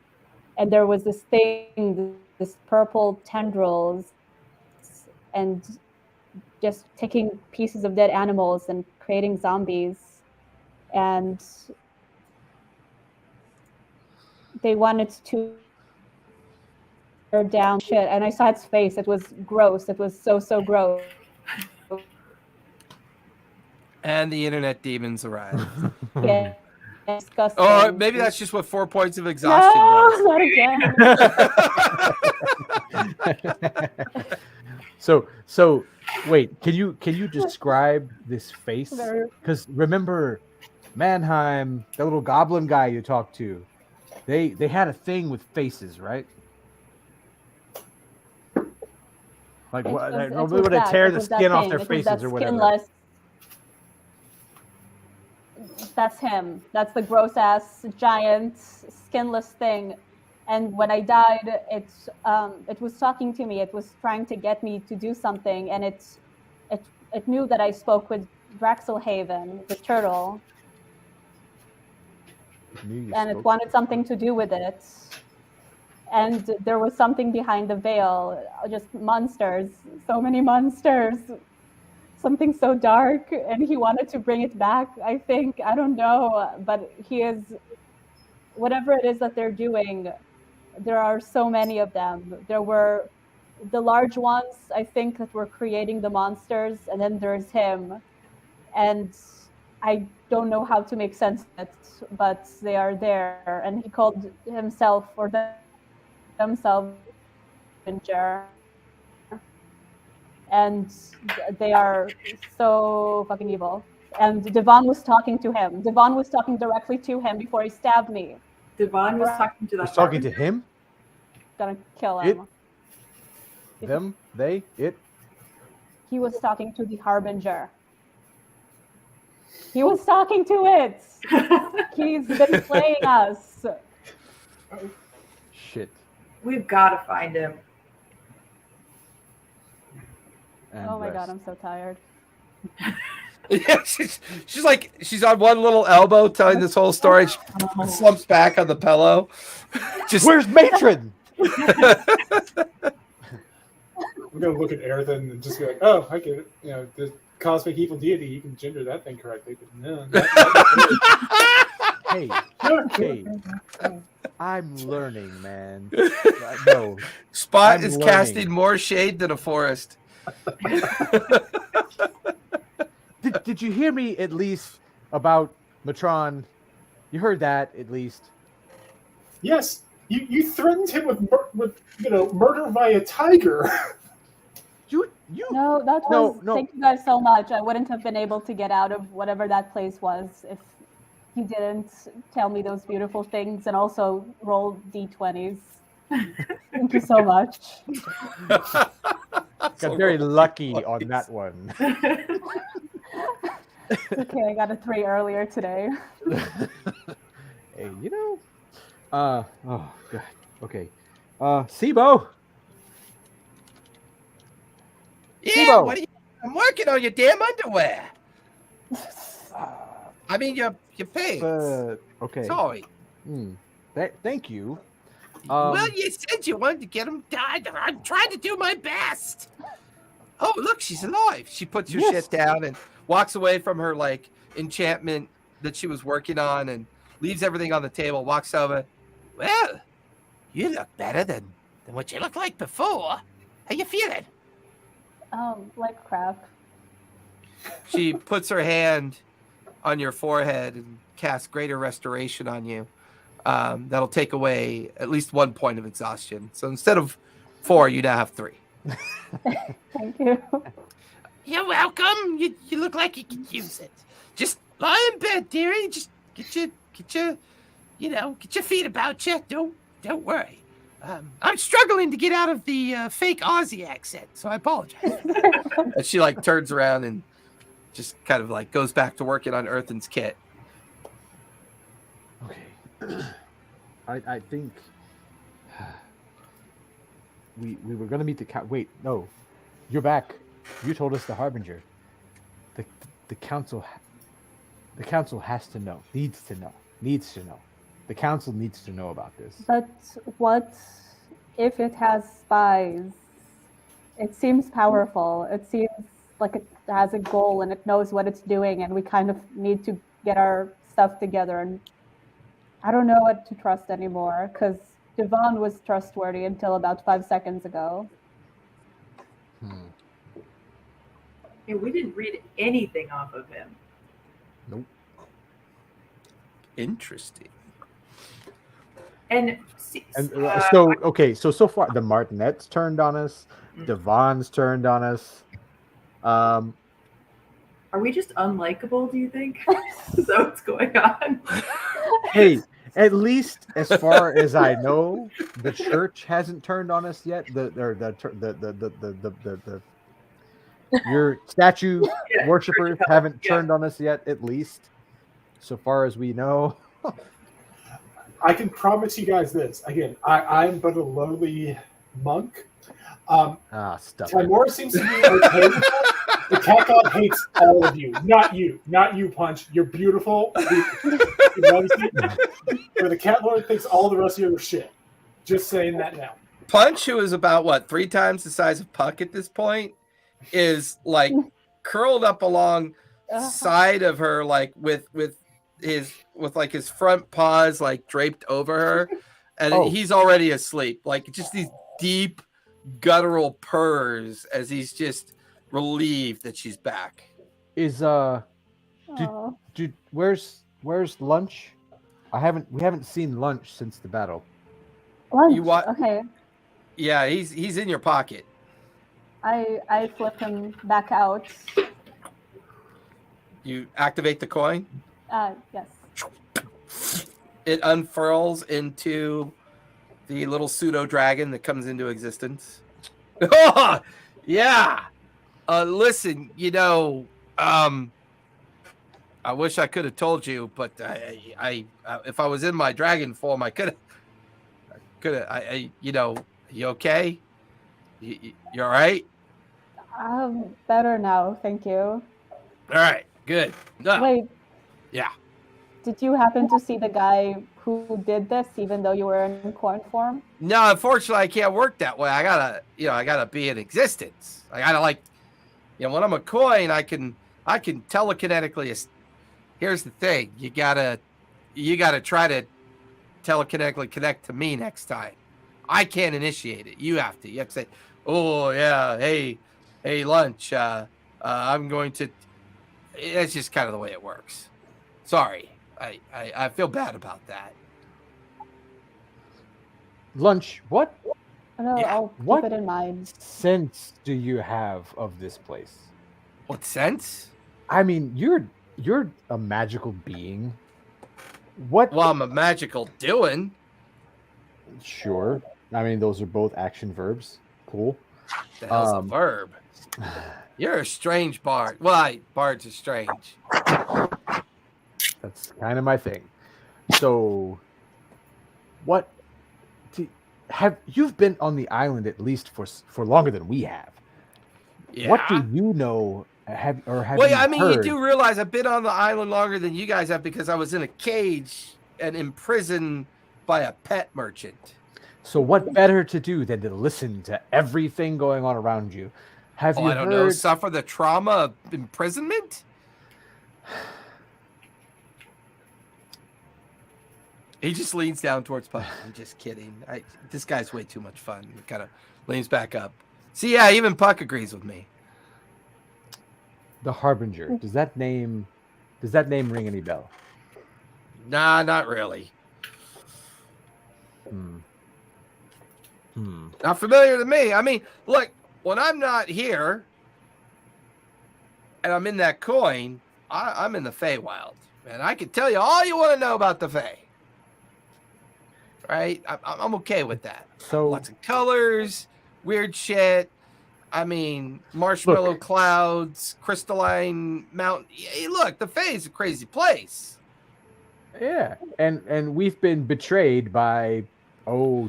And there was this thing, this purple tendrils, and just taking pieces of dead animals and creating zombies. And they wanted to tear down shit. And I saw its face. It was gross. It was so gross. And the internet demons arrived. Yeah, disgusting. Oh, maybe that's just what 4 points of exhaustion does. Not again. So wait, can you describe this face? Because remember, Mannheim, the little goblin guy you talked to, they had a thing with faces, right? Like what? Normally would tear the skin off their faces or whatever. Skinless. That's him. That's the gross ass giant skinless thing. And when I died, it was talking to me. It was trying to get me to do something, and it knew that I spoke with Draxelhaven, the turtle, and it wanted something to do with it. And there was something behind the veil, just monsters, so many monsters, something so dark, and he wanted to bring it back, I think. I don't know, but he is, whatever it is that they're doing, there are so many of them. There were the large ones, I think, that were creating the monsters, and then there's him. And I don't know how to make sense of it, but they are there. And he called himself or themselves Avenger. And they are so fucking evil. And Devon was talking to him. Devon was talking directly to him before he stabbed me. Devon was talking to the was talking to him? Gonna kill him. It? Them? They? It? He was talking to the Harbinger. He was talking to it. He's been playing us. Shit. We've got to find him. And oh my rest. god, I'm so tired. Yeah, she's like, she's on one little elbow telling this whole story. She slumps back on the pillow. Just where's Matron? I'm gonna look at Errand and just be like, "Oh, I get it. You know, the cosmic evil deity. You can gender that thing correctly." But no. Hey, I'm learning, man. No, Spot I'm is learning. casting more shade than a forest. Did you hear me at least about Matron? You heard that at least. Yes, you threatened him with murder via tiger. You No, that was. Thank you guys so much. I wouldn't have been able to get out of whatever that place was if he didn't tell me those beautiful things and also roll d20s. Thank you so much. got very lucky on that one. Okay, I got a 3 earlier today. Hey, oh god. Okay. Sibo. Yeah, Sibo. what are you? I'm working on your damn underwear. I mean, your pants. Okay. Sorry. Thank you. Well, you said you wanted to get them dyed. I'm trying to do my best. Oh, look, she's alive. She puts her Yes. shit down and walks away from her like enchantment that she was working on and leaves everything on the table, walks over. Well, you look better than what you looked like before. How you feeling? Like crap. She puts her hand on your forehead and casts Greater Restoration on you. That'll take away at least 1 point of exhaustion. So instead of 4, you now have 3. Thank you. You're welcome. You look like you could use it. Just lie in bed, dearie. Just get your feet about you. Don't worry. I'm struggling to get out of the fake Aussie accent, so I apologize. And she like turns around and just kind of like goes back to working on Earthen's kit. Okay. I think we were going to meet the wait, no. You're back. You told us the Harbinger. The council has to know. Needs to know. The council needs to know about this. But what if it has spies? It seems powerful. It seems like it has a goal and it knows what it's doing, and we kind of need to get our stuff together. And I don't know what to trust anymore, because Devon was trustworthy until about 5 seconds ago. Yeah, we didn't read anything off of him. Nope. Interesting. And so far the Martinets turned on us, Devon's turned on us. are we just unlikable, do you think? Is that what's going on? Hey, at least as far as I know, the church hasn't turned on us yet. Your statue worshippers haven't turned on us yet, at least so far as we know. I can promise you guys this. Again, I'm but a lowly monk. Stuff. Timor seems to be okay with that. The cat god hates all of you. Not you, Punch. You're beautiful. He loves you. But the cat lord thinks all the rest of you are shit. Just saying that now. Punch, who is about 3 times the size of Puck at this point, is like curled up along side of her, like with his front paws like draped over her, and he's already asleep. Like just these deep guttural purrs as he's just relieved that she's back. Is where's lunch? We haven't seen lunch since the battle. Lunch. You what? Okay. Yeah, he's in your pocket. I flip him back out. You activate the coin. Yes. It unfurls into the little pseudo dragon that comes into existence. Oh, yeah. Listen, I wish I could have told you, but I if I was in my dragon form, I could have. You okay? You all right? Better now, thank you. All right, good. Wait. Yeah. Did you happen to see the guy who did this, even though you were in coin form? No, unfortunately, I can't work that way. I gotta be in existence. I gotta when I'm a coin, I can telekinetically. Here's the thing: you gotta try to telekinetically connect to me next time. I can't initiate it. You have to. You have to say, "Oh yeah, hey, lunch. I'm going to." It's just kind of the way it works. Sorry, I feel bad about that. Lunch. What? No, Yeah. I'll What? keep it in mind. Sense do you have of this place? What sense? I mean, you're a magical being. What? Well, I'm a magical doing. Sure. I mean, those are both action verbs. Cool. The hell's a verb? You're a strange bard. Well, bards are strange. That's kind of my thing. So, what you've been on the island at least for longer than we have? Yeah. What do you know? Have Well, you I mean, heard? you do realize I've been on the island longer than you guys have because I was in a cage and imprisoned by a pet merchant. So what better to do than to listen to everything going on around you? Have you I don't know. heard? Suffer the trauma of imprisonment? He just leans down towards Puck. I'm just kidding. This guy's way too much fun. He kind of leans back up. See, yeah, even Puck agrees with me. The Harbinger. Does that name ring any bell? Nah, not really. Not familiar to me. I mean, look, when I'm not here and I'm in that coin, I'm in the Feywild. And I can tell you all you want to know about the Fey. Right? I'm okay with that. So Lots of colors, weird shit. I mean, marshmallow clouds, crystalline mountain. Hey, look, the Fey is a crazy place. yeah, and we've been betrayed by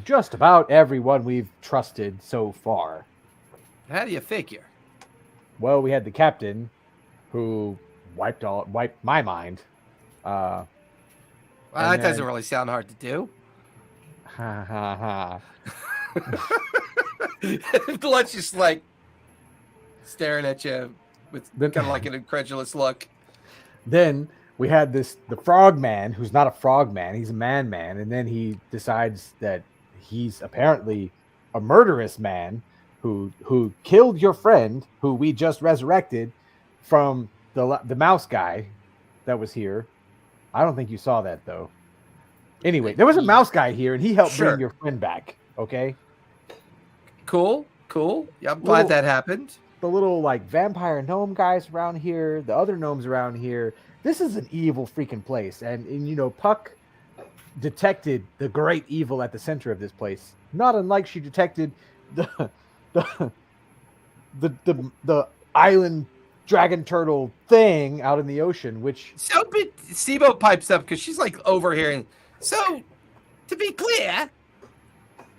just about everyone we've trusted so far. How do you figure? Well, we had the captain, who wiped my mind. Well, that doesn't really sound hard to do. Ha ha ha. Let's just like staring at you with kind of like an incredulous look. Then we had the frogman, who's not a frogman, he's a man, and then he decides that he's apparently a murderous man who killed your friend, who we just resurrected from the mouse guy that was here. I don't think you saw that though. Anyway, there was a mouse guy here, and he helped bring your friend back. Okay. Cool. Yeah, I'm glad that happened. The little like vampire gnome guys around here, the other gnomes around here. This is an evil freaking place, and you know, Puck detected the great evil at the center of this place. Not unlike she detected the island dragon turtle thing out in the ocean, which Sibo pipes up because she's like overhearing. So, to be clear,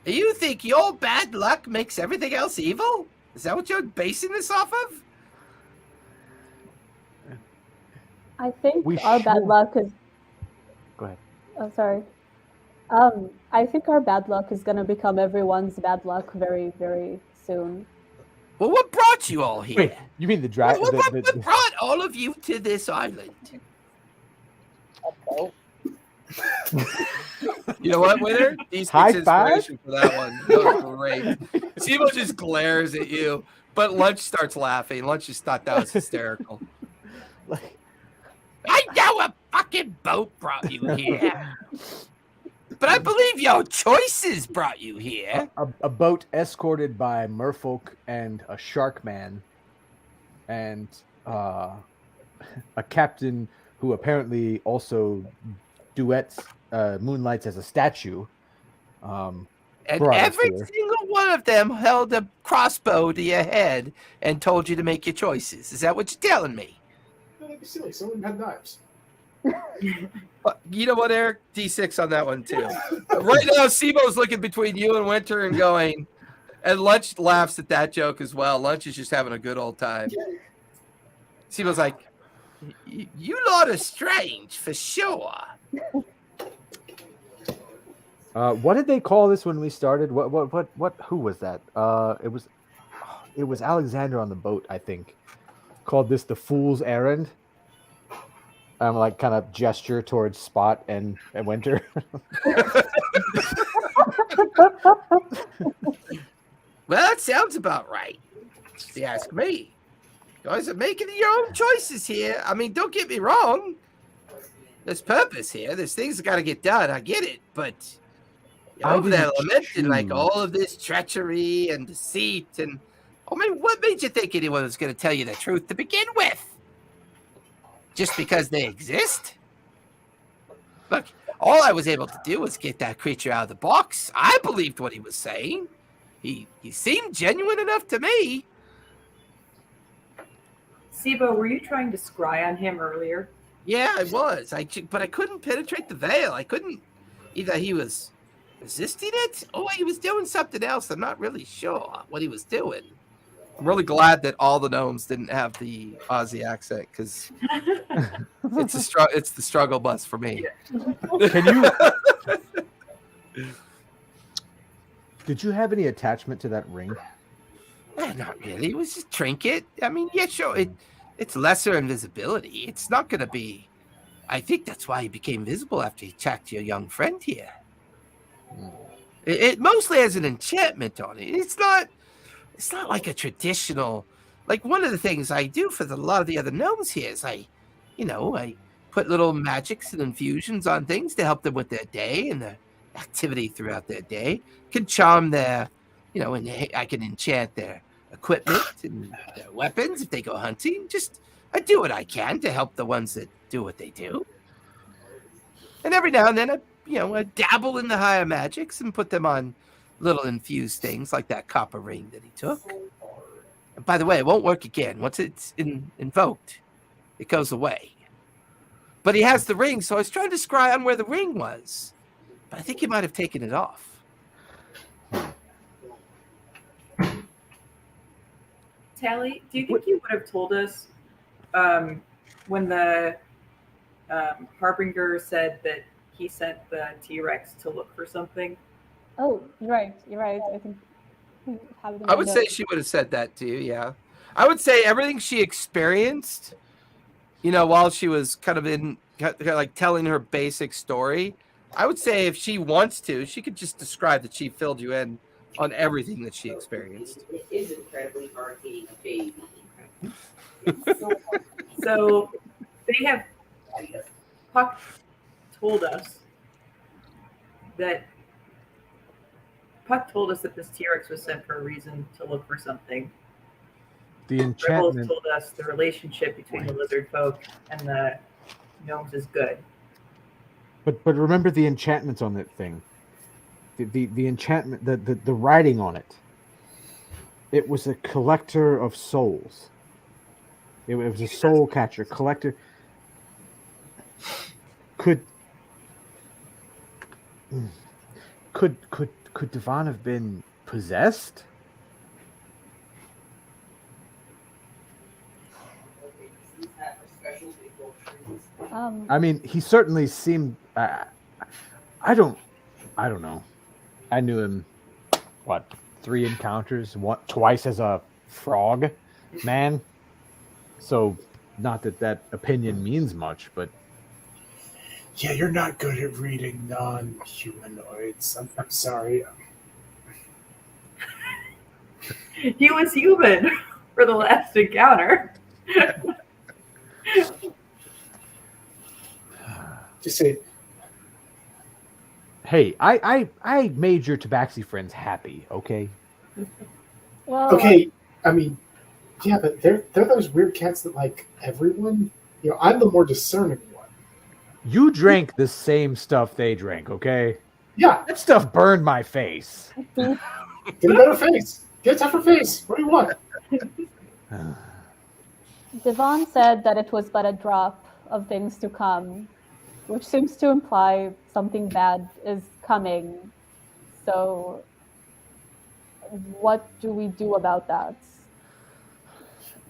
you think your bad luck makes everything else evil? Is that what you're basing this off of? I think our bad luck is. Go ahead. Oh, sorry. I think our bad luck is going to become everyone's bad luck very, very soon. Well, what brought you all here? Wait, you mean the dragon? What brought all of you to this island? You know what, Winner? These inspiration for that one. That was great. Sibo just glares at you, but Lunch starts laughing. Lunch just thought that was hysterical. I know a fucking boat brought you here. But I believe your choices brought you here. A boat escorted by merfolk and a shark man, and a captain who apparently also moonlights as a statue. And every single one of them held a crossbow to your head and told you to make your choices. Is that what you're telling me? No, that'd be silly. Some of them had knives. You know what, Eric? D6 on that one, too. Right now, Sibo's looking between you and Winter and going, and Lunch laughs at that joke as well. Lunch is just having a good old time. Sibo's like, you lot are strange, for sure. What did they call this when we started? What? Who was that? It was Alexander on the boat, I think. Called this the Fool's Errand. I'm like kind of gesture towards Spot and Winter. Well, that sounds about right. If you ask me. You guys are making your own choices here. I mean, don't get me wrong. There's purpose here. There's things that got to get done. I get it, but you're over there lamenting like all of this treachery and deceit, and I mean, what made you think anyone was going to tell you the truth to begin with? Just because they exist? Look, all I was able to do was get that creature out of the box. I believed what he was saying. He seemed genuine enough to me. Sibo, were you trying to scry on him earlier? Yeah, I was. But I couldn't penetrate the veil. I couldn't. Either he was resisting it, or he was doing something else. I'm not really sure what he was doing. I'm really glad that all the gnomes didn't have the Aussie accent, because it's the struggle bus for me. Did you have any attachment to that ring? not really. It was just a trinket. I mean, yeah, sure. It's lesser invisibility. It's not going to be. I think that's why he became visible after he attacked your young friend here. It mostly has an enchantment on it. It's not like a traditional. Like one of the things I do for a lot of the other gnomes here is I put little magics and infusions on things to help them with their day and their activity throughout their day. Can charm their, and I can enchant their equipment and their weapons if they go hunting. Just I do what I can to help the ones that do what they do. And every now and then I dabble in the higher magics and put them on little infused things like that copper ring that he took. And by the way, it won't work again. Once it's invoked, it goes away. But he has the ring, so I was trying to scry on where the ring was. But I think he might have taken it off. Tally, do you think you would have told us when the Harbinger said that he sent the T-Rex to look for something? Oh, you're right. I think I would say she would have said that to you, yeah. I would say everything she experienced, while she was kind of like telling her basic story, I would say if she wants to, she could just describe that she filled you in on everything that she experienced. It is incredibly hard being a baby. So they have Puck told us that this T-Rex was sent for a reason to look for something. The Rebels enchantment. told us the relationship between the lizard folk and the gnomes is good. But remember the enchantments on that thing. The enchantment, the writing on it. It was a collector of souls. It was a soul catcher, collector. Could Devon have been possessed? I mean, he certainly seemed. I don't know. I knew him. What? 3 encounters? Twice as a frog man. So, not that opinion means much, but Yeah, you're not good at reading non-humanoids. I'm sorry. He was human for the last encounter. Just say, hey, I made your Tabaxi friends happy, okay? Well, okay, I mean, yeah, but they're those weird cats that like everyone. I'm the more discerning one. You drank the same stuff they drank, okay? Yeah, That stuff burned my face. get a better face. Get a tougher face. What do you want? Devon said that it was but a drop of things to come, which seems to imply something bad is coming. So, what do we do about that?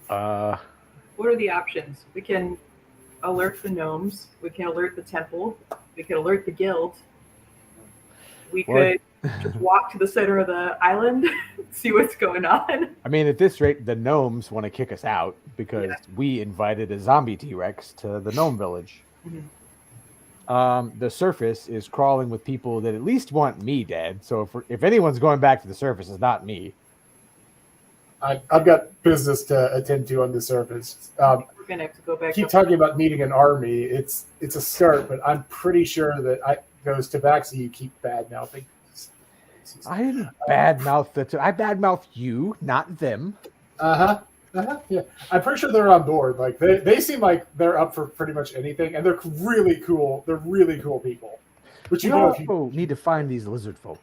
What are the options? We can alert the gnomes. We can alert the temple. We can alert the guild. We could just walk to the center of the island, see what's going on. I mean, at this rate, the gnomes want to kick us out because we invited a zombie T-Rex to the gnome village. Mm-hmm. The surface is crawling with people that at least want me dead. So if anyone's going back to the surface, it's not me. I've got business to attend to on the surface. We're gonna have to go back. Keep talking about needing an army. It's a start, but I'm pretty sure that those Tabaxi you keep bad mouthing. I didn't badmouth I badmouth you, not them. Yeah, I'm pretty sure they're on board. Like they seem like they're up for pretty much anything, and they're really cool. They're really cool people. But We also need to find these lizard folk.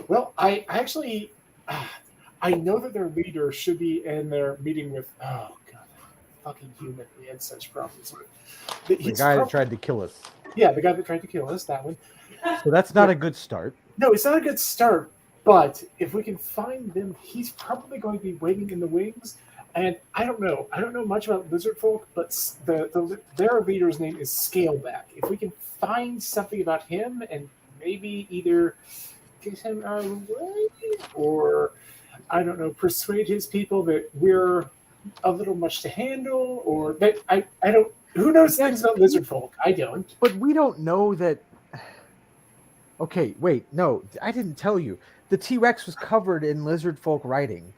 well, I actually, I know that their leader should be in their meeting with. Oh god, fucking human. We had such problems with. The guy that tried to kill us. Yeah, the guy that tried to kill us. That one. So that's not a good start. No, it's not a good start. But if we can find them, he's probably going to be waiting in the wings. And I don't know much about lizard folk, but their leader's name is Scaleback. If we can find something about him and maybe either get him out of the way, or I don't know, persuade his people that we're a little much to handle, or that I don't. Who knows things about lizard folk? I don't. But we don't know that. Okay, wait, no, I didn't tell you. The T-Rex was covered in lizard folk writing,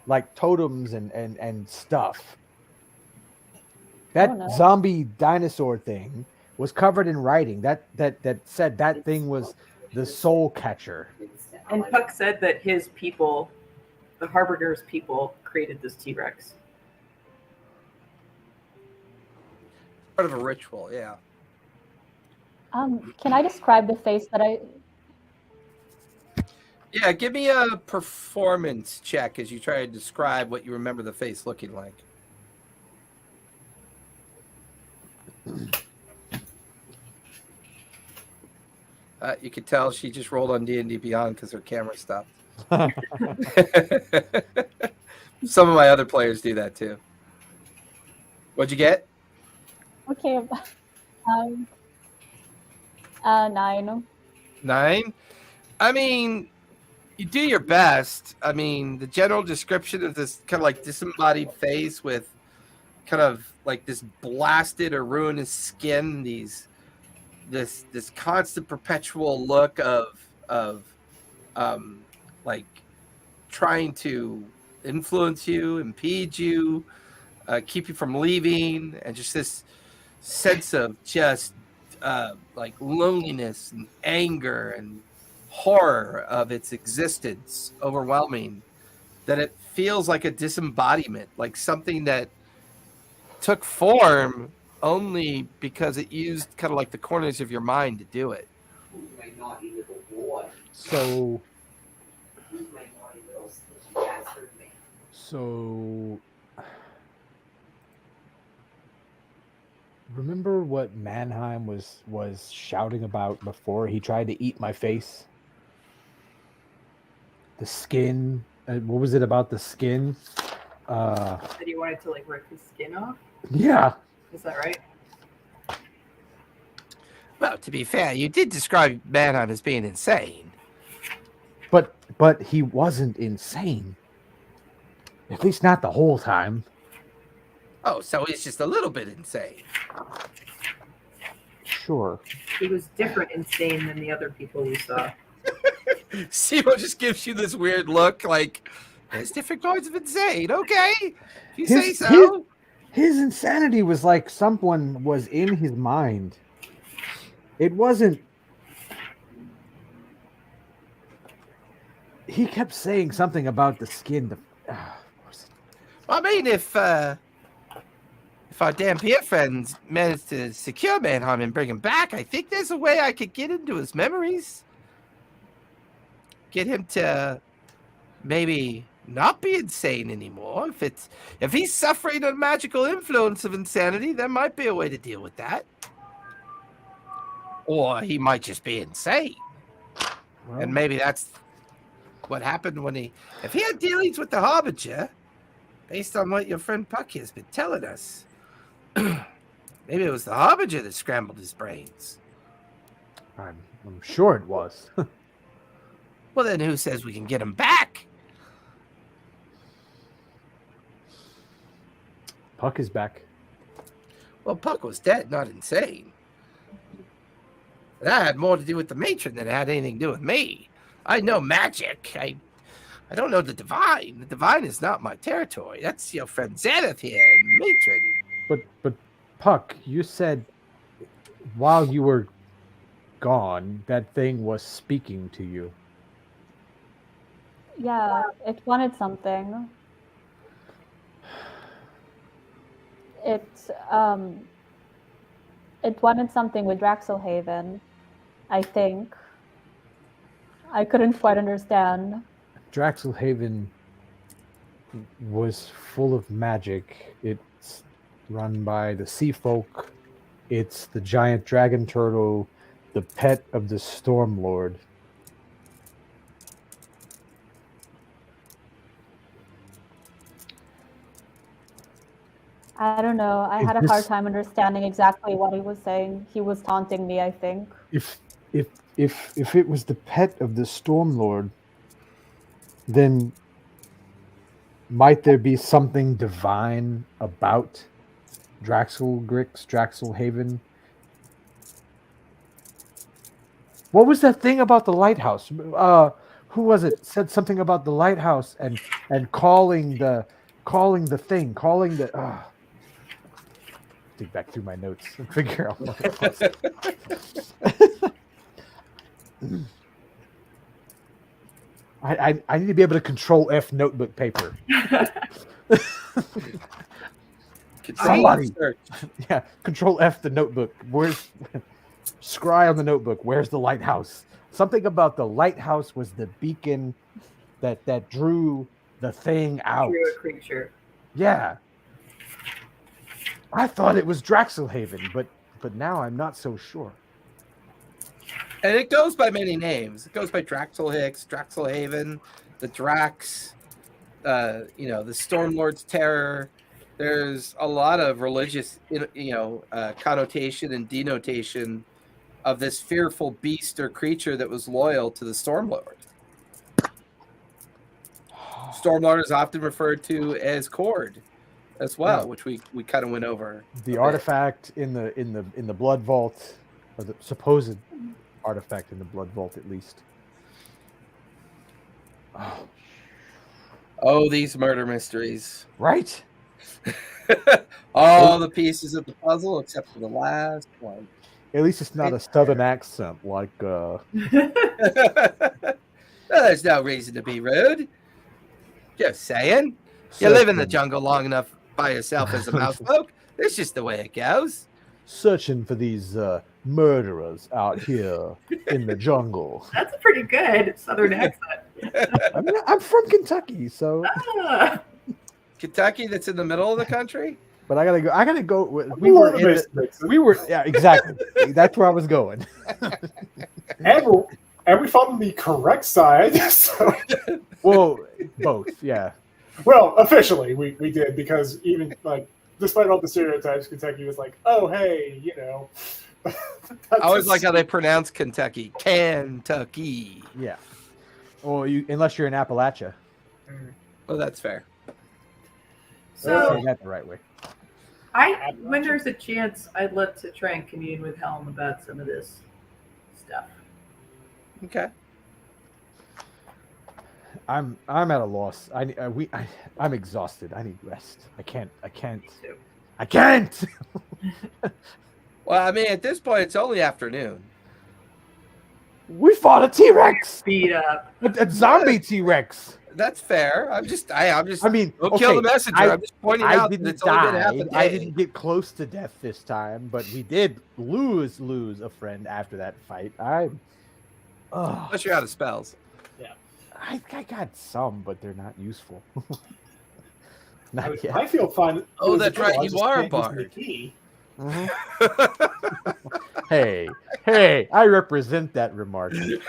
like totems and stuff. That no. zombie dinosaur thing was covered in writing. That said that thing was the soul catcher. And Puck said that his people, the Harbinger's people, created this T-Rex. Part of a ritual, yeah. Can I describe the face that I? Yeah, give me a performance check as you try to describe what you remember the face looking like. You could tell she just rolled on D&D Beyond because her camera stopped. Some of my other players do that too. What'd you get? Okay. 9. 9? I mean, you do your best. I mean, the general description of this kind of like disembodied face with kind of like this blasted or ruinous skin, this constant perpetual look of like trying to influence you, impede you, keep you from leaving, and just this sense of just like loneliness and anger and horror of its existence overwhelming, that it feels like a disembodiment, like something that took form only because it used kind of like the corners of your mind to do it. So remember what Mannheim was shouting about before he tried to eat my face? The skin. What was it about the skin? That he wanted to like rip his skin off. Yeah. Is that right? Well, to be fair, you did describe Mannheim as being insane. But he wasn't insane. At least not the whole time. Oh, so he's just a little bit insane. Sure. He was different insane than the other people we saw. Simo just gives you this weird look like, there's different kinds of insane, okay? If you say so. His insanity was like someone was in his mind. It wasn't... He kept saying something about the skin. I mean, if our Dampier friends managed to secure Mannheim and bring him back, I think there's a way I could get into his memories. Get him to maybe not be insane anymore. If he's suffering a magical influence of insanity, there might be a way to deal with that. Or he might just be insane. Well, and maybe that's what happened if he had dealings with the Harbinger, based on what your friend Puck has been telling us. Maybe it was the Harbinger that scrambled his brains. I'm sure it was. Well, then who says we can get him back? Puck is back. Well, Puck was dead, not insane. That had more to do with the matron than it had anything to do with me. I know magic. I don't know the divine. The divine is not my territory. That's your friend Zenith here, and matron. But Puck, you said while you were gone, that thing was speaking to you. Yeah, it wanted something. It wanted something with Draxelhaven, I think. I couldn't quite understand. Draxelhaven was full of magic. It's run by the sea folk. It's the giant dragon turtle, the pet of the Storm Lord. I don't know. I had a hard time understanding exactly what he was saying. He was taunting me, I think. If it was the pet of the Storm Lord, then Might there be something divine about Draxelhaven? What was that thing about the lighthouse? Who was it? Said something about the lighthouse and calling the thing. Dig back through my notes and figure out what it was. I need to be able to control F notebook paper. Somebody, yeah, control F the notebook. Where's scry on the notebook? Where's the lighthouse? Something about the lighthouse was the beacon that drew the thing out. Drew a creature. Yeah, I thought it was Draxelhaven, but now I'm not so sure. And it goes by many names. It goes by Draxelhix, Draxelhaven, the Drax, the Stormlord's Terror. There's a lot of religious, connotation and denotation of this fearful beast or creature that was loyal to the Stormlord. Stormlord is often referred to as Cord as well, which we kind of went over. The artifact in the blood vault, or the supposed artifact in the blood vault, at least. Oh, these murder mysteries. Right? All the pieces of the puzzle except for the last one. At least it's not a southern accent like Well, there's no reason to be rude. Just saying. You live in the jungle long enough by yourself as a mouse folk. It's just the way it goes. Searching for these murderers out here in the jungle. That's a pretty good southern accent. I'm from Kentucky, so. Kentucky, that's in the middle of the country. But I gotta go. We were. Yeah, exactly. That's where I was going. And we found the correct side. So. Well, both. Yeah. Well, officially, we did, because even despite all the stereotypes, Kentucky was like, oh hey, I always like how they pronounce Kentucky. Kentucky. Yeah. Well, unless you're in Appalachia. Well, that's fair. So say that the right way. when there's a chance, I'd love to try and commune with Helm about some of this stuff. Okay. I'm at a loss. I'm exhausted. I need rest. I can't. Well, I mean, at this point, it's only afternoon. We fought a T-Rex. Speed up. A zombie T-Rex. That's fair. I mean, don't okay, kill the messenger. I'm just pointing out that it's only been half a day. I didn't get close to death this time, but we did lose a friend after that fight. Unless you're out of spells. Yeah. I got some, but they're not useful. I feel fine. Oh, that's right. You are a bard. Mm-hmm. hey, I represent that remark. You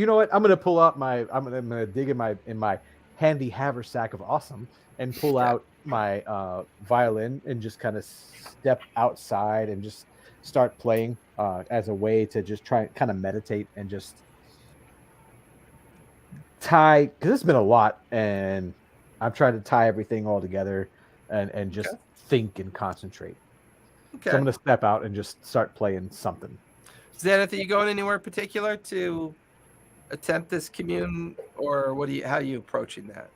know what? I'm gonna pull out I'm gonna dig in my handy haversack of awesome and pull out my violin and just kind of step outside and just start playing as a way to just try and kind of meditate and just tie, because it's been a lot, and I'm trying to tie everything all together and just think and concentrate. Okay. So I'm gonna step out and just start playing something. Zenith, are you going anywhere particular to attempt this commune, or how are you approaching that?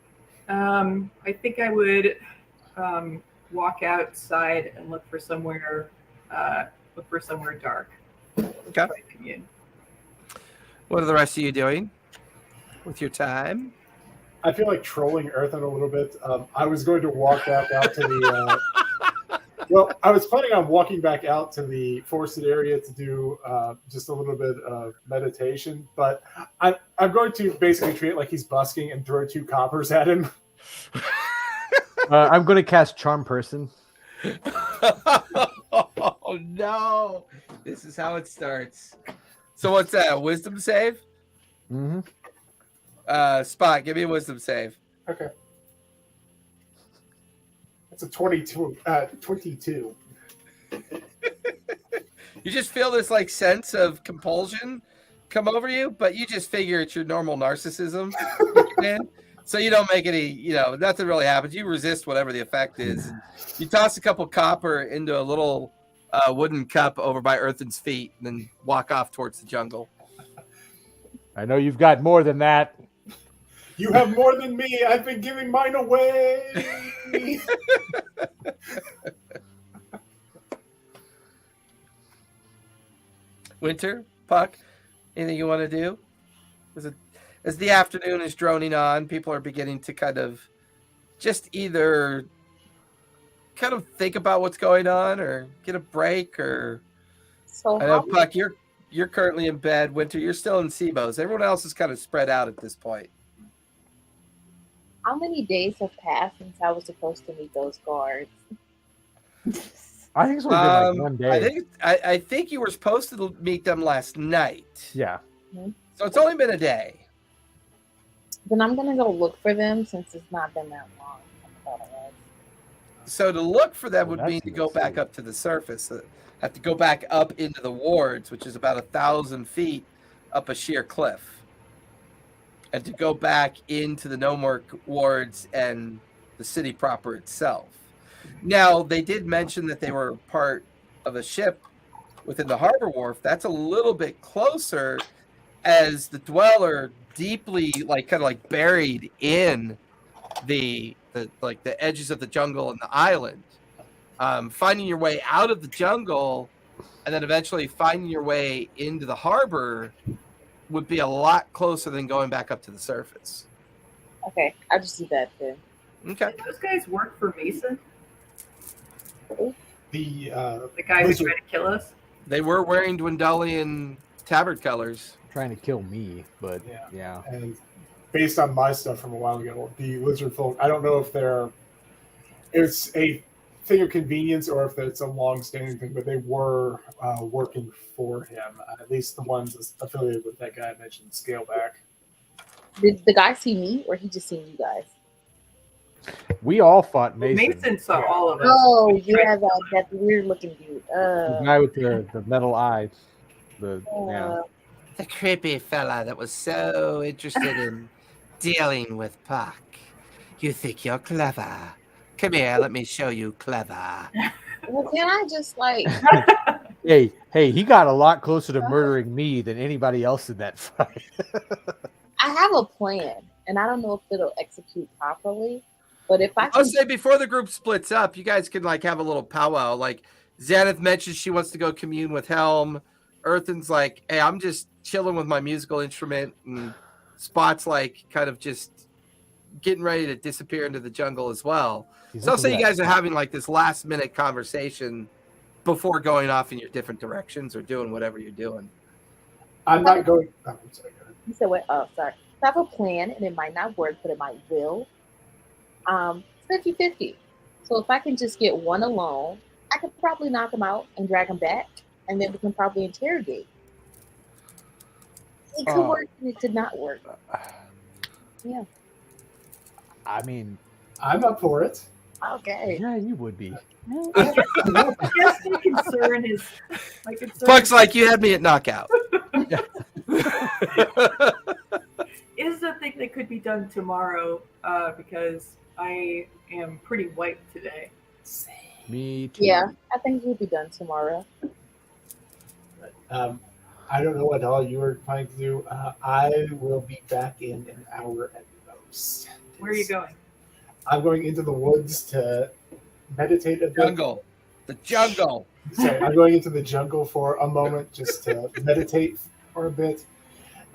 I think I would walk outside and look for somewhere dark. Okay. Commune. What are the rest of you doing with your time? I feel like trolling Earthen a little bit. I was going to walk back out to the. Well, I was planning on walking back out to the forested area to do just a little bit of meditation, but I'm going to basically treat it like he's busking and throw 2 coppers at him. I'm going to cast Charm Person. Oh no! This is how it starts. So what's that? A wisdom save? Mm-hmm. Spot, give me a wisdom save. Okay. It's a 22. 22. You just feel this sense of compulsion come over you, but you just figure it's your normal narcissism. So you don't make any, nothing really happens. You resist whatever the effect is. You toss a couple copper into a little wooden cup over by Earthen's feet, and then walk off towards the jungle. I know you've got more than that. You have more than me. I've been giving mine away. Winter, Puck, anything you want to do? As the afternoon is droning on, people are beginning to kind of just either kind of think about what's going on or get a break. Or So I know, Puck, you're currently in bed. Winter, you're still in SIBOs. Everyone else is kind of spread out at this point. how many days have passed since I was supposed to meet those guards? I think it's only been like one day. I think you were supposed to meet them last night. Yeah. So it's only been a day. Then I'm gonna go look for them since it's not been that long. I thought it was. So to look for them Well, would mean that's to go easy. back up to the surface. Have to go back up into the wards, which is about 1,000 feet up a sheer cliff. And to go back into the Nomork wards and the city proper itself. Now, they did mention that they were part of a ship within the harbor wharf. That's a little bit closer, as the dweller deeply, kind of buried in the edges of the jungle and the island. Finding your way out of the jungle and then eventually finding your way into the harbor would be a lot closer than going back up to the surface. Okay, I'll just do that then. Okay. Did those guys work for Mason? The The guy who Lizard. tried to kill us? They were wearing Dwendalian tabard colors. Trying to kill me, but Yeah. yeah. and based on my stuff from a while ago, the lizard folk, I don't know if it's a thing of convenience or if it's a long-standing thing, but they were working for him. At least the ones affiliated with that guy I mentioned, Scaleback. Did the guy see me, or he just seen you guys? We all fought Mason. Mason saw all of us. Oh, We tried yeah, to kill that weird-looking dude. The guy with the metal eyes. Yeah. The creepy fella that was so interested in dealing with Puck. You think you're clever. Come here, let me show you clever. Well, can I just Hey, he got a lot closer to murdering me than anybody else in that fight. I have a plan, and I don't know if it'll execute properly. But if I I'll can, say before the group splits up, you guys can have a little powwow. Xanath mentions she wants to go commune with Helm. Earthen's like, hey, I'm just chilling with my musical instrument, and Spot's kind of just getting ready to disappear into the jungle as well. So I'll say you guys are having this last minute conversation before going off in your different directions or doing whatever you're doing. I'm not going. Oh, I'm sorry, go ahead. you said what? Oh, sorry. I have a plan, and it might not work, but it might will. 50-50. So if I can just get one alone, I could probably knock him out and drag him back, and then we can probably interrogate. It could work, and it could not work. Yeah. I mean, I'm up for it. Okay. yeah, you would be. I guess my concern is Puck's like, you had me at knockout. is the thing that could be done tomorrow because I am pretty wiped today. Me too. Yeah, I think we'll be done tomorrow. I don't know what all you were planning to do. I will be back in an hour at most. Where are you going? I'm going into the woods to meditate a bit. The jungle. So I'm going into the jungle for a moment just to meditate for a bit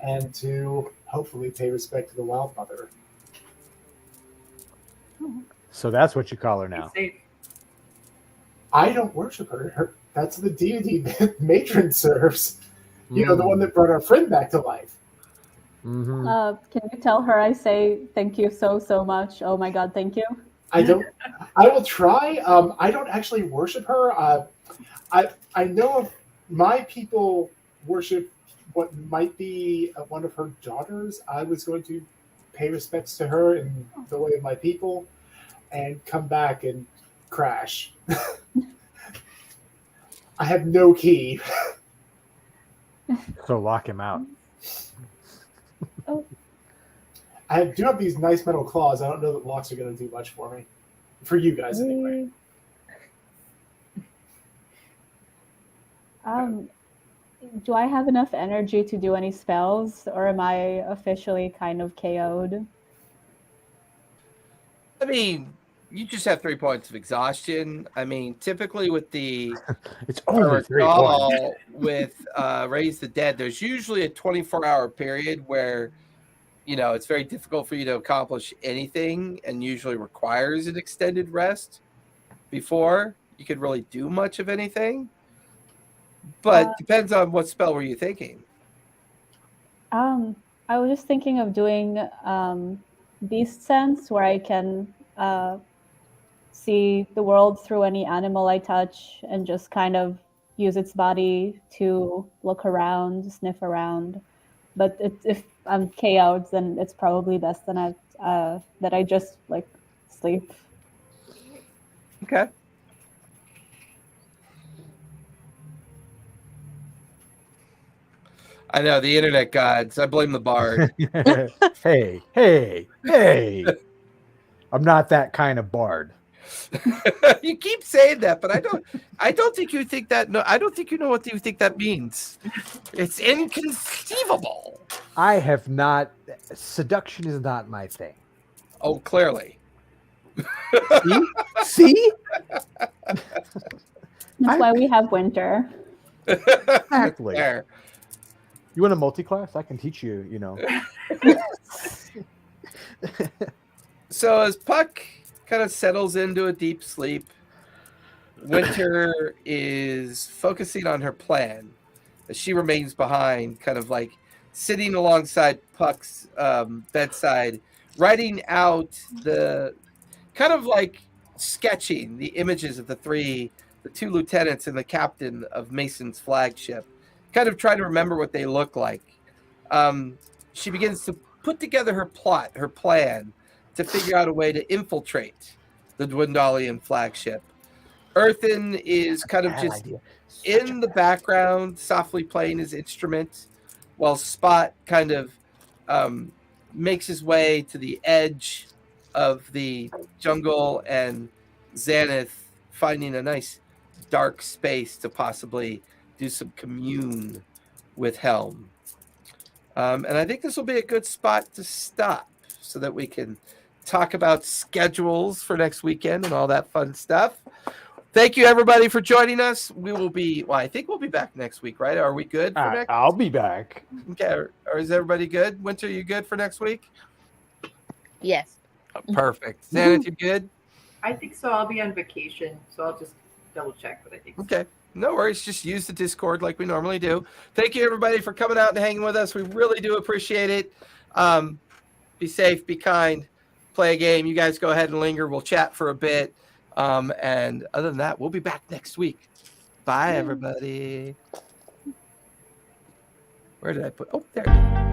and to hopefully pay respect to the Wild Mother. So that's what you call her Be now. safe. I don't worship her. That's the deity that Matron serves. You know, the one that brought our friend back to life. Mm-hmm. Can you tell her I say thank you so much? Oh my God, thank you. I will try. I don't actually worship her. I know of my people worship what might be one of her daughters. I was going to pay respects to her in the way of my people and come back and crash. I have no key. So lock him out. I do have these nice metal claws. I don't know that locks are going to do much for me. For you guys, anyway. Do I have enough energy to do any spells, or am I officially kind of KO'd? I mean, you just have 3 points of exhaustion. I mean, typically with the It's only 3 points. recall with Raise the Dead, there's usually a 24-hour period where, you know, it's very difficult for you to accomplish anything and usually requires an extended rest before you could really do much of anything. But depends on what spell were you thinking. I was just thinking of doing Beast Sense, where I can see the world through any animal I touch and just kind of use its body to look around, sniff around. But if I'm KO'd, then it's probably best that I just like sleep. Okay. I know, the internet gods. I blame the bard. Hey. I'm not that kind of bard. You keep saying that, but I don't think you think that. No, I don't think you know what you think that means. It's inconceivable. I have not. Seduction is not my thing. Oh, clearly. See? That's why we have winter. Exactly. There. You want a multi-class? I can teach you, you know. So as Puck kind of settles into a deep sleep, Winter is focusing on her plan as she remains behind, kind of like sitting alongside Puck's bedside, writing out the kind of like sketching the images of the two lieutenants and the captain of Mason's flagship, kind of trying to remember what they look like. She begins to put together her plot, her plan to figure out a way to infiltrate the Dwendalian flagship. Earthen is kind of just in the background, softly playing his instrument, while Spot kind of makes his way to the edge of the jungle, and Xanath finding a nice dark space to possibly do some commune with Helm. And I think this will be a good spot to stop so that we can talk about schedules for next weekend and all that fun stuff. Thank you, everybody, for joining us. We will be, I think we'll be back next week, right? Are we good for next? I'll be back. Okay. Or is everybody good? Winter, you good for next week? Yes. Perfect. Xanath, you good? I think so. I'll be on vacation, so I'll just double check, but I think so. Okay. No worries. Just use the Discord like we normally do. Thank you, everybody, for coming out and hanging with us. We really do appreciate it. Be safe, be kind, play a game. You guys go ahead and linger. We'll chat for a bit. And other than that, we'll be back next week. Bye, everybody. Where did I put? Oh, there.